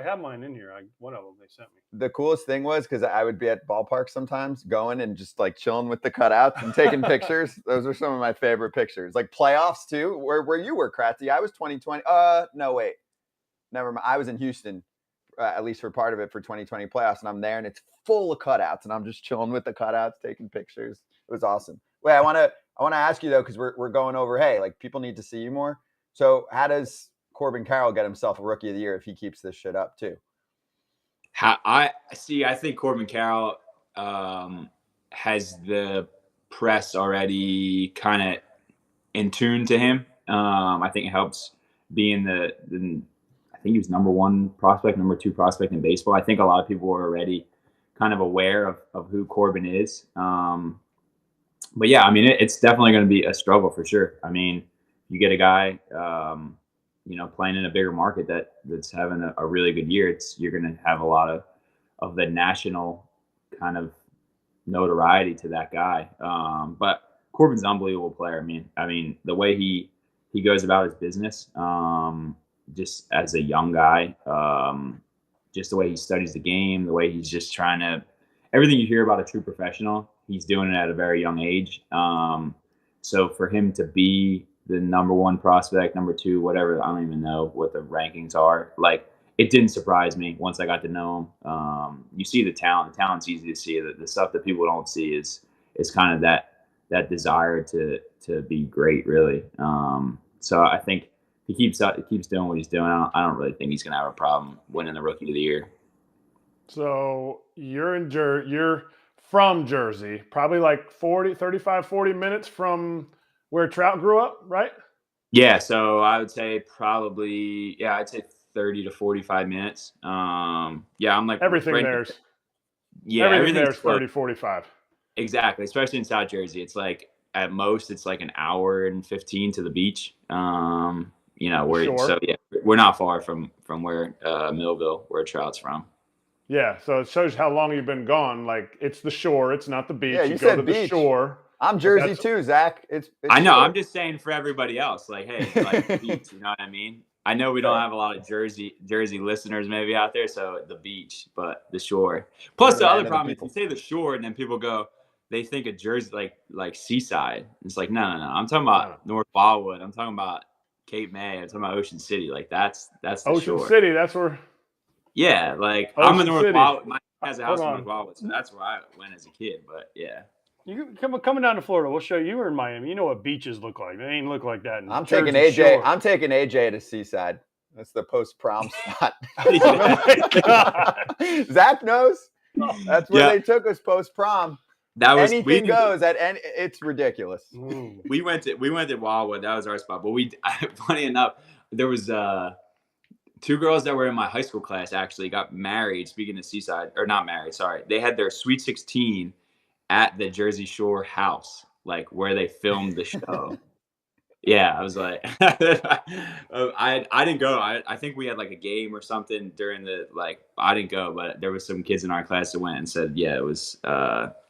have mine in here. One of them they sent me. The coolest thing was because I would be at ballparks sometimes, going and just like chilling with the cutouts and taking pictures. Those are some of my favorite pictures. Like playoffs too, where you were, Kratzy. I was 2020. No, wait, never mind. I was in Houston, at least for part of it for 2020 playoffs, and I'm there, and it's full of cutouts, and I'm just chilling with the cutouts, taking pictures. It was awesome. Wait, I want to ask you though, because we're going over. Hey, like people need to see you more. So how does Corbin Carroll get himself a Rookie of the Year if he keeps this shit up too? I think Corbin Carroll has the press already kind of in tune to him. I think it helps being I think he was number 1 prospect, number 2 prospect in baseball. I think a lot of people were already kind of aware of who Corbin is. But yeah, I mean, it's definitely going to be a struggle for sure. I mean, you get a guy, playing in a bigger market that's having a really good year. You're going to have a lot of the national kind of notoriety to that guy. But Corbin's an unbelievable player. I mean, the way he goes about his business, just as a young guy, just the way he studies the game, the way he's just trying to, everything you hear about a true professional, he's doing it at a very young age. So for him to be the number one prospect, number two, whatever, I don't even know what the rankings are. Like, it didn't surprise me once I got to know him. You see the talent. The talent's easy to see. The stuff that people don't see is kind of that desire to be great, really. So I think he keeps doing what he's doing. I don't really think he's going to have a problem winning the Rookie of the Year. So you're from Jersey, probably like 35, 40 minutes from where Trout grew up, right? Yeah, so I would say probably, I'd say 30 to 45 minutes. I'm like everything right there's everything's there's close. 30, 45. Exactly, especially in South Jersey. It's like at most it's like an hour and 15 to the beach. We're not far from where Millville, where Trout's from. Yeah, so it shows how long you've been gone. Like, it's the shore, it's not the beach. Yeah, you said go to beach. the shore. I'm Jersey too, Zach. It's I know. short. I'm just saying for everybody else, like, hey, like the beach. You know what I mean? I know we don't have a lot of Jersey listeners maybe out there, so the beach, but the shore. Plus, the other problem is you say the shore, and then people go, they think of Jersey like seaside. It's like no. I'm talking about North Wildwood. I'm talking about Cape May. I'm talking about Ocean City. Like that's the Ocean shore. City. That's where. Yeah, like Ocean I'm a North City. Wildwood. My dad has a house in Hold North on. Wildwood, so that's where I went as a kid. But yeah. You coming down to Florida? We'll show you. You were in Miami. You know what beaches look like. They ain't look like that. I'm taking AJ. Shore. I'm taking AJ to Seaside. That's the post-prom spot. Zach knows. That's where they took us post-prom. Anything goes. It's ridiculous. We went to Wildwood. That was our spot. But funny enough, there was two girls that were in my high school class actually got married. Speaking of Seaside, or not married, sorry. They had their Sweet 16 at the Jersey Shore house, like where they filmed the show. Yeah, I was like, I didn't go. I think we had like a game or something during I didn't go, but there was some kids in our class that went and said, yeah, it was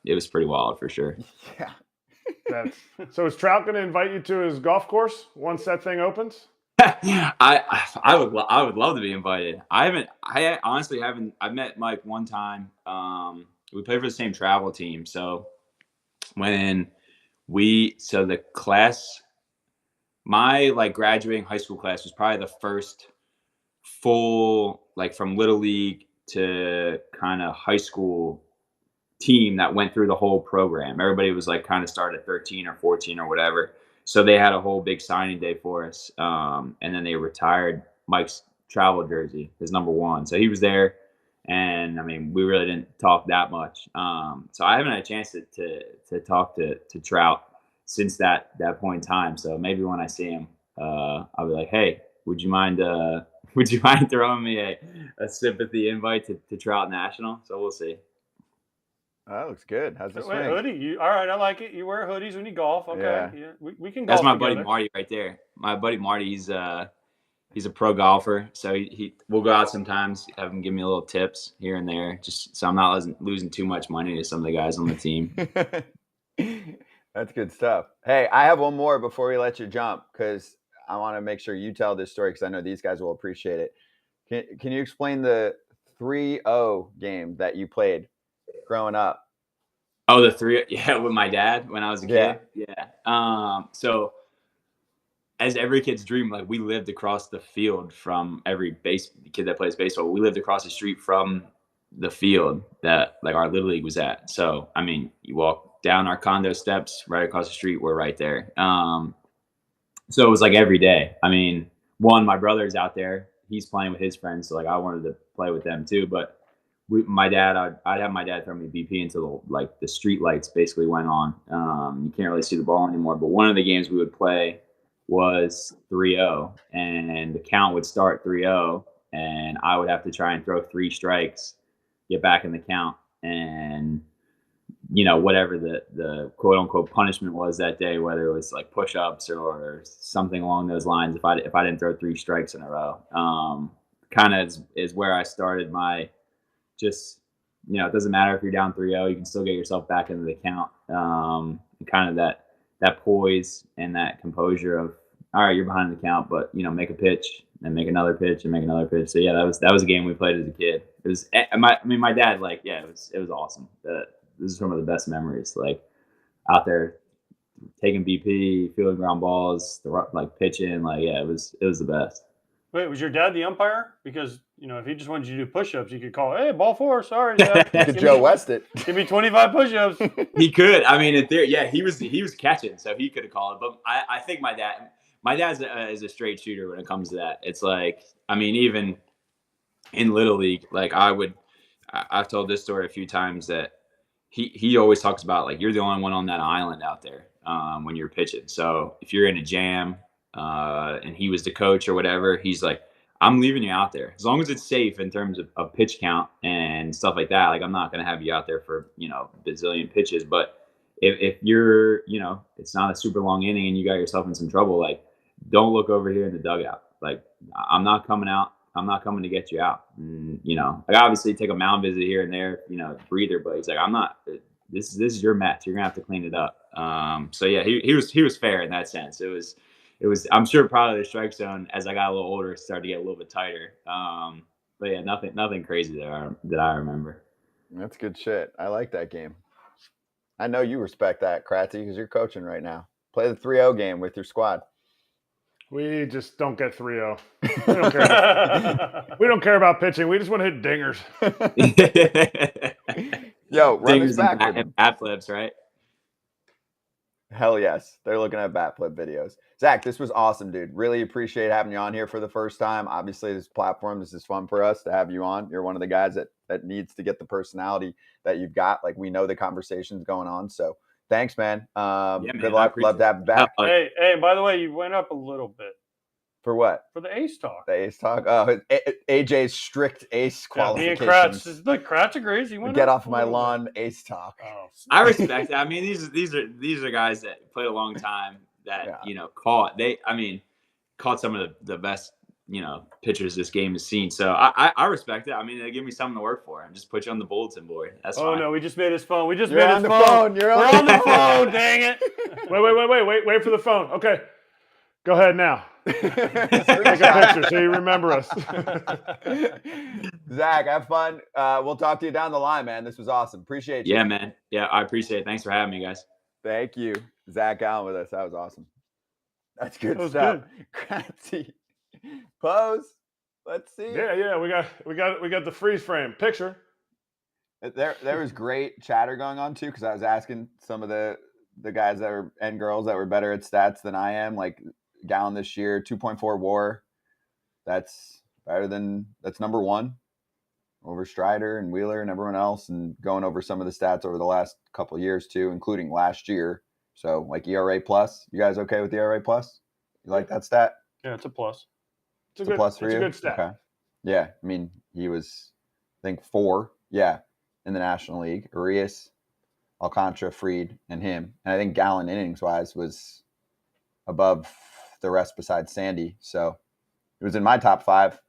pretty wild for sure. Yeah. So is Trout going to invite you to his golf course once that thing opens? I would love to be invited. I honestly haven't. I met Mike one time. We played for the same travel team. So the class, my graduating high school class was probably the first full from Little League to kind of high school team that went through the whole program. Everybody was kind of started at 13 or 14 or whatever. So they had a whole big signing day for us. And then they retired Mike's travel jersey, his number 1. So he was there. And I mean, we really didn't talk that much. So I haven't had a chance to talk to Trout since that point in time. So maybe when I see him, I'll be like, hey, would you mind throwing me a sympathy invite to Trout National? So we'll see. Oh, that looks good. How's the swing? Hoodie. All right, I like it. You wear hoodies when you golf. Okay, yeah. We can golf. That's my together. buddy Marty right there. My buddy Marty, he's a pro golfer, so we'll go out sometimes, have him give me a little tips here and there, just so I'm not losing too much money to some of the guys on the team. That's good stuff. Hey, I have one more before we let you jump, because I want to make sure you tell this story, because I know these guys will appreciate it. Can you explain the 3-0 game that you played growing up? Oh, the 3, with my dad when I was a kid. Yeah. So as every kid's dream, we lived across the field from every kid that plays baseball. We lived across the street from the field that our Little League was at. So, I mean, you walk down our condo steps right across the street, we're right there. So it was every day. I mean, my brother's out there, he's playing with his friends. So I wanted to play with them too, but I'd have my dad throw me BP until the street lights basically went on. You can't really see the ball anymore. But one of the games we would play was 3-0, and the count would start 3-0, and I would have to try and throw 3 strikes, get back in the count, and whatever the quote unquote punishment was that day, whether it was push-ups or something along those lines, if I didn't throw 3 strikes in a row, kind of is where I started my. Just, it doesn't matter if you're down 3-0, you can still get yourself back into the count. Kind of that poise and that composure of, all right, you're behind the count, but make a pitch and make another pitch and make another pitch. So yeah, that was a game we played as a kid. It was, my dad, it was awesome. This is some of the best memories, out there taking BP, fielding ground balls, like pitching. Like, yeah, it was the best. Wait, was your dad the umpire? Because, if he just wanted you to do push-ups, you could call, hey, ball four, sorry, Dad. You could Joe West it. Give me 25 push-ups. He could. I mean, in theory, yeah, he was catching, so he could have called it. But I think my dad's is a straight shooter when it comes to that. It's like, I mean, even in Little League, like I've told this story a few times that he always talks about, like, you're the only one on that island out there when you're pitching. So if you're in a jam and he was the coach or whatever, he's like, I'm leaving you out there as long as it's safe in terms of pitch count and stuff like that. Like, I'm not going to have you out there for, bazillion pitches. But if you're, it's not a super long inning and you got yourself in some trouble, like, don't look over here in the dugout. Like, I'm not coming out. I'm not coming to get you out. And, like, obviously take a mound visit here and there, breather, but he's like, I'm not, this is your mess. You're gonna have to clean it up. So yeah, he was fair in that sense. It was, I'm sure probably the strike zone as I got a little older started to get a little bit tighter. But yeah, nothing crazy that I remember. That's good shit. I like that game. I know you respect that, Kratzy, because you're coaching right now. Play the 3-0 game with your squad. We just don't get 3-0. We don't care. We don't care about pitching. We just want to hit dingers. Yo, run this Dingers back. and bat flips, right? Hell yes. They're looking at bat flip videos. Zach, this was awesome, dude. Really appreciate having you on here for the first time. Obviously, this platform, this is fun for us to have you on. You're one of the guys that needs to get the personality that you've got. Like, we know the conversation's going on. So thanks, man. Man, good luck. Love to have you back. Hey, by the way, you went up a little bit. For what? For the ace talk. The ace talk? Oh, AJ's strict ace qualifications. Me and Kratz. Look, Kratz agrees. He went Get up off my lawn, ace talk. Oh, I respect that. I mean, these are guys that played a long time that caught some of the best pitchers this game has seen. So I respect it. I mean, they give me something to work for and just put you on the bulletin board. That's fine. No, we just made his phone. You're on the phone. We're on the phone. Dang it! Wait for the phone. Okay, go ahead now. Take a picture so you remember us. Zach, have fun. We'll talk to you down the line, man. This was awesome. Appreciate you. Yeah, man. Yeah, I appreciate it. Thanks for having me, guys. Thank you. Zac Gallen with us. That was awesome. That's good That was stuff. Kratzy. Pose. Let's see. Yeah. We got the freeze frame picture. There was great chatter going on too, because I was asking some of the guys and girls that were better at stats than I am, like Gallen this year, 2.4 WAR. That's number one over Strider and Wheeler and everyone else, and going over some of the stats over the last couple of years too, including last year. So like ERA plus. You guys okay with ERA plus? You like that stat? Yeah, it's a plus. It's a plus for you? It's a good stat. Okay. Yeah. I mean, he was, I think, 4. Yeah. In the National League. Urias, Alcantara, Fried, and him. And I think Gallen innings-wise was above the rest besides Sandy. So it was in my top 5.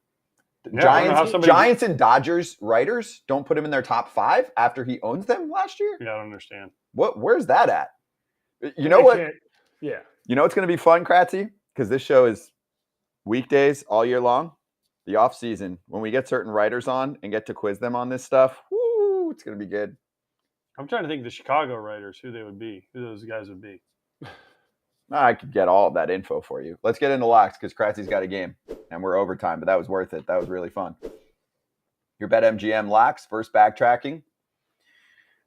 Yeah, Giants and Dodgers writers don't put him in their top 5 after he owns them last year? Yeah, I don't understand. Where's that at? You know what? Yeah. You know what's going to be fun, Kratzy? Because this show is weekdays all year long. The off season, when we get certain writers on and get to quiz them on this stuff, woo, it's going to be good. I'm trying to think of the Chicago writers, who those guys would be. I could get all of that info for you. Let's get into locks because Kratzy's got a game and we're overtime, but that was worth it. That was really fun. Your BetMGM locks, first backtracking.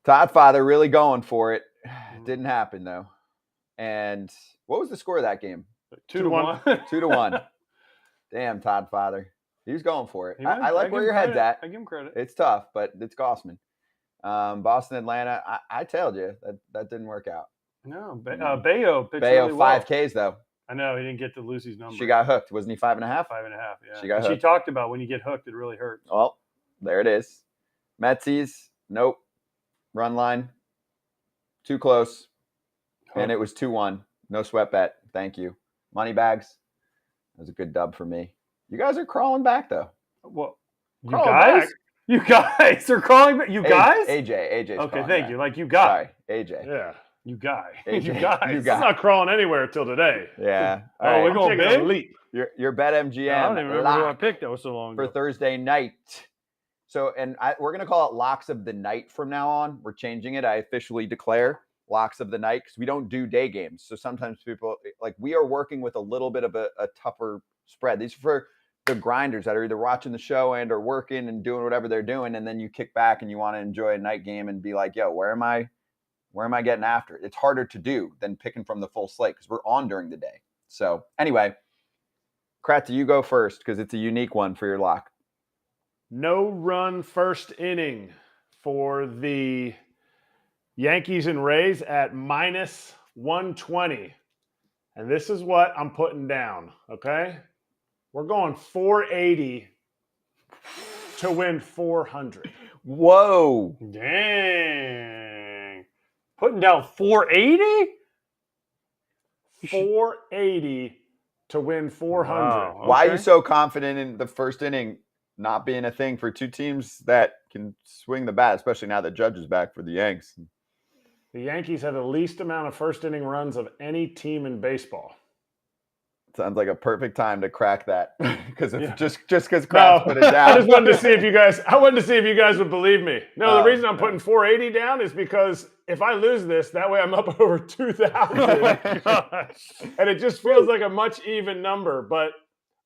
Todd Father really going for it. Didn't happen though. And what was the score of that game? 2-1. 2-1. Damn, Todd Father. He was going for it. I like where your head's at. I give him credit. It's tough, but it's Gossman. Boston, Atlanta. I told you that didn't work out. No, Bayo pitched Bayo really well. 5 Ks though. I know he didn't get to Lucy's number. She got hooked. Wasn't he 5.5? 5.5. Yeah. She got hooked. She talked about when you get hooked, it really hurts. Well, there it is. Metsies. Nope. Run line. Too close. And it was 2-1. No sweat bet. Thank you. Money bags. That was a good dub for me. You guys are crawling back though. Well, you Crawling guys? back. You guys are crawling back? You guys? AJ's okay, crawling thank back. you. Like you guy. Sorry, AJ. Yeah. You guy. AJ, You guys. you It's guy. not crawling anywhere till today. Yeah. Oh, All we're right. going Taking a big? leap. Your BetMGM I don't even remember who I lock picked. That was so long for ago. Thursday night. So, we're going to call it locks of the night from now on. We're changing it. I officially declare blocks of the night because we don't do day games. So sometimes people we are working with a little bit of a tougher spread. These are for the grinders that are either watching the show and or working and doing whatever they're doing. And then you kick back and you want to enjoy a night game and be like, yo, where am I getting after it? It's harder to do than picking from the full slate because we're on during the day. So anyway, Kratz, you go first because it's a unique one for your lock. No run first inning for the Yankees and Rays at minus 120. And this is what I'm putting down, okay? We're going 480 to win 400. Whoa. Dang. Putting down 480? 480 to win 400. Wow. Why are you Okay. so confident in the first inning not being a thing for two teams that can swing the bat, especially now that Judge is back for the Yanks? The Yankees have the least amount of first inning runs of any team in baseball. Sounds like a perfect time to crack that because Yeah. just because Kratz put it down. I just wanted to see if you guys would believe me. No, the reason I'm no. putting 480 down is because if I lose this, that way I'm up over 2,000. Oh my gosh. And it just feels like a much even number. But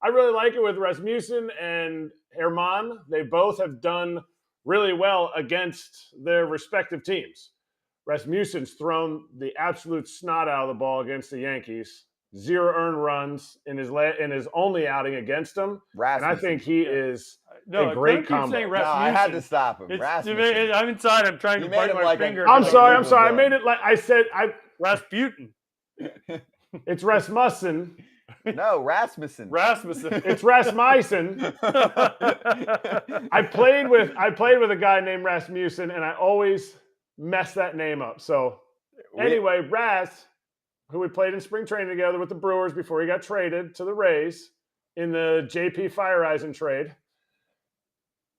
I really like it with Rasmussen and Herman. They both have done really well against their respective teams. Rasmussen's thrown the absolute snot out of the ball against the Yankees. 0 earned runs in his only outing against them. And I think he is No, a great Greg keeps saying combo. No, I had to Rasmussen. stop him. It's- Rasmussen. I'm inside. I'm trying You to made bite him my like a- finger. I'm Like sorry. Google I villain. made it like I said. Rasputin. It's Rasmussen. No, Rasmussen. Rasmussen. It's Rasmussen. I played with a guy named Rasmussen, and I always mess that name up. So anyway, Ras, who we played in spring training together with the Brewers before he got traded to the Rays in the JP Fireeisen trade,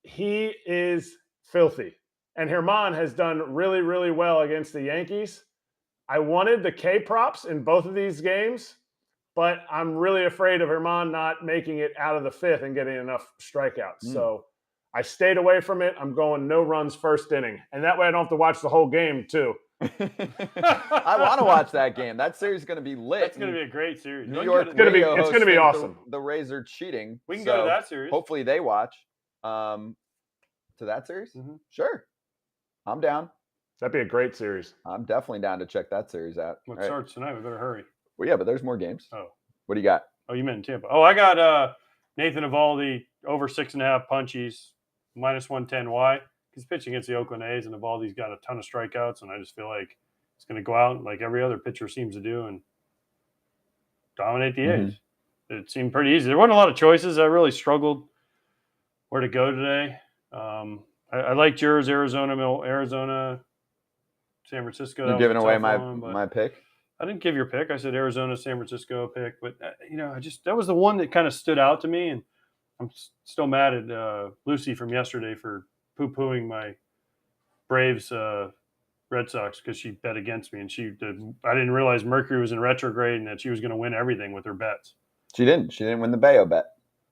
he is filthy. And Herman has done really, really well against the Yankees. I wanted the K props in both of these games, but I'm really afraid of Herman not making it out of the 5th and getting enough strikeouts. So I stayed away from it. I'm going no runs first inning. And that way I don't have to watch the whole game too. I want to watch that game. That series is going to be lit. That's going to be a great series. New We can York go to- radio it's hosts gonna be think awesome. The Rays are cheating. We can go to that series. Hopefully they watch. To that series? Mhm. Sure. I'm down. That'd be a great series. I'm definitely down to check that series out. What All right. starts tonight? We better hurry. Well, yeah, but there's more games. Oh. What do you got? Oh, you meant in Tampa. Oh, I got Nathan Eovaldi over 6.5 punchies, minus 110. Why? He's pitching against the Oakland A's, and Eovaldi's got a ton of strikeouts, and I just feel like he's going to go out like every other pitcher seems to do and dominate the Mhm. A's. It seemed pretty easy. There wasn't a lot of choices. I really struggled where to go today. I liked yours, Arizona, San Francisco. That You're was giving a away tough my one, but- my pick. I didn't give your pick. I said Arizona, San Francisco pick, but that was the one that kind of stood out to me, and I'm still mad at Lucy from yesterday for poo-pooing my Braves Red Sox because she bet against me, and I didn't realize Mercury was in retrograde and that she was going to win everything with her bets. She didn't win the Bayo bet.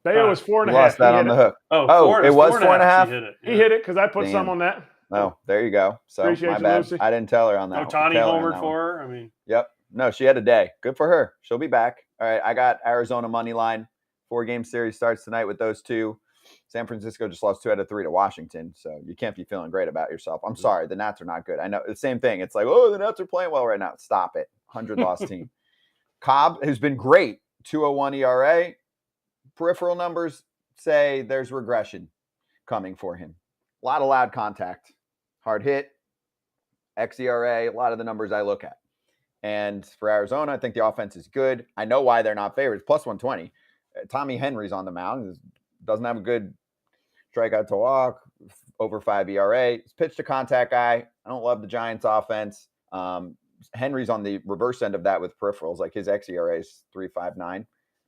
Bayo was 4.5. You lost that He on hit the it. hook. Oh, it was 4.5? She hit it. He hit it because I put Damn. some on that. Oh, there you go. So Appreciate my you, bad. Lucy. I didn't tell her on that. Ohtani tell her on homered that for one. her. I mean, Yep. No, she had a day. Good for her. She'll be back. All right. I got Arizona money line. 4-game series starts tonight with those two. San Francisco just lost 2 out of 3 to Washington. So you can't be feeling great about yourself. I'm sorry. The Nats are not good. I know the same thing. It's like, oh, the Nats are playing well right now. Stop it. 100 loss team. Cobb has been great. 2.01 ERA. Peripheral numbers say there's regression coming for him. A lot of loud contact. Hard hit. xERA. A lot of the numbers I look at. And for Arizona, I think the offense is good. I know why they're not favorites. Plus 120. Tommy Henry's on the mound. Doesn't have a good strikeout to walk. Over 5 ERA. He's pitched a contact guy. I don't love the Giants offense. Henry's on the reverse end of that with peripherals. Like his xERA is 3.59.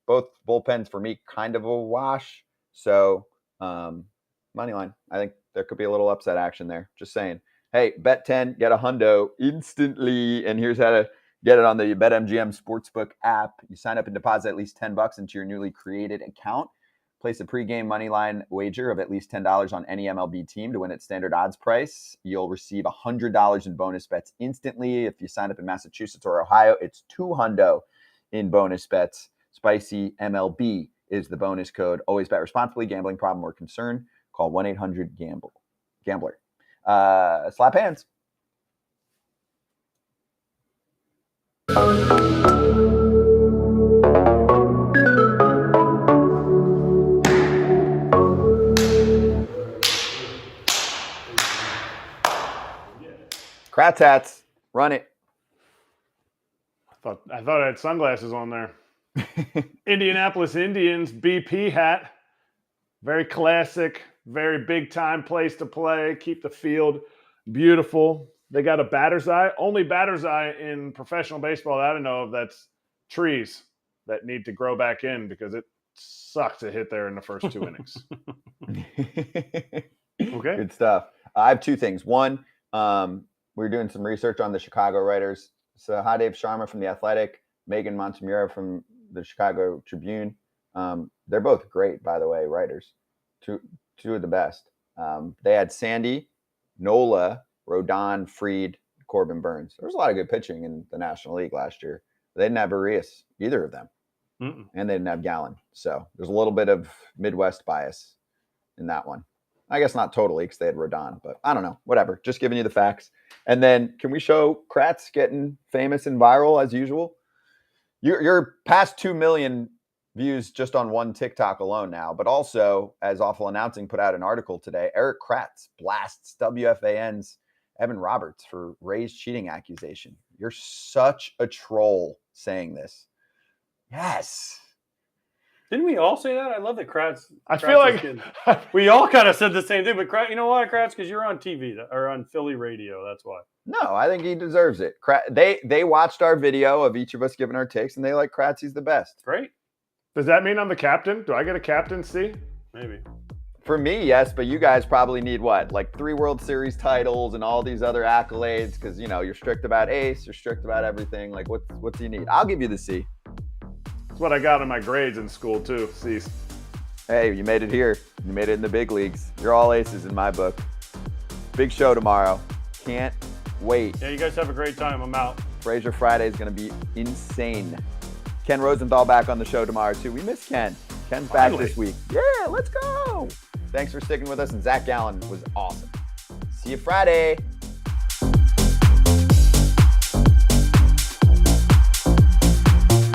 Both bullpens for me kind of a wash. So money line. I think there could be a little upset action there. Just saying. Hey, bet 10, get a hundo instantly. And here's how to get it on the BetMGM Sportsbook app. You sign up and deposit at least $10 into your newly created account. Place a pregame moneyline wager of at least $10 on any MLB team to win at standard odds price. You'll receive $100 in bonus bets instantly. If you sign up in Massachusetts or Ohio, it's $200 in bonus bets. Spicy MLB is the bonus code. Always bet responsibly. Gambling problem or concern, call 1-800-GAMBLER. Slap hands. Kratz hats, run it. I thought I had sunglasses on there. Indianapolis Indians BP hat. Very classic, very big time place to play. Keep the field beautiful. They got a batter's eye. Only batter's eye in professional baseball that I know of that's trees that need to grow back in because it sucks to hit there in the first 2 innings. Okay. Good stuff. I have 2 things. One, we were doing some research on the Chicago writers. So Hadev Sharma from The Athletic, Megan Montemurro from the Chicago Tribune. They're both great, by the way, writers. Two of the best. They had Sandy, Nola, Rodon, Fried, Corbin Burns. There was a lot of good pitching in the National League last year. They didn't have Arias, either of them. And they didn't have Gallen. So there's a little bit of Midwest bias in that one. I guess not totally because they had Rodon, but I don't know. Whatever. Just giving you the facts. And then can we show Kratz getting famous and viral as usual? You're past 2 million views just on one TikTok alone now, but also, as Awful Announcing put out an article today, Eric Kratz blasts WFAN's Evan Roberts for Ray's cheating accusation. You're such a troll saying this. Yes. Didn't we all say that? I love that Kratz. I feel like we all kind of said the same thing, but Kratz, you know why, Kratz? Because you're on TV or on Philly radio. That's why. No, I think he deserves it. They watched our video of each of us giving our takes, and they like Kratz. He's the best. Great. Does that mean I'm the captain? Do I get a captaincy? Maybe. For me, yes, but you guys probably need what? Like 3 World Series titles and all these other accolades because, you know, you're strict about ace, you're strict about everything. Like, what do you need? I'll give you the C. That's what I got in my grades in school, too. C's. Hey, you made it here. You made it in the big leagues. You're all aces in my book. Big show tomorrow. Can't wait. Yeah, you guys have a great time. I'm out. Fraser Friday is going to be insane. Ken Rosenthal back on the show tomorrow, too. We miss Ken. Ken's back this week. Yeah, let's go. Thanks for sticking with us. And Zac Gallen was awesome. See you Friday.